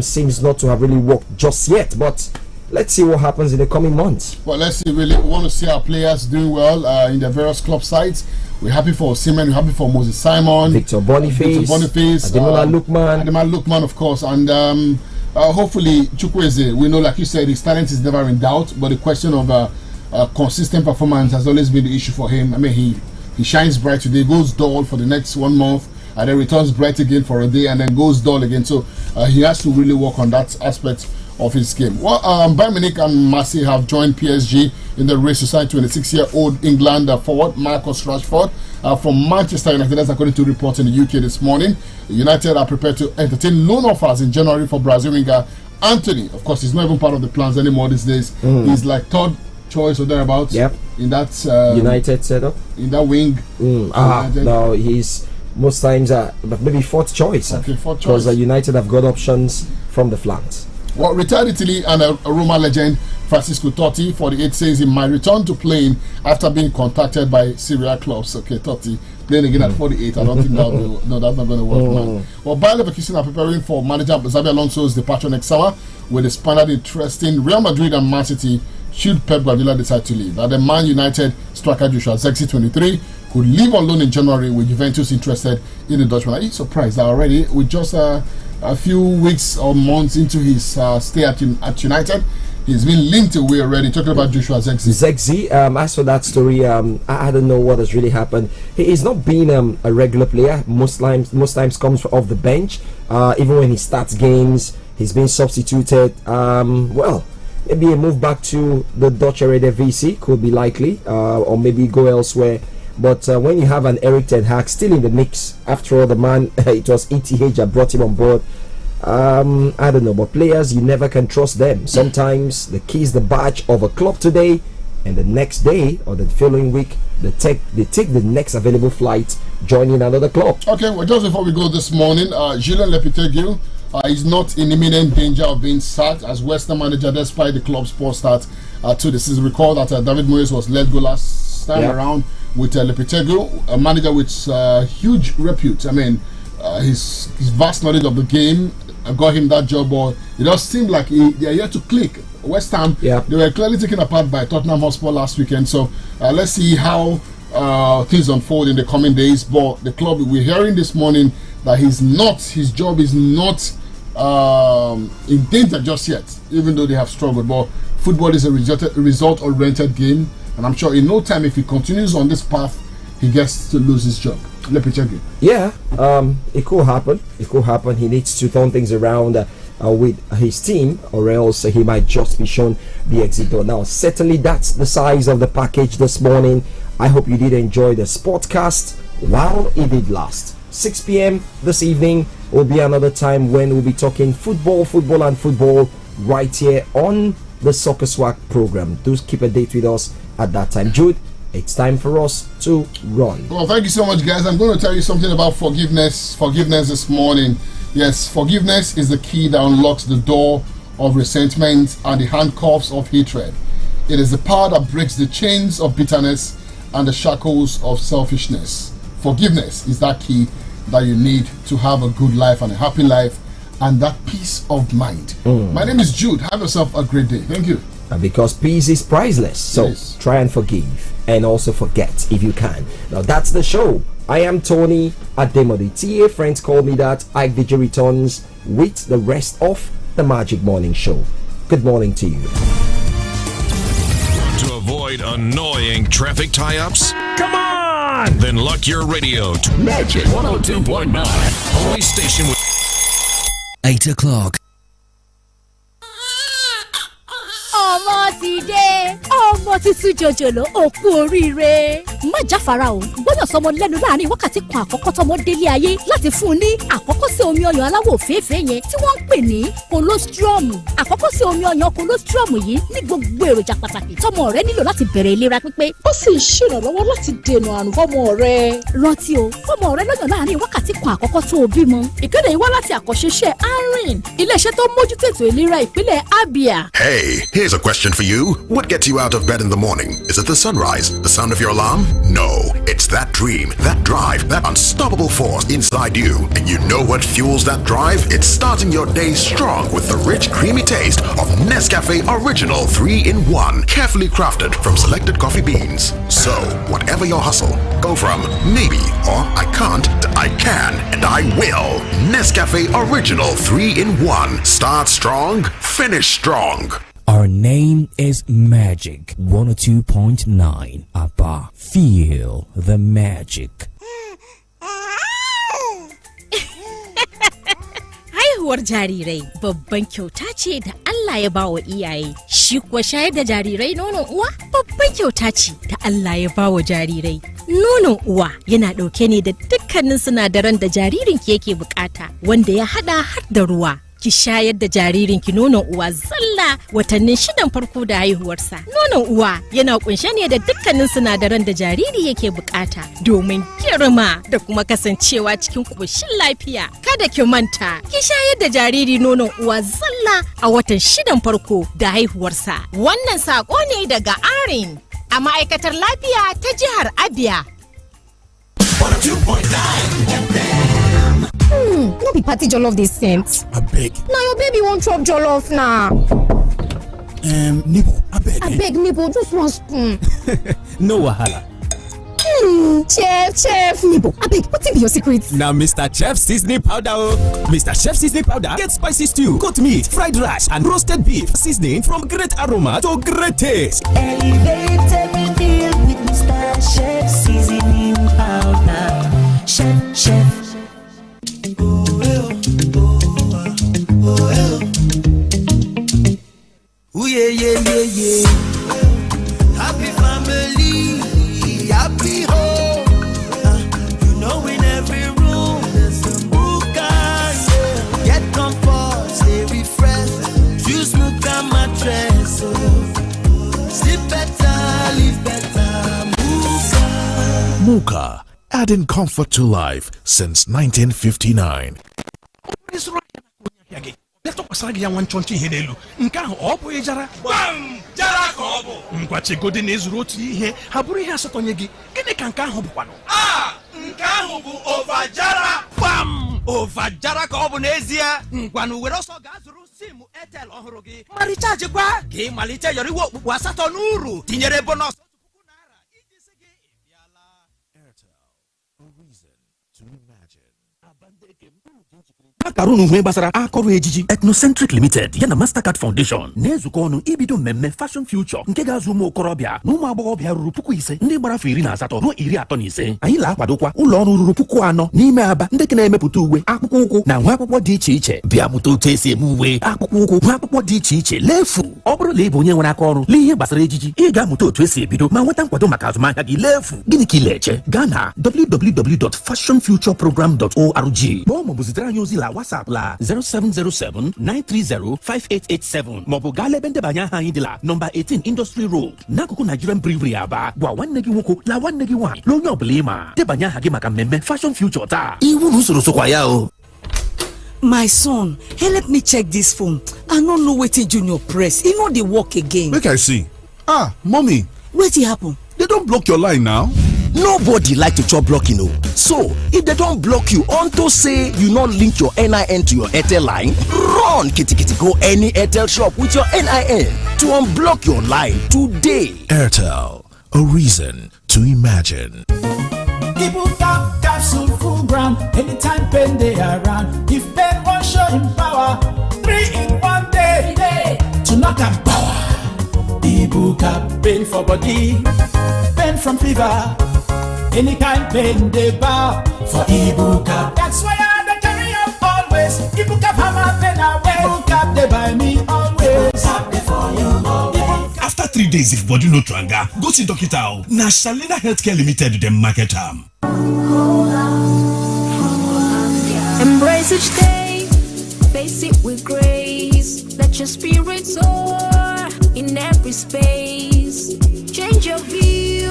seems not to have really worked just yet. But let's see what happens in the coming months. Well, let's see. Really want to see our players doing well in their various club sides. We're happy for Osimhen, we're happy for Moses Simon, Victor Boniface, Ademola Lookman, of course, and hopefully Chukwueze. We know, like you said, his talent is never in doubt, but the question of consistent performance has always been the issue for him. I mean, he shines bright today, goes dull for the next 1 month, and then returns bright again for a day, and then goes dull again. So he has to really work on that aspect of his game. Well, Bayern Munich and Marseille have joined PSG in the race to sign 26-year-old England forward Marcus Rashford from Manchester United. That's according to reports in the UK this morning. United are prepared to entertain loan offers in January for Brazil winger Anthony. Of course, he's not even part of the plans anymore these days. He's like third choice or thereabouts. Yep. In that United setup. In that wing. No, he's most times maybe fourth choice. Okay, fourth choice. Because United have got options from the flanks. Well, retired Italy and a Roma legend Francisco Totti, 48, says he might return to playing after being contacted by Serie A clubs. Okay, Totti playing again at 48. I don't think that's not going to work, man. Well, Bayer Leverkusen are preparing for manager Xabi Alonso's departure next summer with a standard interest in Real Madrid and Man City should Pep Guardiola decide to leave. Now, the Man United striker Joshua Zexi, 23, could leave on loan in January with Juventus interested in the Dutchman. Are you surprised that already with just a few weeks or months into his stay at United, he's been linked away already? Talking about Joshua Zexi. As for that story, I don't know what has really happened. He's not been a regular player. Most times comes off the bench. Even when he starts games, he's been substituted. Well, maybe a move back to the Dutch Eredivisie could be likely, or maybe go elsewhere. But when you have an Erik ten Hag still in the mix, after all, the man, it was ETH that brought him on board. I don't know, but players, you never can trust them. Sometimes the key is the badge of a club today, and the next day or the following week, they take the next available flight, joining another club. Okay, well, just before we go this morning, Julien Lopetegui is not in imminent danger of being sacked as West Ham manager despite the club's poor start to the season. Recall that David Moyes was let go last time around with Lopetegui, a manager with huge repute. I mean, his vast knowledge of the game got him that job, but it does seem like they are yet to click. West Ham, they were clearly taken apart by Tottenham Hotspur last weekend. So let's see how things unfold in the coming days. But the club, we're hearing this morning that his job is not in danger just yet, even though they have struggled. But football is a result-oriented game, and I'm sure in no time, if he continues on this path, he gets to lose his job. Let me check it. Yeah, it could happen. It could happen. He needs to turn things around with his team, or else he might just be shown the exit door. Now, certainly that's the size of the package this morning. I hope you did enjoy the Sportcast while it did last. 6 p.m. this evening will be another time when we'll be talking football right here on the Soccer Swag program. Do keep a date with us at that time. Jude, it's time for us to run. Well, thank you so much, guys. I'm going to tell you something about forgiveness this morning. Yes, forgiveness is the key that unlocks the door of resentment and the handcuffs of hatred. It is the power that breaks the chains of bitterness and the shackles of selfishness. Forgiveness is that key that you need to have a good life and a happy life and that peace of mind. My name is Jude. Have yourself a great day. Thank you. And because peace is priceless, so try and forgive and also forget if you can. Now that's the show. I am Tony Ademodi. TA friends call me that. Ike DJ returns with the rest of the Magic Morning Show. Good morning to you. To avoid annoying traffic tie-ups? Come on! Then lock your radio to Magic 102.9. Only station with 8 o'clock. Ọmọ ti dé, ọmọ títún jòjòló òkú oríire. má jáfara o gbọ́dọ̀ sọmọ lẹ́nu láàrin wákàtí kan àkọ́kọ́ tọmọ délé ayé láti fún un ní àkọ́kọ́ sí omi ọyàn aláwọ̀ òféèfé yẹn tí wọ́n ń pè ní colostrum. àkọ́kọ́ sí omi ọyàn colostrum yìí ní gbogbo èròjà pàtàkì tọmọ rẹ nílò láti bẹ̀rẹ̀ ìlera pípé. ó sì ń ṣèrànlọ́wọ́ láti dènà àrùn fọ́mọ rẹ. rántí o fọ́mọ rẹ lọ́yàn láàrin wákàtí kan àkọ́kọ́ tó o bímọ. ìkéde yìí wá láti àkọ́ṣeṣẹ́ arin iléeṣẹ́ tó mójútó ètò ìlera ìpínlẹ̀ Abia. Hey, here's a question for you. What gets you out of bed in the morning? Is it the sunrise? The sound of your alarm? No, it's that dream, that drive, that unstoppable force inside you. And you know what fuels that drive? It's starting your day strong with the rich, creamy taste of Nescafe Original 3-in-1, carefully crafted from selected coffee beans. So, whatever your hustle, go from maybe or I can't to I can and I will. Nescafe Original 3-in-1. Start strong, finish strong. Our name is Magic 102.9 Abba. Feel the magic. Haihuwar jarirai babban kyauta ce da Allah ya bawa iyaye. Shi kuwa shayar da jarirai nonon uwa babban kyauta ce da Allah ya bawa jarirai. Nonon uwa yana ɗauke ne da dukkanin sinadaran da jaririnki yake bukata wanda ya hada har da ruwa. Ki shayar da jaririnki nonon uwa zalla watannin 6 farko da haihuwarsa. Nonon uwa yana kunshe ne da dukkanin sinadaran da jariri yake bukata domin girma da kuma kasancewa cikin koshin lafiya. Kada ki manta, ki shayar da jariri nonon uwa zalla a watan 6 farko da haihuwarsa. Wannan sako ne daga Arin a ma'aikatar lafiya ta jihar Abia. No be party jollof dey scent. Abeg. Na your baby wan chop jollof na. Neighbor, abeg. Neighbor, just one spoon. No wahala. Chef, neighbor, abeg, wetin be your secret? Now, Mr. Chef seasoning powder. Mr. Chef seasoning powder get spicy stew, goat meat, fried rice, and roasted beef. Seasoning from great aroma to great taste. Elevate every meal with Mr. Chef seasoning powder. Chef. Ooh, yeah. Happy family, happy home. You know in every room there's a Muka. Yeah. Get comfort, stay refreshed. Choose Muka mattress. Sleep better, live better. Muka. Muka, adding comfort to life since 1959. Let's talk about the one chonchi hedelu. Nka ho opo ejara. Bam! Jara ko obo. Ngwa chegode na ezuru otu ihe, ha buru ihe asatonye gi. Gini ka nka ho bukwano? Nka ho bu over jara. Bam! Over jara ka obo n'ezie. Ngwa nu were oso ga zuru sim Airtel ohuru gi. Ma recharge kwa ka ịmalite yoriwo okpukpu asatọ n'uru. Tinyere bonus Makarunu hwe gbasara akọrọ ejiji Ethnocentric Limited yana Mastercard Foundation na-ezukọ ọnụ ibido mmemme Fashion Future nke ga-azụ ụmụ okorobịa na ụmụ agbọghọbịa ruru 5,000 ndị gbara afọ 18 ruo 35. Anyị na-akwadokwa ụlọ ọrụ ruru 4,000 n'ime Aba ndị na-emepụta uwe, akpụkpọ ụkwụ na nwa akwụkwọ dị iche iche. Bịa mụta otu esi eme uwe, akpụkpọ ụkwụ, nwa akwụkwọ dị iche iche lefu. Ọ bụrụ na ị bụ onye nwere aka ọrụ n'ihe gbasara ejiji, ị ga-amụta otu esi ebido ma nweta nkwado maka azụmahịa gị lefu. Gịnị ka ị na-eche? Gaa na www.fashionfutureprogram.org ma ọ bụ zitere anyị ozi la WhatsApp la 0707-930-5887 maọbụ gaa lebe ndebanye aha anyị dị la nọmba 18 Industry Road n'akụkụ Nigerian Brewery Aba. Gwa nwanne gị nwoke la nwanne gị nwaanyị na onye ọbụla ịma debanye aha gị maka mmemme Fashion Future taa. Iwu na usoro sokwa ya o. My son, help me check this phone. I no know wetin Junior press. E no dey work again. Make I see. Mommy. Wetin happen? They don't block your line now. Nobody like to chop blocking, no. So, if they don't block you unto say you not link your NIN to your Airtel line, run kitty go any Airtel shop with your NIN to unblock your line today. Airtel, a reason to imagine. Ibuka capsule full ground. Anytime pain they around. If pain won't show him power, 3 in 1 day. To knock and power. Ibuka pain for body, pain from fever. Any kind pain they bow for Ibuka. That's why I carry up always. Ibuka hammer pain away. Ibuka they buy me always. Ibuka they for you always. After 3 days days if body no tranga, go see doctor. Na Shalina Healthcare Limited dem market am. Embrace each day, face it with grace. Let your spirit soar in every space. Change your view,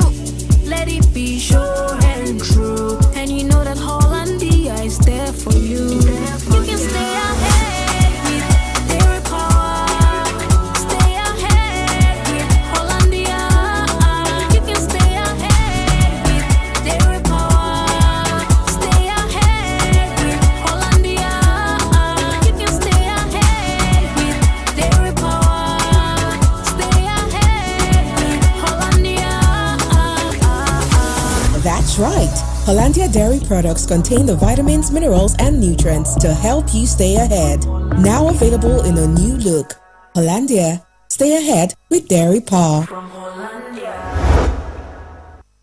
let it be sure and true. And you know that Hollandia is there for you. You can stay ahead with their power. Stay ahead with Hollandia. You can stay ahead with their power. Stay ahead with Hollandia. You can stay ahead with their power. Stay ahead with Hollandia. That's right. Hollandia dairy products contain the vitamins, minerals, and nutrients to help you stay ahead. Now available in a new look. Hollandia, stay ahead with Dairy Power.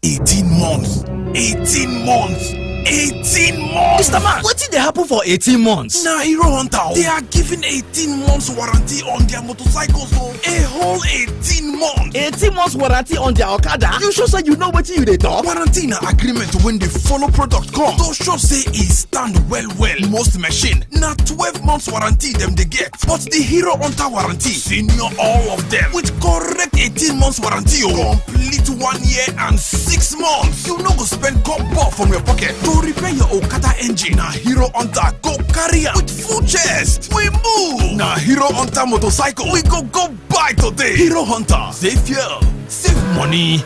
18 months. 18 months. 18 months. Mr. Man, what did they happen for 18 months? Nah, Hero Hunter. They are giving 18 months warranty on their motorcycles. So a whole 18 months. 18 months warranty on their Okada? You sure say you know what you dey talk? Warranty na agreement when they follow product come. To sure say it stand well. Most machine na 12 months warranty them they get. But the Hero Hunter warranty, senior all of them with correct 18 months warranty. Complete 1 year and 6 months. You no go spend copper from your pocket to repair your Okada engine. Na Hero Hunter go carry with full chest. We move. Na Hero Hunter motorcycle we go buy today. Hero Hunter, save fuel, save money.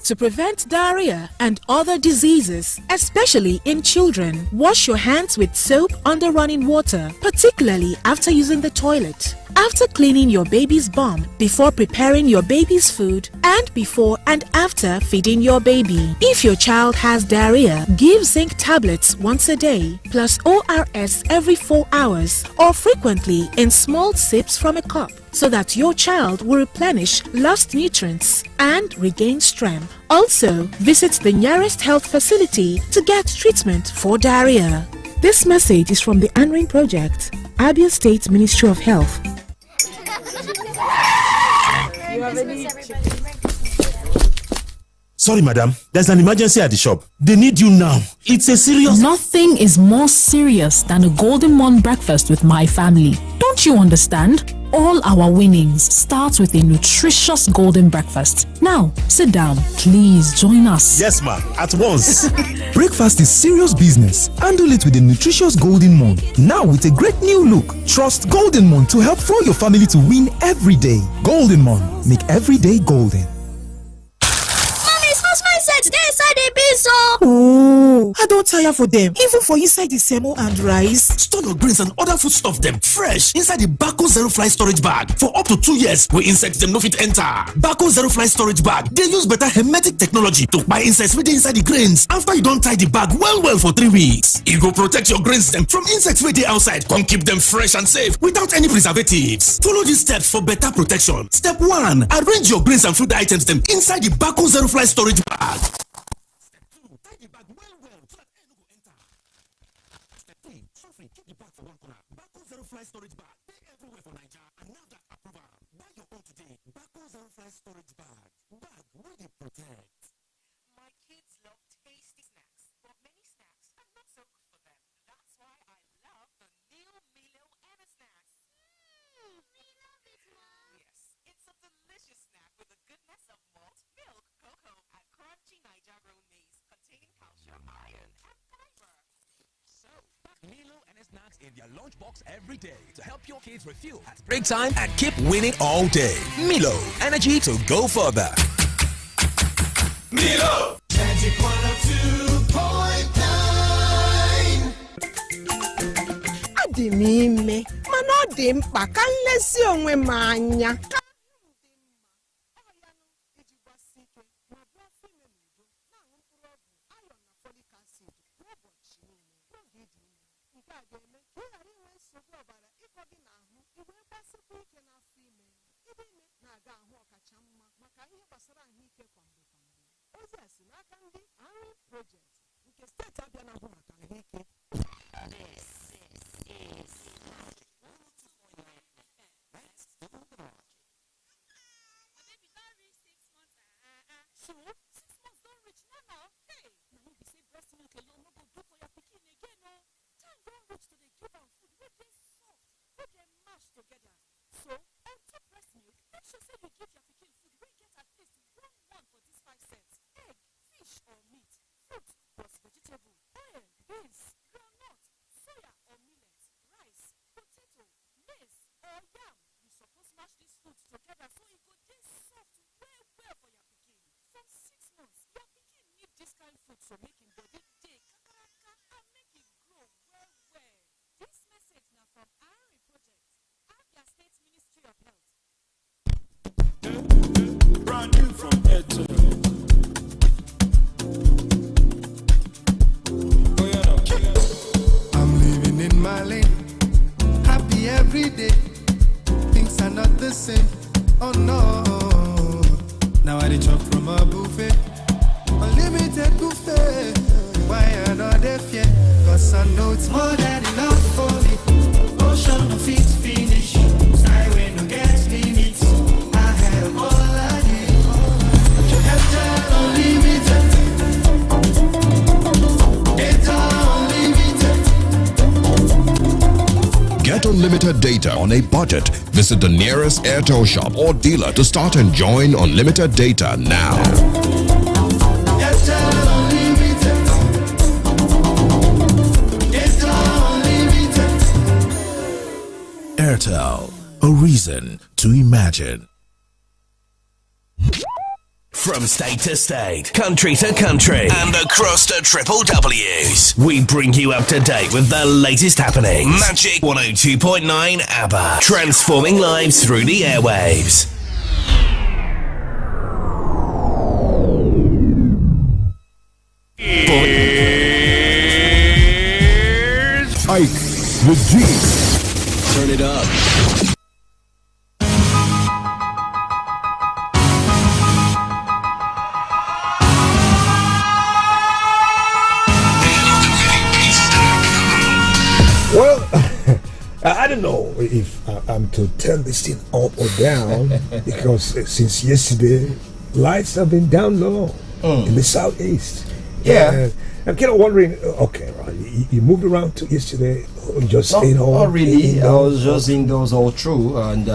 To prevent diarrhea and other diseases, especially in children, wash your hands with soap under running water, particularly after using the toilet. After cleaning your baby's bum, before preparing your baby's food, and before and after feeding your baby. If your child has diarrhea, give zinc tablets once a day, plus ORS every 4 hours, or frequently in small sips from a cup, so that your child will replenish lost nutrients and regain strength. Also, visit the nearest health facility to get treatment for diarrhea. This message is from the Anrin Project, Abia State Ministry of Health. Sorry, madam. There's an emergency at the shop. They need you now. It's a serious... Nothing is more serious than a Golden Morn breakfast with my family. Don't you understand? All our winnings start with a nutritious golden breakfast. Now, sit down. Please join us. Yes, ma'am. At once. Breakfast is serious business. Handle it with a nutritious Golden Morn. Now with a great new look. Trust Golden Morn to help fuel your family to win every day. Golden Morn. Make every day golden. Oh, I don't tire for them. Even for inside the semo and rice. Store your grains and other food stuff them fresh inside the Bako Zero Fly storage bag for up to 2 years. Where insects them no fit enter. Bako Zero Fly storage bag. They use better hermetic technology to buy insects within inside the grains. After you don't tie the bag well for 3 weeks, it will protect your grains them from insects within outside. Come keep them fresh and safe without any preservatives. Follow these steps for better protection. Step 1: arrange your grains and food items them inside the Bako Zero Fly storage bag. Storage bag. They everywhere for Nigeria and now that approval. Buy your own today. Bako Zero Fly storage bag. Bag where they protect. My kids love tasty snacks, but many snacks are not so good for them. That's why I love the new Milo Anna snacks. We love it, Mom. Yes, it's a delicious snack with the goodness of malt, milk, cocoa, and crunchy Niger grown maize containing calcium, iron, and fiber. So, pack Milo and snacks in their lunchbox every day to help your kids refuel at break time and keep winning all day. Milo, energy to go further. Milo, Magic 102.9. Adị m ime, mana ọ dị mkpa ka nlesi onwe m anya. This is safe, yeah. Cause I know it's more than enough for me. Ocean no fit finish. Skyway no get limits. I have all I need. Airtel Unlimited. Data Unlimited. Get unlimited data on a budget. Visit the nearest Airtel shop or dealer to start enjoying unlimited data now. Airtel Unlimited. Data Unlimited. Airtel, a reason to imagine. From state to state, country to country, and across the triple W's, we bring you up to date with the latest happenings. Magic 102.9 ABBA, transforming lives through the airwaves. Here's Ike the G. Turn it up. Well, I don't know if I'm to turn this thing up or down because since yesterday, lights have been down low in the southeast. Yeah. I'm kind of wondering, okay, right, you moved around to yesterday, just staying home? Not really. I was just indoors all through, and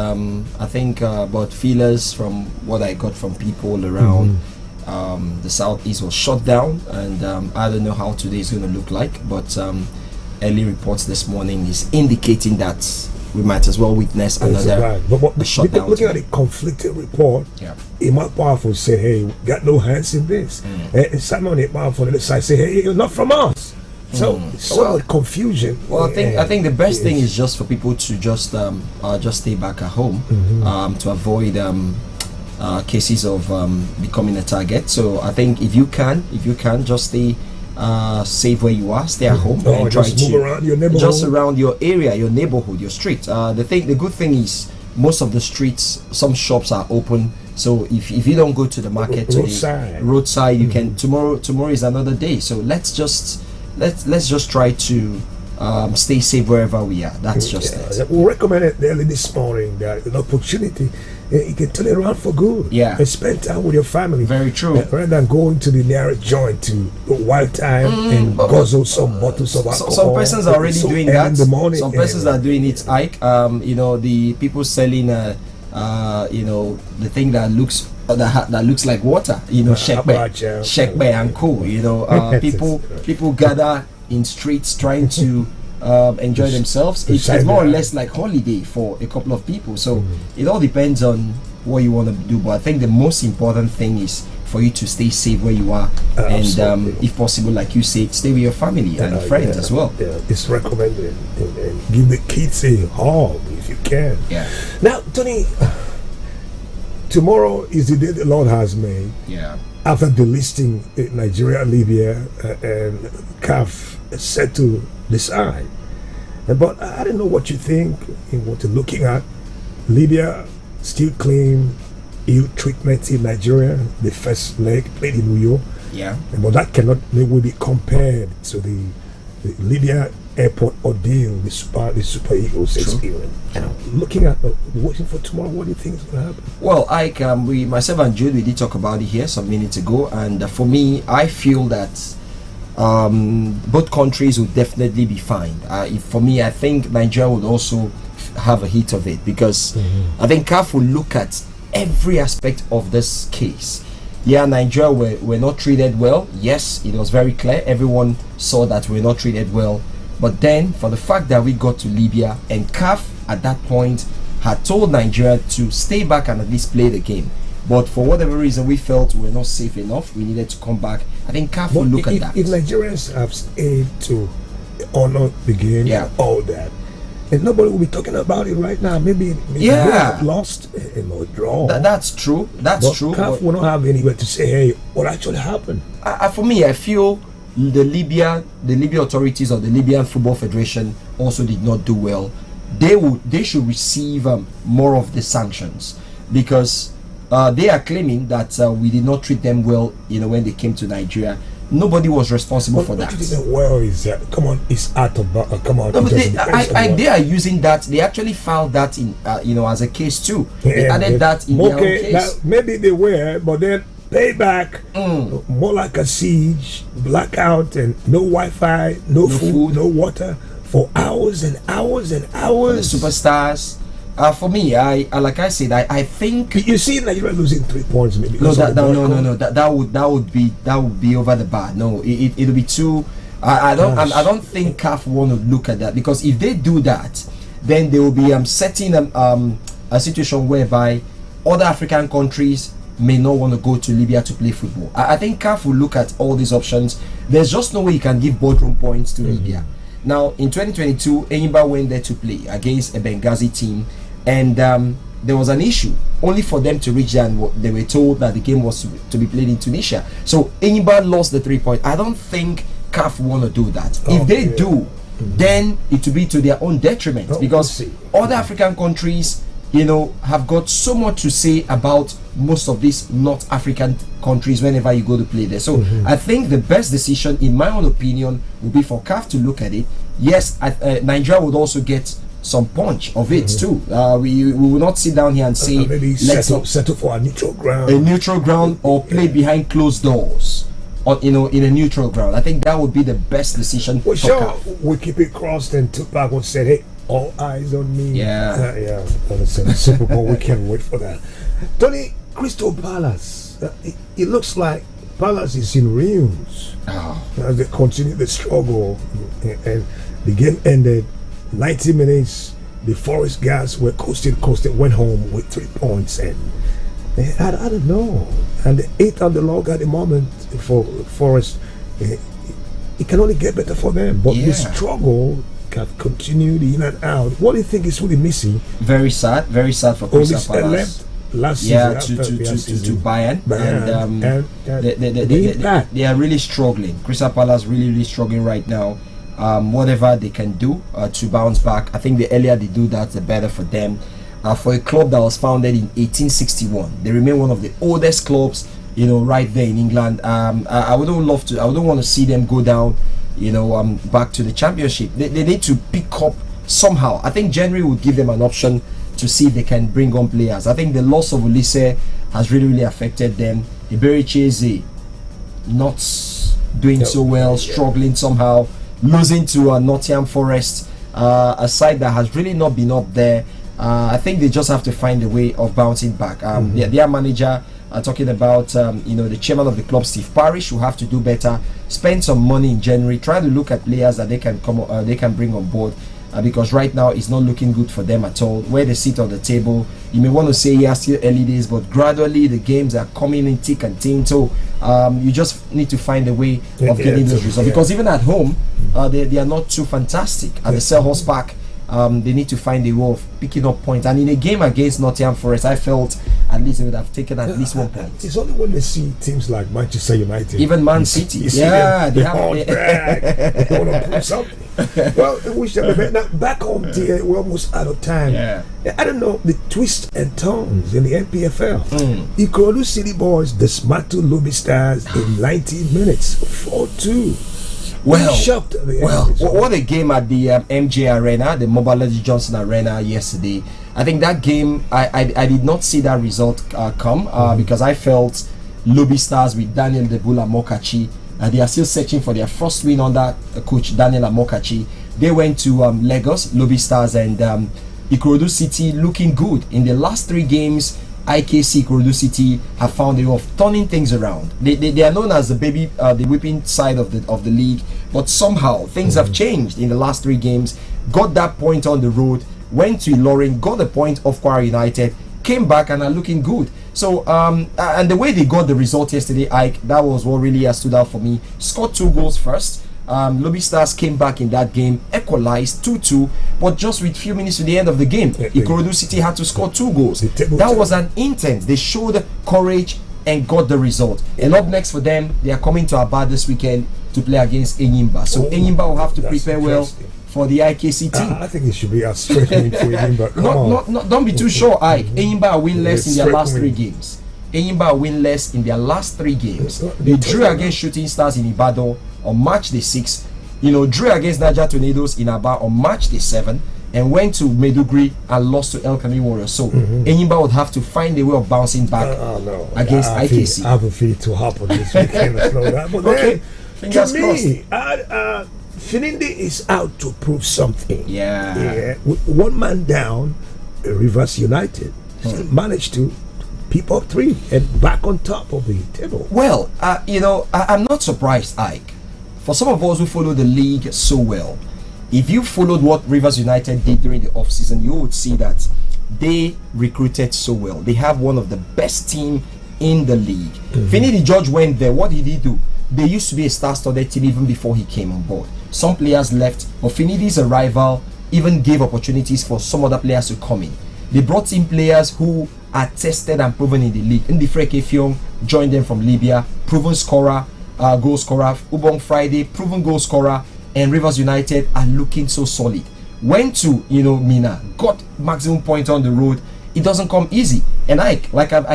I think about feelers from what I got from people around. The southeast was shut down, and I don't know how today is going to look like, but early reports this morning is indicating that we might as well witness another shutdown. Looking at the conflicting report, Imam Powerful said, hey, we got no hands in this. Simon Powerful on the other side said, hey, you're not from us. So some confusion. Well, I think the best thing is just for people to just stay back at home to avoid cases of becoming a target. So I think if you can just stay safe where you are, stay at home and try to move around your neighborhood, just around your area, your neighborhood, your street. The good thing is most of the streets, some shops are open. So if you don't go to the market, to the roadside, you can tomorrow is another day. So let's just try to stay safe wherever we are. That's just it. We recommended early this morning that an opportunity you can turn it around for good. Yeah. And spend time with your family. Very true. Rather than going to the nearest joint to wild time and guzzle some bottles of alcohol. Some persons are already doing that. In the morning. Some persons are doing it, Ike. The people selling the thing that looks like water, shekbe and co. People gather in streets trying to enjoy themselves. It's more or less like holiday for a couple of people. So it all depends on what you want to do. But I think the most important thing is for you to stay safe where you are, and if possible, like you said, stay with your family and friends as well. Yeah, it's recommended. And give the kids a hug if you can. Yeah. Now, Tony, tomorrow is the day the Lord has made. Yeah. After delisting Nigeria, Libya, and CAF set to decide. But I don't know what you think in what you're looking at. Libya still claim ill treatment in Nigeria. The first leg played in New York. Yeah. But that cannot maybe be compared to the Libya airport ordeal, the Super Eagles experience. Looking at waiting for tomorrow, what do you think is going to happen? Well, Ike, myself and Jude, we did talk about it here some minutes ago, and for me, I feel that both countries would definitely be fine. For me, I think Nigeria would also have a hit of it, because I think CAF will look at every aspect of this case. Yeah, Nigeria were not treated well. Yes, it was very clear. Everyone saw that we were not treated well. But then, for the fact that we got to Libya, and CAF at that point had told Nigeria to stay back and at least play the game. But for whatever reason, we felt we were not safe enough. We needed to come back. I think CAF will look at that. If Nigerians have stayed to honor the game and all that, and nobody will be talking about it right now. Maybe we have lost or draw. That's true. That's true. CAF will not have anywhere to say, hey, what actually happened. For me, I feel the Libya authorities or the Libyan Football Federation also did not do well. They should receive more of the sanctions, because they are claiming that we did not treat them well, when they came to Nigeria. Nobody was responsible for that. Well, is come on, it's out of come on. No, but they are using that. They actually filed that in, as a case too. They added that in their own case. Maybe they were, but then payback, more like a siege, blackout, and no Wi-Fi, no food, no water for hours and hours and hours. For the superstars. For me, I like I said, I think you see Nigeria losing 3 points maybe. No, that would be over the bar. No, it'll be too. I don't think CAF want to look at that, because if they do that, then they will be setting a situation whereby other African countries may not want to go to Libya to play football. I think CAF will look at all these options. There's just no way you can give boardroom points to Libya. Now in 2022, Enyimba went there to play against a Benghazi team. And there was an issue only for them to reach there, and they were told that the game was to be played in Tunisia. So Enyimba lost the 3 points. I don't think CAF want to do that. If they do, then it will be to their own detriment, because other African countries, have got so much to say about most of these North African countries whenever you go to play there. So I think the best decision, in my own opinion, would be for CAF to look at it. Yes, Nigeria would also get some punch of it too. We will not sit down here and say maybe settle for a neutral ground, or play behind closed doors, or in a neutral ground. I think that would be the best decision. Well, sure, we keep it crossed, and Tupac would say, "Hey, all eyes on me." Yeah. Super Bowl. We can't wait for that. Tony, Crystal Palace. It looks like Palace is in ruins as they continue the struggle, and the game ended. 90 minutes, the Forest guys were coasting, went home with 3 points, and I don't know. And the 8th on the log at the moment for Forest, it can only get better for them. But the struggle can continue in and out. What do you think is really missing? Very sad for Crystal Palace. Left last season to Bayern, and they are really struggling. Crystal Palace really struggling right now. Whatever they can do to bounce back, I think the earlier they do that, the better for them. For a club that was founded in 1861, they remain one of the oldest clubs, right there in England. I wouldn't want to see them go down, back to the Championship. They need to pick up somehow. I think January would give them an option to see if they can bring on players. I think the loss of Olise has really affected them. Ibericheze not doing so well, struggling somehow. Losing to Nottingham Forest, a side that has really not been up there. I think they just have to find a way of bouncing back. Their manager, talking about the chairman of the club, Steve Parish, will have to do better. Spend some money in January. Try to look at players that they can bring on board. Because right now it's not looking good for them at all. Where they sit on the table, you may want to say still early days, but gradually the games are coming in thick and thin. So you just need to find a way of getting those results. Because even at home, they are not too fantastic. At the Selhurst Park, they need to find a way of picking up points. And in a game against Nottingham Forest, I felt at least they would have taken at least 1 point. It's only when they see teams like Manchester United, even Man City, they want to prove something. Well, I wish them the best. Now, back home here, we're almost out of time. I don't know the twists and turns in the NPFL. Ikorodu City Boys dismantled Lobby Stars in 90 minutes, 4-2. What a game at the MJ Arena, the Mobile Johnson Arena yesterday. I think that game, I did not see that result come because I felt Lobby Stars with Daniel Debula Mokachi, they are still searching for their first win under coach Daniel Amokachi. They went to Lagos, Lobby Stars, and Ikorodu City looking good. In the last 3 games, IKC Ikorodu City have found a way of turning things around. They are known as the whipping side of the league, but somehow things have changed in the last 3 games. Got that point on the road, went to Ilorin, got the point of Kwara United, came back and are looking good. So and the way they got the result yesterday, Ike, that was what really stood out for me. Scored 2 goals first. Lobby Stars came back in that game, equalized 2-2, but just with few minutes to the end of the game, Ikorodu City had to score 2 goals. That was an intent. They showed courage and got the result. And up next for them, they are coming to Aba this weekend to play against Enyimba. So Enyimba will have to prepare well for the IKC team. I think it should be a straight win for Enyimba. Don't be too sure, Ike. Enyimba are winless in their last 3 games. Enyimba are winless in their last 3 games. They drew against Shooting Stars in Ibadan on March the 6th. Drew against Niger Tornadoes in Aba on March the 7th, and went to Maiduguri and lost to El Kanemi Warriors. So Enyimba would have to find a way of bouncing back against IKC. I have a feel to happen this weekend. But Okay, then, fingers to me, Finidi is out to prove something. Yeah. With one man down, Rivers United still managed to peep up 3 and back on top of the table. Well, I'm not surprised, Ike. For some of us who follow the league so well, if you followed what Rivers United did during the off-season, you would see that they recruited so well. They have one of the best team in the league. Finidi George went there. What did he do? They used to be a star-studded team even before he came on board. Some players left, but Finidi's arrival even gave opportunities for some other players to come in. They brought in players who are tested and proven in the league. Ndifre Kefiong joined them from Libya, proven scorer, goal scorer. Ubong Friday, proven goal scorer. And Rivers United are looking so solid. Went to Mina, got maximum point on the road. It doesn't come easy. And I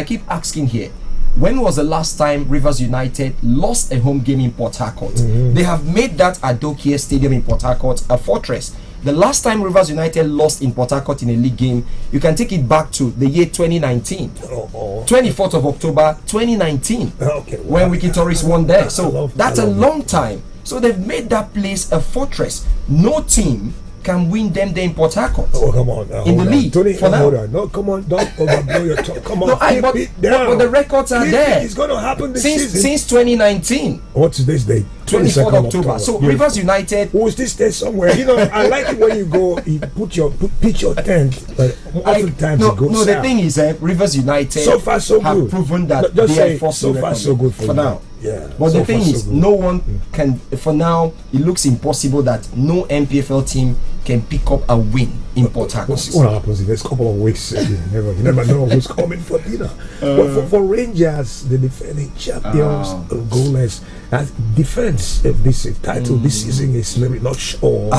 keep asking here, when was the last time Rivers United lost a home game in Port Harcourt? They have made that Adokia Stadium in Port Harcourt a fortress. The last time Rivers United lost in Port Harcourt in a league game, you can take it back to the year 2019. 24th of October 2019. When Wiki Torres won there. So that's a long time. So they've made that place a fortress. No team can win them there in Port Harcourt. Oh, come on. In the league. Tony, for now. hold on. No, come on. Don't overblow your talk. Come on. But the records are there. It's going to happen this season. Since 2019. What's this date? 24th October. So Rivers United. Who is this day somewhere? I like it when you go, you pitch your tent, but oftentimes it goes south. The thing is, Rivers United so far so have good. proven that Just they are say, so far so good for now. Yeah. But so the thing is, so no one can. For now, it looks impossible that no MPFL team can pick up a win in Port Harcourt. What happens in the next couple of weeks? You never know who's coming for dinner. But for Rangers, the defending champions, goalless, defense of this title this season is maybe not sure.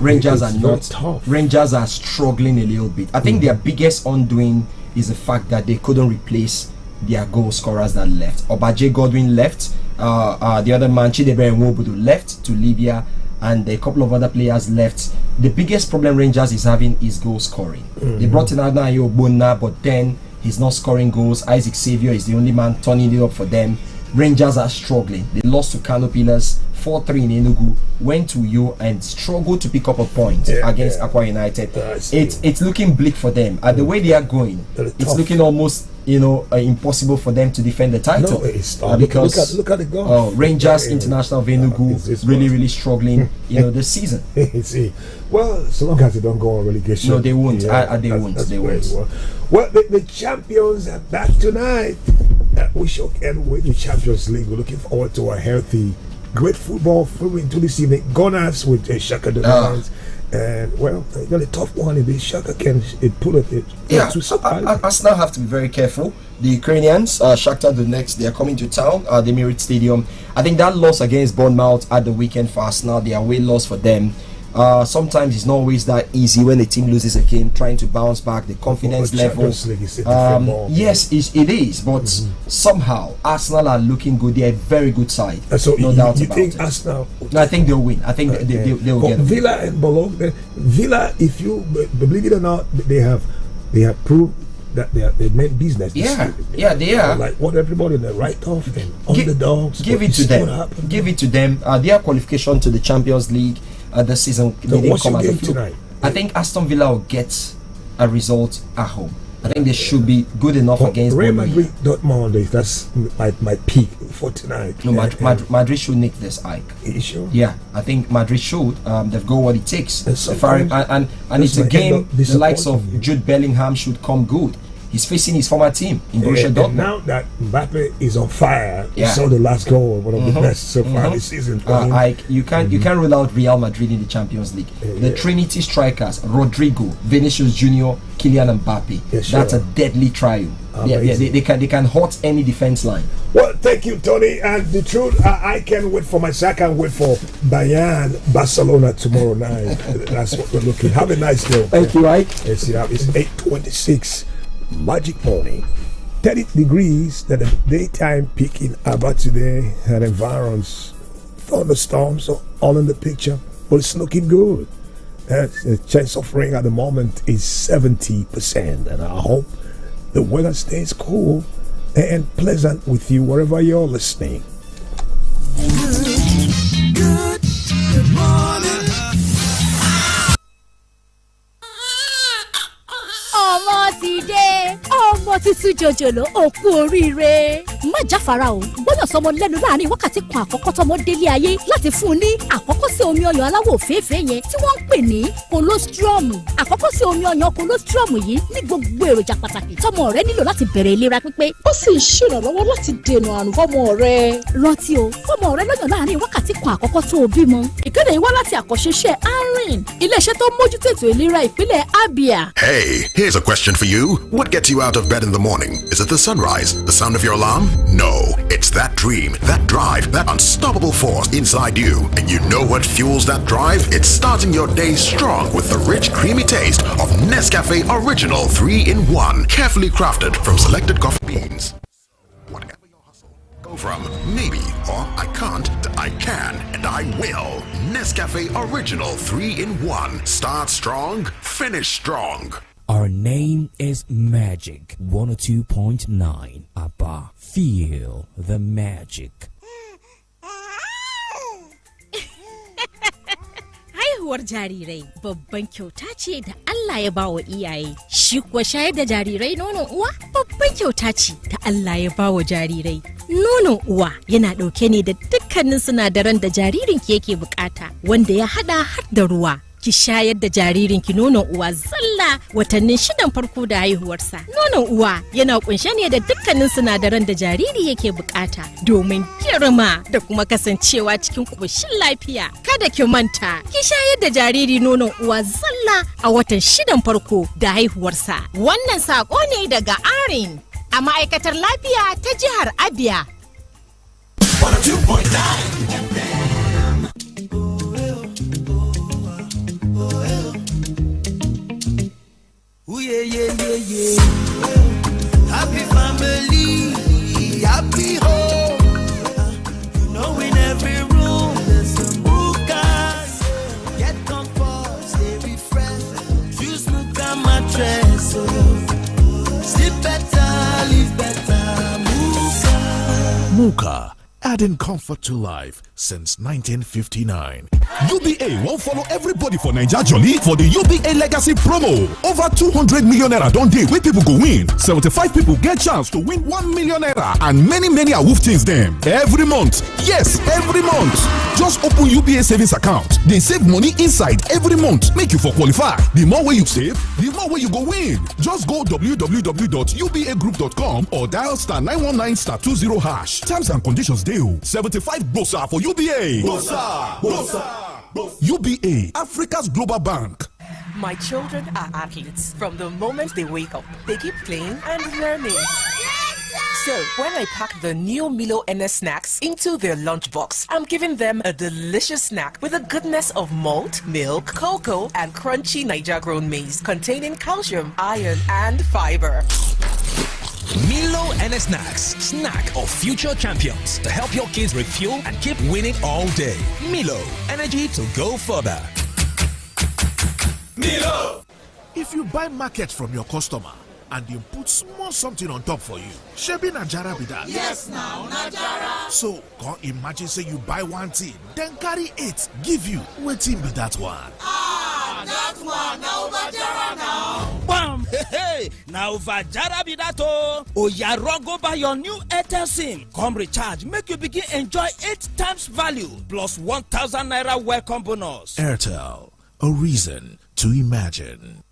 Rangers are not tough. Rangers are struggling a little bit. I think their biggest undoing is the fact that they couldn't replace their goal scorers that left. Obaje Godwin left, the other man Chidebere Nwobodo left to Libya, and a couple of other players left. The biggest problem Rangers is having is goal scoring. They brought in Adnayo Bona, but then he's not scoring goals. Isaac Xavier is the only man turning it up for them. Rangers are struggling. They lost to Kano Pillars 4-3 in Enugu, went to Uyo and struggled to pick up a point against Aqua United. It's looking bleak for them. The way they are going, it's looking almost impossible for them to defend the title. No, it's because look at the goal. Rangers International of Enugu really struggling this season. See, well, so long as they don't go on relegation. No, they won't. They won't. Well, the champions are back tonight. We sure can't wait the Champions League. We're looking forward to a healthy, great football into this evening. Gunners with Shaka the Lions. And well, a tough one if the Shaka can pull it. Arsenal have to be very careful. The Ukrainians, Shakhtar Donetsk, they are coming to town, the Merit Stadium. I think that loss against Bournemouth at the weekend for Arsenal, the away loss for them. Sometimes it's not always that easy when the team loses a game, trying to bounce back the confidence level. Yes, it is, but somehow Arsenal are looking good. They're a very good side. So no doubt about think it. Arsenal? No, I think they'll win. I think they'll get Villa and Bologna. Villa, if you believe it or not, they have proved that they meant business. Yeah, they are. Like what everybody in the write-off and underdogs. Give it to them. Give it to them. Their qualification to the Champions League this season. So what's your game tonight? I think Aston Villa will get a result at home. I think they should be good enough against Real Madrid. Dortmund. That's my peak for tonight. No, Madrid should nick this, Ike. Are you sure? Yeah, I think Madrid should. They've got what it takes. And it's a might game end up the likes of disappointing Jude Bellingham should come good. He's facing his former team in Borussia Dortmund. Now that Mbappe is on fire, you saw the last goal, one of the best so far this season. You can't rule out Real Madrid in the Champions League. The Trinity strikers: Rodrigo, Vinicius Junior, Kylian Mbappe. That's a deadly trio. They can hurt any defense line. Well, thank you, Tony. And the truth, I can't wait for I can't wait for Bayern Barcelona tomorrow night. That's what we're looking. Have a nice day. Thank you, Ike. It's 8:26. Magic morning. 30 degrees at the daytime peak in Aba today, and environs, thunderstorms are all in the picture, but it's looking good. The chance of rain at the moment is 70%, and I hope the weather stays cool and pleasant with you wherever you're listening. Good morning. ọmọ ti dé ọmọ tuntun jòjòló òkú oríire má jáfara o gbọ́dọ̀ sọmọ lẹ́nu láàrin wákàtí kan àkọ́kọ́ tọmọ délé ayé láti fún un ní àkọ́kọ́ sí omi ọyàn aláwọ̀ òféèfé yẹn tí wọ́n ń pè ní colostrum. àkọ́kọ́ sí omi ọyàn colostrum yìí ní gbogbo èròjà pàtàkì tọmọ rẹ nílò láti bẹ̀rẹ̀ ìlera pípé. ó sì ń ṣèrànlọ́wọ́ láti dènà àrùn fọ́mọ rẹ. rántí o fọ́mọ rẹ lọ́yàn láàrin wákàtí kan àkọ́kọ́ tó o bímọ. ìkéde yìí wá láti àkọ́ṣeṣẹ́ ARIN iléeṣẹ́ tó mójútó ètò ìlera ìpínlẹ̀ Abia. Hey, here's a question for you. What gets you out of bed in the morning? Is it the sunrise? The sound of your alarm? No, it's that dream, that drive, that unstoppable force inside you. And you know what fuels that drive? It's starting your day strong with the rich, creamy taste of Nescafe Original 3-in-1, carefully crafted from selected coffee beans. Whatever your hustle, go from maybe or I can't to I can and I will. Nescafe Original 3-in-1. Start strong, finish strong. Our name is Magic 102.9 Abba. Feel the magic. Haihuwar jarirai babban kyauta ce da Allah ya bawa iyaye. Shi kuwa shayar da jarirai nonon uwa babban kyauta ce da Allah ya bawa jarirai. Nonon uwa yana ɗauke ne da dukkanin sinadaran da jaririnki yake bukata wanda ya hada har da ruwa. Ki shayar da jaririnki nonon uwa zalla watannin 6 farko da haihuwarsa. Nonon uwa yana kunshe ne da dukkanin sinadaran da jariri yake bukata domin girma da kuma kasancewa cikin ƙoshin lafiya. Kada ki manta, ki shayar da jariri nonon uwa zalla a watan 6 farko da haihuwarsa. Wannan sako ne daga ARIN a ma'aikatar lafiya ta jihar Abia. 102.9 Ooh, yeah, yeah, yeah, yeah. Happy family, happy home. You know in every room there's some hookahs. Get comfort, stay refreshed. Choose Muka mattress. Sleep better, live better. Muka. Muka, adding comfort to life since 1959. UBA won't follow everybody for Naija Jolly for the UBA Legacy promo. Over 200 million naira don dey wey people go win. 75 people get chance to win 1 million naira and many awoof things dem. Every month, yes, every month. Just open UBA savings account, dey save money inside every month make you for qualify. The more wey you save, the more wey you go win. Just go www.ubagroup.com or dial *919*20#. Terms and conditions dey o. 75 gbosa for UBA. Gbosa. UBA, Africa's global bank. My children are athletes. From the moment they wake up, they keep playing and learning. So when I pack the new Milo NS snacks into their lunchbox, I'm giving them a delicious snack with the goodness of malt, milk, cocoa, and crunchy Niger-grown maize containing calcium, iron, and fiber. Milo NS Snacks, snack of future champions to help your kids refuel and keep winning all day. Milo, energy to go further. Milo! If you buy market from your customer and you put small something on top for you, shebi Najara be that. Yes, now Najara. So, come imagine say you buy one thing, then carry 8, give you. Wetin be that one? That one now Najara now. Bam! Hey, now Vajara be that oh. Oya run go buy your new Airtel SIM. Come recharge, make you begin enjoy 8 times value plus 1,000 naira welcome bonus. Airtel, a reason to imagine.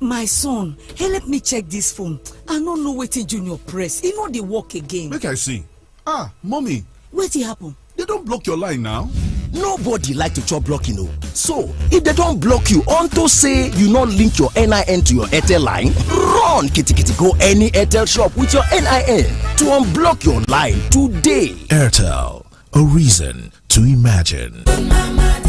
My son, help me check this phone. I no know wetin Junior press. E no dey work again. Make I see. Ah, mommy. Wetin happen? They don't block your line now. Nobody like to chop blocking o. So, if they don't block you unto say you not link your NIN to your Airtel line, run kitikiti go any Airtel shop with your NIN to unblock your line today. Airtel, a reason to imagine. Good mama,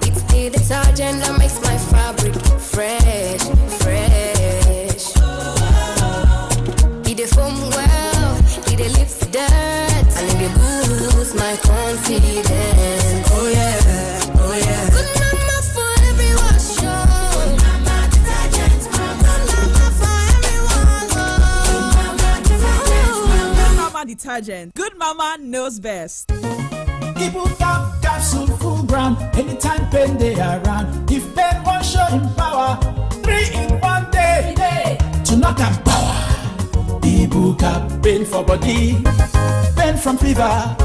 it's the detergent that makes my fabric fresh, fresh. confident. Oh yeah, oh yeah. Good mama for everyone, sure. Good mama detergent, mama. Good mama for everyone, Good mama detergent. Good mama knows best. Ibuka capsule full ground. Anytime pain they around. If pain won't show him power, 3 in 1 day. To knock and power. Ibuka pain for body, pain from fever.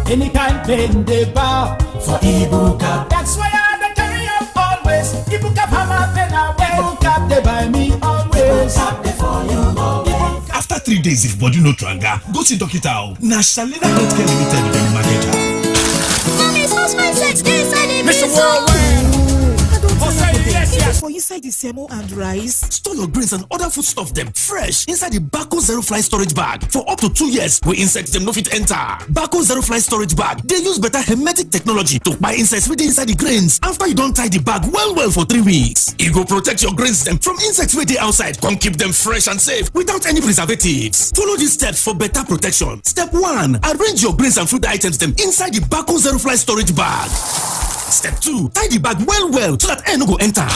Any kind pain they bow for Ibuka. That's why I carry up always. Ibuka hammer pain away. Ibuka they buy me always. Ibuka they for you always. After 3 days, if body no tranga, go see doctor. Na Shalina Healthcare Limited the manager. Mommy, sauce my sex inside the Mr. Worldwide. For inside the semo and rice. Store your grains and other food stuff them fresh inside the Bako Zero Fly storage bag for up to 2 years. Where insects them no fit enter. Bako Zero Fly storage bag. They use better hermetic technology to buy insects within inside the grains. After you don't tie the bag well for 3 weeks, it go protect your grains them from insects waiting outside. Come keep them fresh and safe without any preservatives. Follow these steps for better protection. Step 1: arrange your grains and food items them inside the Bako Zero Fly storage bag. Step 2: tie the bag well so that air no go enter.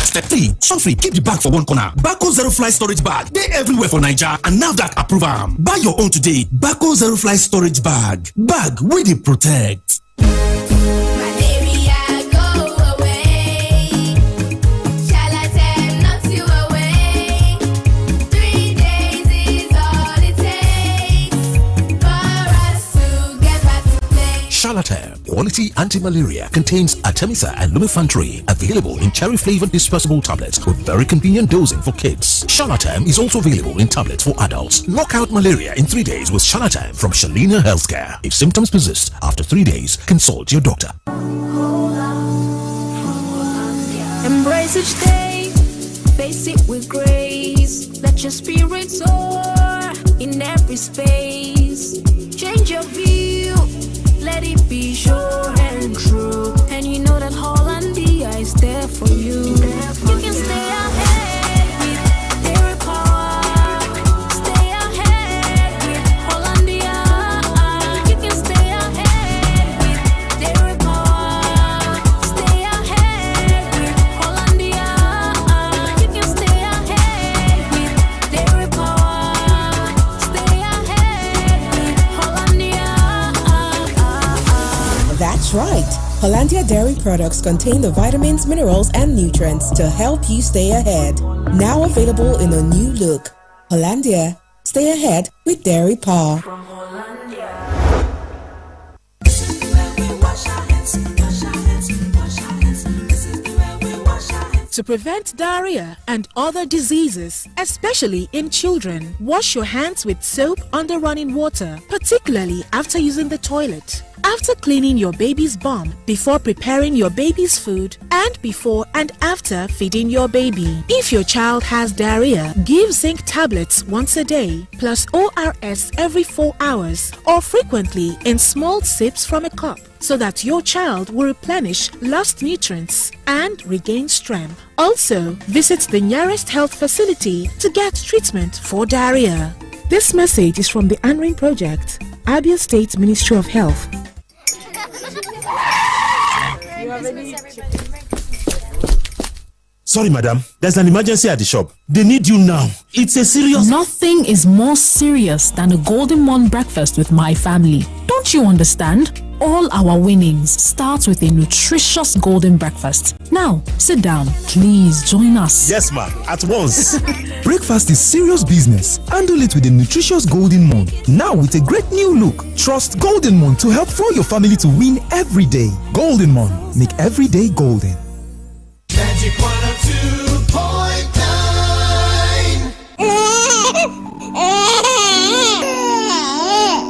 Step 3: free. Keep the bag for one corner. Bako Zero Fly storage bag. They everywhere for Naija and NAFDAC approve am. Buy your own today. Bako Zero Fly storage bag. Bag with the protect. Shalatam, quality anti-malaria, contains Artemisa and Lumefantrine, available in cherry-flavored dispersible tablets with very convenient dosing for kids. Shalatam is also available in tablets for adults. Knock out malaria in 3 days with Shalatam from Shalina Healthcare. If symptoms persist after 3 days, consult your doctor. Embrace each day, face it with grace. Let your spirit soar in every space. Change your view, let it be sure and true. And you know that Hollandia is there for you. You can stay ahead with their power. Stay ahead with Hollandia. You can stay ahead with their power. Stay ahead with Hollandia. You can stay ahead with their power. Stay ahead with Hollandia. That's right. Hollandia Dairy products contain the vitamins, minerals, and nutrients to help you stay ahead. Now available in a new look. Hollandia, stay ahead with Dairy Power. To prevent diarrhea and other diseases, especially in children, wash your hands with soap under running water, particularly after using the toilet. After cleaning your baby's bum, before preparing your baby's food, and before and after feeding your baby. If your child has diarrhea, give zinc tablets once a day, plus ORS every 4 hours, or frequently in small sips from a cup, so that your child will replenish lost nutrients and regain strength. Also, visit the nearest health facility to get treatment for diarrhea. This message is from the ANRIN Project, Abia State Ministry of Health. Sorry, madam. There's an emergency at the shop. They need you now. It's a serious... Nothing is more serious than a Golden Morn breakfast with my family. Don't you understand? All our winnings start with a nutritious golden breakfast. Now, sit down. Please join us. Yes, ma'am. At once. Breakfast is serious business. Handle it with a nutritious Golden Morn. Now with a great new look. Trust Golden Morn to help fuel your family to win every day. Golden Morn. Make every day golden. Magic 102.9.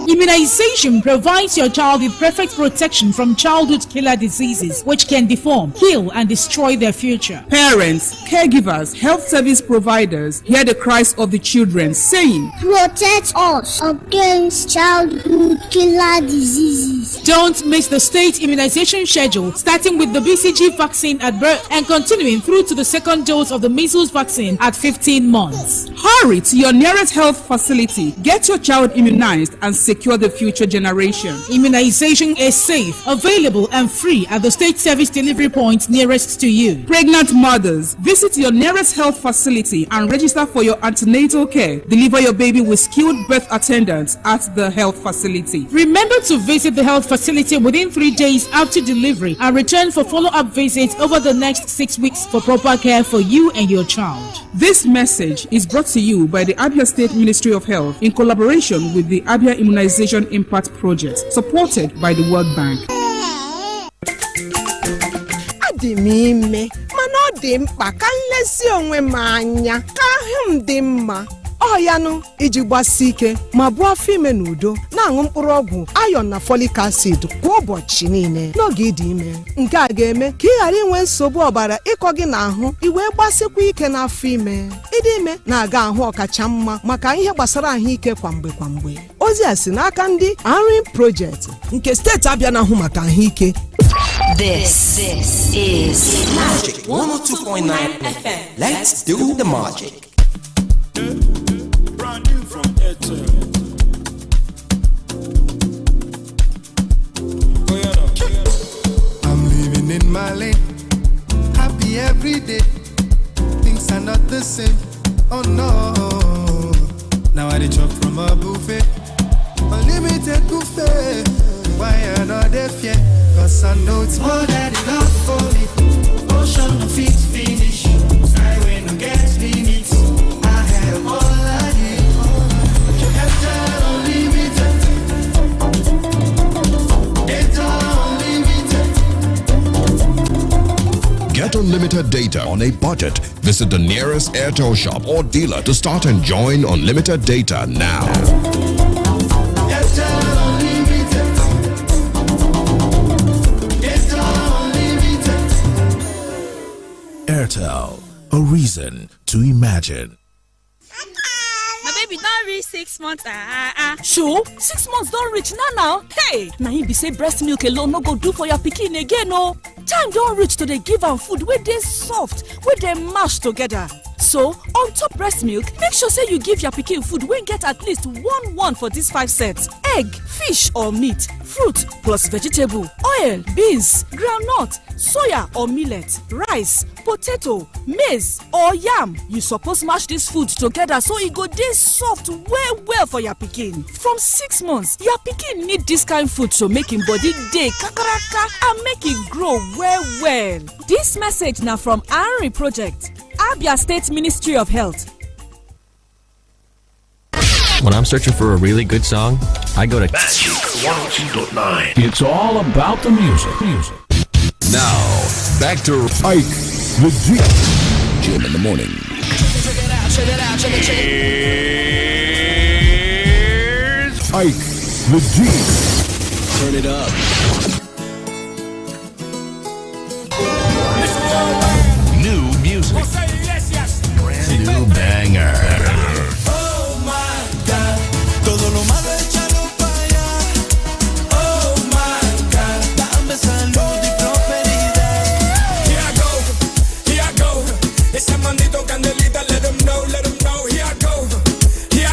Immunization provides your child with perfect protection from childhood killer diseases which can deform, kill, and destroy their future. Parents, caregivers, health service providers hear the cries of the children saying, "Protect us against childhood killer diseases." months. Don't miss the state immunization schedule, starting with the BCG vaccine at birth and continuing through to the second dose of the measles vaccine at 15 months. Hurry to your nearest health facility. Get your child immunized and secure the future generation. Immunization is safe, available and free at the state service delivery points nearest to you. Pregnant mothers, visit your nearest health facility and register for your antenatal care. Deliver your baby with skilled birth attendants at the health facility. Remember to visit the health facility within 3 days after delivery and return for follow-up visits over the next 6 weeks for proper care for you and your child. This message is brought to you by the Abia State Ministry of Health in collaboration with the Abia Immunization Impact Project, supported by the World Bank. Adị m ime, mana ọ dị mkpa ka nlesi onwe m anya ka ahụ m dị mma. Ọ ya nụ iji gbasi ike ma bụ afọ ime n'udo na-aṅụ mkpụrụ ọgwụ iron na folic acid kwa ụbọchị niile n'oge ịdị ime. Nke a ga-eme ka ị ghara inwe nsogbu ọbara ịkọ gị n'ahụ iwee gbasikwa ike n'afọ ime. Ịdị ime na-aga ahụ ọkacha mma maka ihe gbasara ahụike kwamgbe. Ozi a si n'aka ndị Arin Project nke steeti Abịa na-ahụ maka ahụike. This is Magic 102.9 FM. Let's do the magic. Brand new from Airtel. I'm living in my lane, happy every day. Things are not the same. Oh no. Now I chop from a buffet, unlimited buffet. Why are not they fear? Cause I know it's more than enough for me. Ocean of feet finish, skyway no get limits. I have all I need. Data unlimited. Data unlimited. Get unlimited data on a budget. Visit the nearest Airtel shop or dealer to start enjoying unlimited data now. Airtel, a reason to imagine. My baby don't reach 6 months. Sure, 6 months don't reach now. Hey, now you be say breast milk alone no go do for your pikin again, no. Time don't reach to dey give am food where they soft, where they mash together. So, on top breast milk, make sure say you give your pikin food when get at least one for these 5 sets. Egg, fish or meat, fruit plus vegetable, oil, beans, groundnut, soya or millet, rice, potato, maize or yam. You suppose mash this food together so it go dey soft well for your pikin. From 6 months, your pikin need this kind food to make him body dey kakaraka and make it grow well. This message now from Arin Project, Abia State Ministry of Health. When I'm searching for a really good song, I go to Magic 102.9. It's all about the music. Now, back to Ike the G. Jim in the morning. Here's Ike the G. Turn it up. New music. Brand new banger. Oh my God, todo lo malo échalo para allá. Oh my God, dame salud y prosperidad. Here I go. Ese mandito candelita, let them know. Here I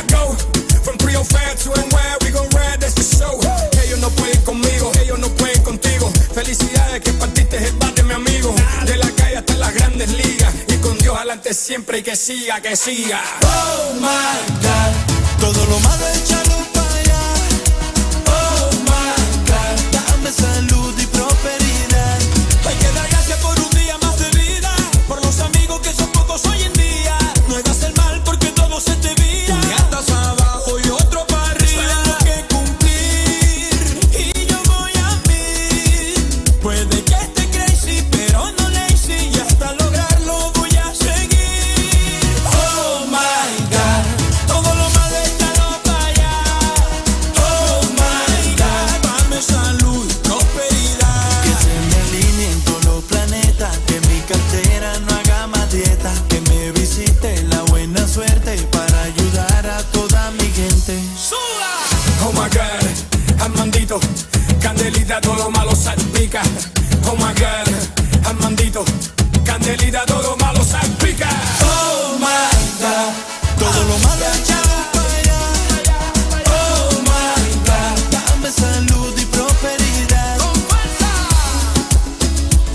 go. From 305 to NY, we gon' ride, that's the show. Ellos no pueden conmigo, ellos no pueden contigo. Felicidades que partiste el bate, mi amigo. De la calle hasta las grandes ligas. Y con Dios adelante siempre y que siga. Oh my God, todo lo malo échalo para allá. Oh my God, dame salud y prosperidad. Hay que dar gracias por un día más de vida, por los amigos que son pocos hoy en día. No hagas el mal porque todo se te vira. Tú ya estás abajo y otro para arriba. Tengo que cumplir y yo voy a mí. Puede que esté crazy, pero no lazy. Y hasta lograrlo voy a seguir. Oh my God, todo lo malo échalo para allá. Oh my God, dame salud y prosperidad. Que se me alineen todos los planetas, que mi cartera no haga más dieta, que me visite la buena suerte para ayudar a toda mi gente. ¡Suba! Oh my God, Armandito, Candelita. Candelita todo lo malo salpica. Oh my God, Armandito. Candelita todo lo malo salpica. Oh my God, todo lo malo echado para allá. Oh my God, dame salud y prosperidad. Con fuerza.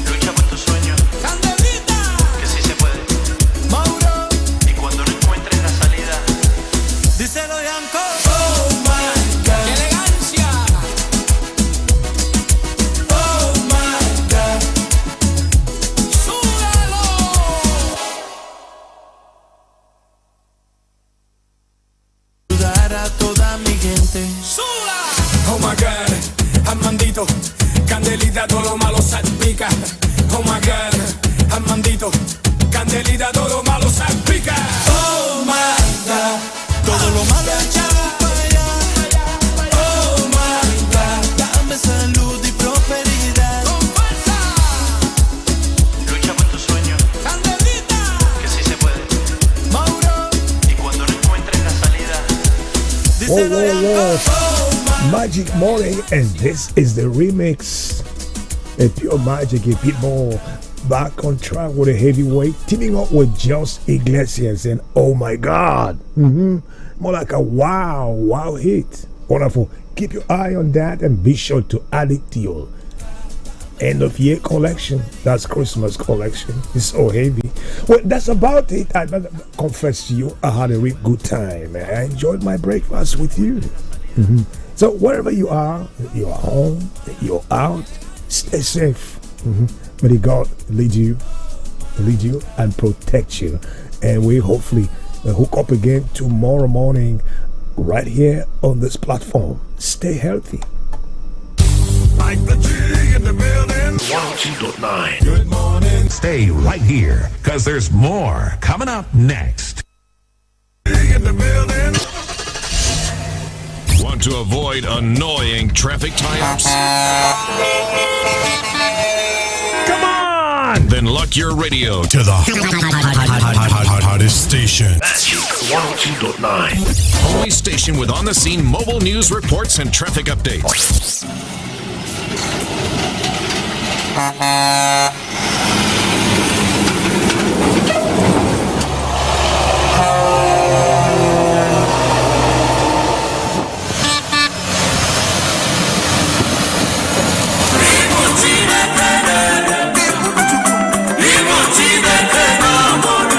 Lucha por tu sueño. Candelita, que sí se puede. Mauro. Y cuando no encuentres la salida, díselo Yanko. Oh my God, elegancia. Oh my God, súbelo. Ayudar a toda mi gente. Suba. Oh my God, Armandito. Candelita todo lo malo salpica. Oh my God, Armandito. Candelita todo lo malo salpica. Oh my God, todo lo malo echado para allá. Oh my God, dame salud y prosperidad. Con fuerza. lucha por tu sueño. Candelita, Que sí se puede. Mauro. Y cuando no encuentres la salida, Díselo Yanko. Magic Morning, and this is the remix. A pure magic, a bit more back on track with a heavyweight, teaming up with Just Iglesias, and oh my God, more like a wow hit. Wonderful. Keep your eye on that and be sure to add it to your end of year collection. That's Christmas collection. It's so heavy. Well, that's about it. I confess to you, I had a real good time. I enjoyed my breakfast with you. So wherever you are home, you're out, stay safe. May God lead you and protect you. And we hopefully hook up again tomorrow morning right here on this platform. Stay healthy. Like the G in the building. 102.9. Good morning. Stay right here, because there's more coming up next. In the building. Want to avoid annoying traffic tie-ups? Come on! Then lock your radio to the hottest station. 102.9. Only station with on-the-scene mobile news reports and traffic updates.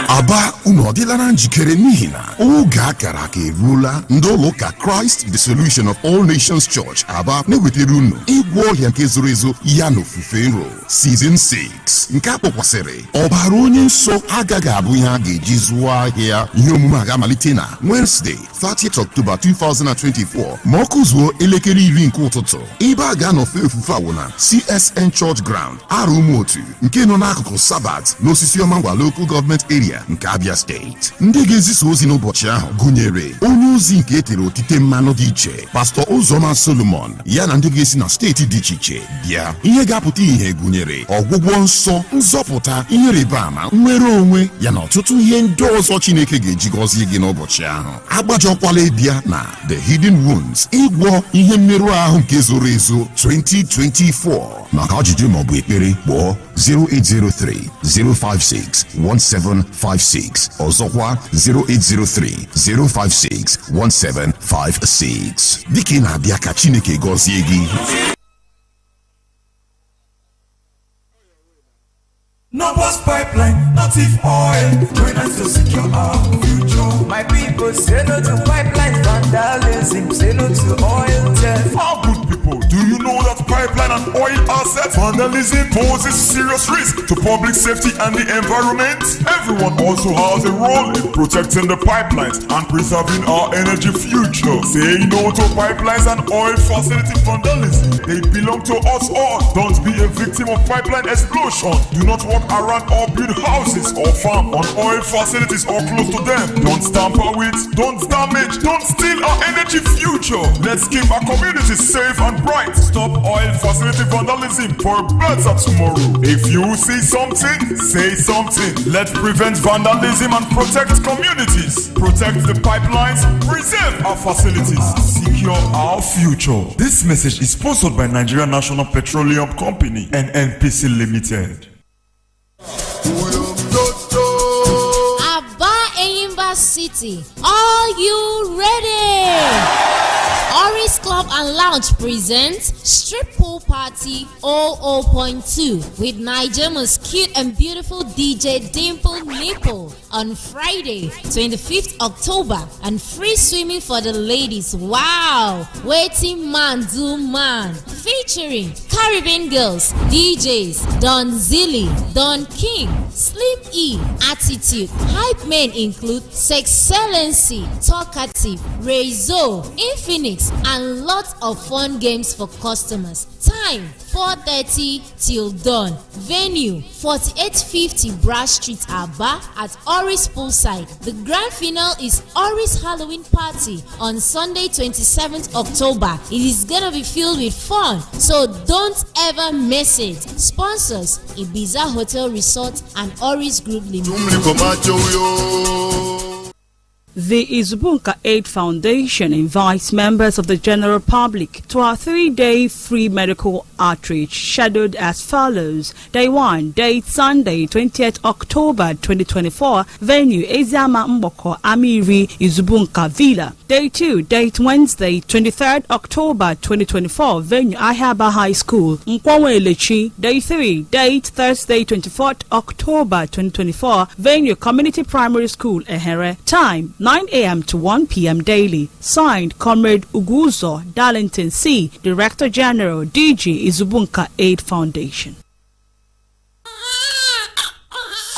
Aba unu ọdịla na njikere n'ihi na oge akara aka eruola ndị ụlọ ụka Christ the Solution of All Nations Church Aba na-ewetara unu ịgwọ ọhịa nke zoro ezo ya na ofufe nro season 6 nke a kpọkwasịrị ọbara onye nsọ agaghị abụ ihe a ga-eji zụọ ahịa. Ihe omume a ga-amalite na Wednesday 30th October 2024 ma ọ kụzuo elekere 10 nke ụtụtụ. Ebe a ga-anọfe ofufe a wụ na CSN Church Ground Arụmotu nke nọ n'akụkụ Sabat n'osisi ọma Local Government Area nke Abia Steeti. Ndị ga-ezisa ozi n'ụbọchị ahụ gụnyere onye ozi nke etere otite mmanụ dị iche Pastor Uzoma Solomon ya na ndị ga-esi na steeti dị iche iche bịa. Ihe ga-apụta ihe gụnyere ọgwụgwọ nsọ, nzọpụta, ihe rịba ama, nnwere onwe ya na ọtụtụ ihe ndị ọzọ Chineke ga-eji gọzie gị n'ụbọchị ahụ. Agbajọkwala ịbịa na The Hidden Wounds ịgwọ ihe mmerụ ahụ nke zoro ezo 2024. Maka ajụjụ maọbụ ekpere kpọọ 0803-056-1756 ọzọkwa 0803-056-1756. Dịka ị na-abịa ka Chineke gọzie gị. No bus pipeline, not if oil. Join us to secure our future. My people say no to pipeline vandalism, say no to oil theft. How good people, do you know that pipeline and oil assets vandalism poses serious risk to public safety and the environment? Everyone also has a role in protecting the pipelines and preserving our energy future. Say no to pipelines and oil facility vandalism. They belong to us all. Don't be a victim of pipeline explosion. Do not walk around or build houses or farm on oil facilities or close to them. Don't tamper with, don't damage, don't steal our energy future. Let's keep our communities safe and bright. Stop oil facility vandalism for a better tomorrow. If you see something, say something. Let's prevent vandalism and protect communities. Protect the pipelines, preserve our facilities, secure our future. This message is sponsored by Nigeria National Petroleum Company and NPC Limited. Aba Enyimba City, are you ready? Oris Club and Lounge presents Strip Pool Party 00.2 with Nigeria's most cute and beautiful DJ Dimple Nipple on Friday, 25th October, and free swimming for the ladies. Wow! Waiting man do man. Featuring Caribbean girls, DJs Don Zilly, Don King, Slim E, Attitude. Hype men include Sexcellency, Talkative, Rezo, Infinix, and lots of fun games for customers. Time 4:30 till dawn. Venue 4850 Brass Street, Aba at Oris Poolside. The grand finale is Oris Halloween Party on Sunday 27th October. It is gonna be filled with fun, so don't ever miss it. Sponsors Ibiza Hotel Resort and Oris Group Limited. The Izubunka Aid Foundation invites members of the general public to our 3-day free medical outreach scheduled as follows. Day 1, date Sunday, 20th October 2024, venue Ezama Mboko Amiri Izubunka Villa. Day 2, date Wednesday, 23rd October 2024, venue Ahaba High School, Nkwawe Lechi. Day 3, date Thursday, 24th October 2024, venue Community Primary School, Ehere. Time 9 a.m. to 1 p.m. daily. Signed, Comrade Uguzo Darlington C., Director General, DG Izubunka Aid Foundation.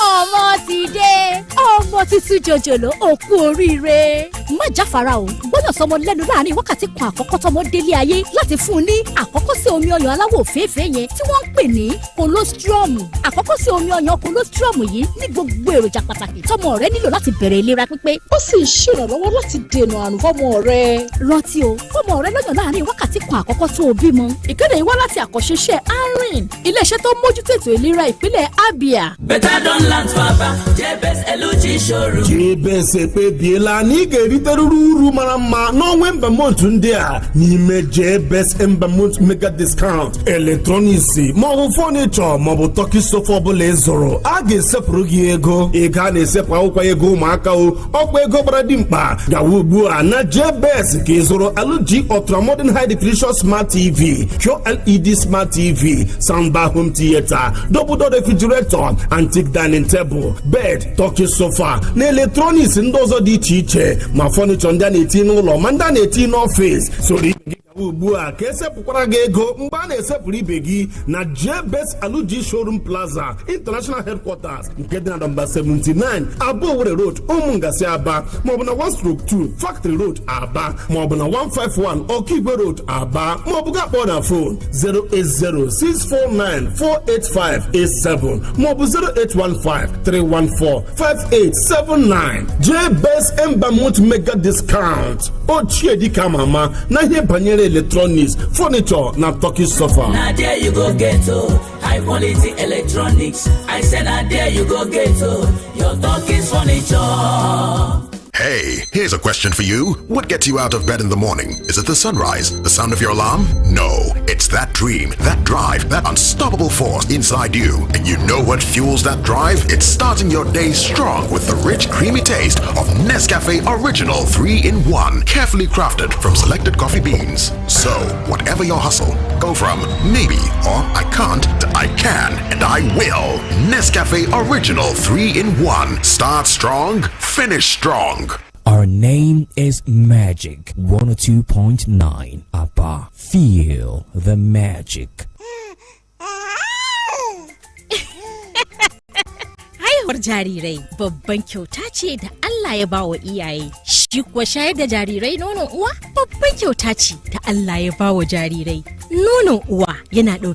ọmọ ti dé ọmọ tuntun jòjòló òkú oríire má jáfara o gbọ́dọ̀ sọmọ lẹ́nu láàrin wákàtí kan àkọ́kọ́ tọmọ délé ayé láti fún un ní àkọ́kọ́ sí omi ọyàn aláwọ̀ òféèfé yẹn tí wọ́n ń pè ní colostrum. àkọ́kọ́ sí omi ọyàn colostrum yìí ní gbogbo èròjà pàtàkì tọmọ rẹ nílò láti bẹ̀rẹ̀ ìlera pípé ó sì ń ṣèrànlọ́wọ́ láti dènà àrùn fọ́mọ rẹ. rántí o fọ́mọ rẹ lọ́yàn láàrin wákàtí kan àkọ́kọ́ tó o bímọ. ìkéde yìí wá láti àkọ́ṣeṣẹ́ ARIN iléeṣẹ́ tó mójútó ètò ìlera ìpínlẹ̀ Abia. Better don't land Papa, Jebes Eluchi Showroom. Jebes Epebiela n'ige riteruru mara mma n'ọnwa month ndị a n'ime Jebes month mega discount electronics maọbụ furniture maọbụ turkey sofa ọbụla ịzụrụ a ga-esepụrụ gị ego a na-esepụ akwụkwọ ego ụmụaka o ọkwa ego gbara dị mkpa gawa ugbu a na Jebes ka ịzụrụ LG Ultra Modern High Definition Smart TV, Pure LED Smart TV, soundbar home theater, double door refrigerator, antique dining table, bed, turkey sofa na electronics ndị ọzọ dị iche iche ma furniture ndị a na-eti n'ụlọ ma ndị a na-eti n'ọfịs soro ugbu a ka esepụkwara gị ego mgbe a na-esepụrụ ibe gị na Jebes Aluji Showroom Plaza International Headquarters nke dị na nọmba 79 Aba Owerri Road Ụmụngasị Aba maọbụ na 1/2 Factory Road Aba maọbụ na 151 Okigwe Road Aba maọbụ ga kpọọ na phone 08064948587 maọbụ 08153145879. Jebes Month Mega Discount ochie dịka mama na ihe banyere electronics, furniture na turkey sofa. Now there you go get high quality electronics. I said now there you go get your turkey furniture. Hey, here's a question for you. What gets you out of bed in the morning? Is it the sunrise? The sound of your alarm? No, it's that dream, that drive, that unstoppable force inside you. And you know what fuels that drive? It's starting your day strong with the rich, creamy taste of Nescafe Original 3-in-1, carefully crafted from selected coffee beans. So, whatever your hustle, go from maybe or I can't to I can and I will. Nescafe Original 3-in-1. Start strong, finish strong. Our name is Magic 102.9 Aba. Feel the magic. Haihuwar jarirai babban kyauta ce da Allah ya bawa iyaye. Shi kuwa shayar da jarirai nonon uwa babban kyauta ce da Allah ya bawa jarirai. Nonon uwa yana ɗauke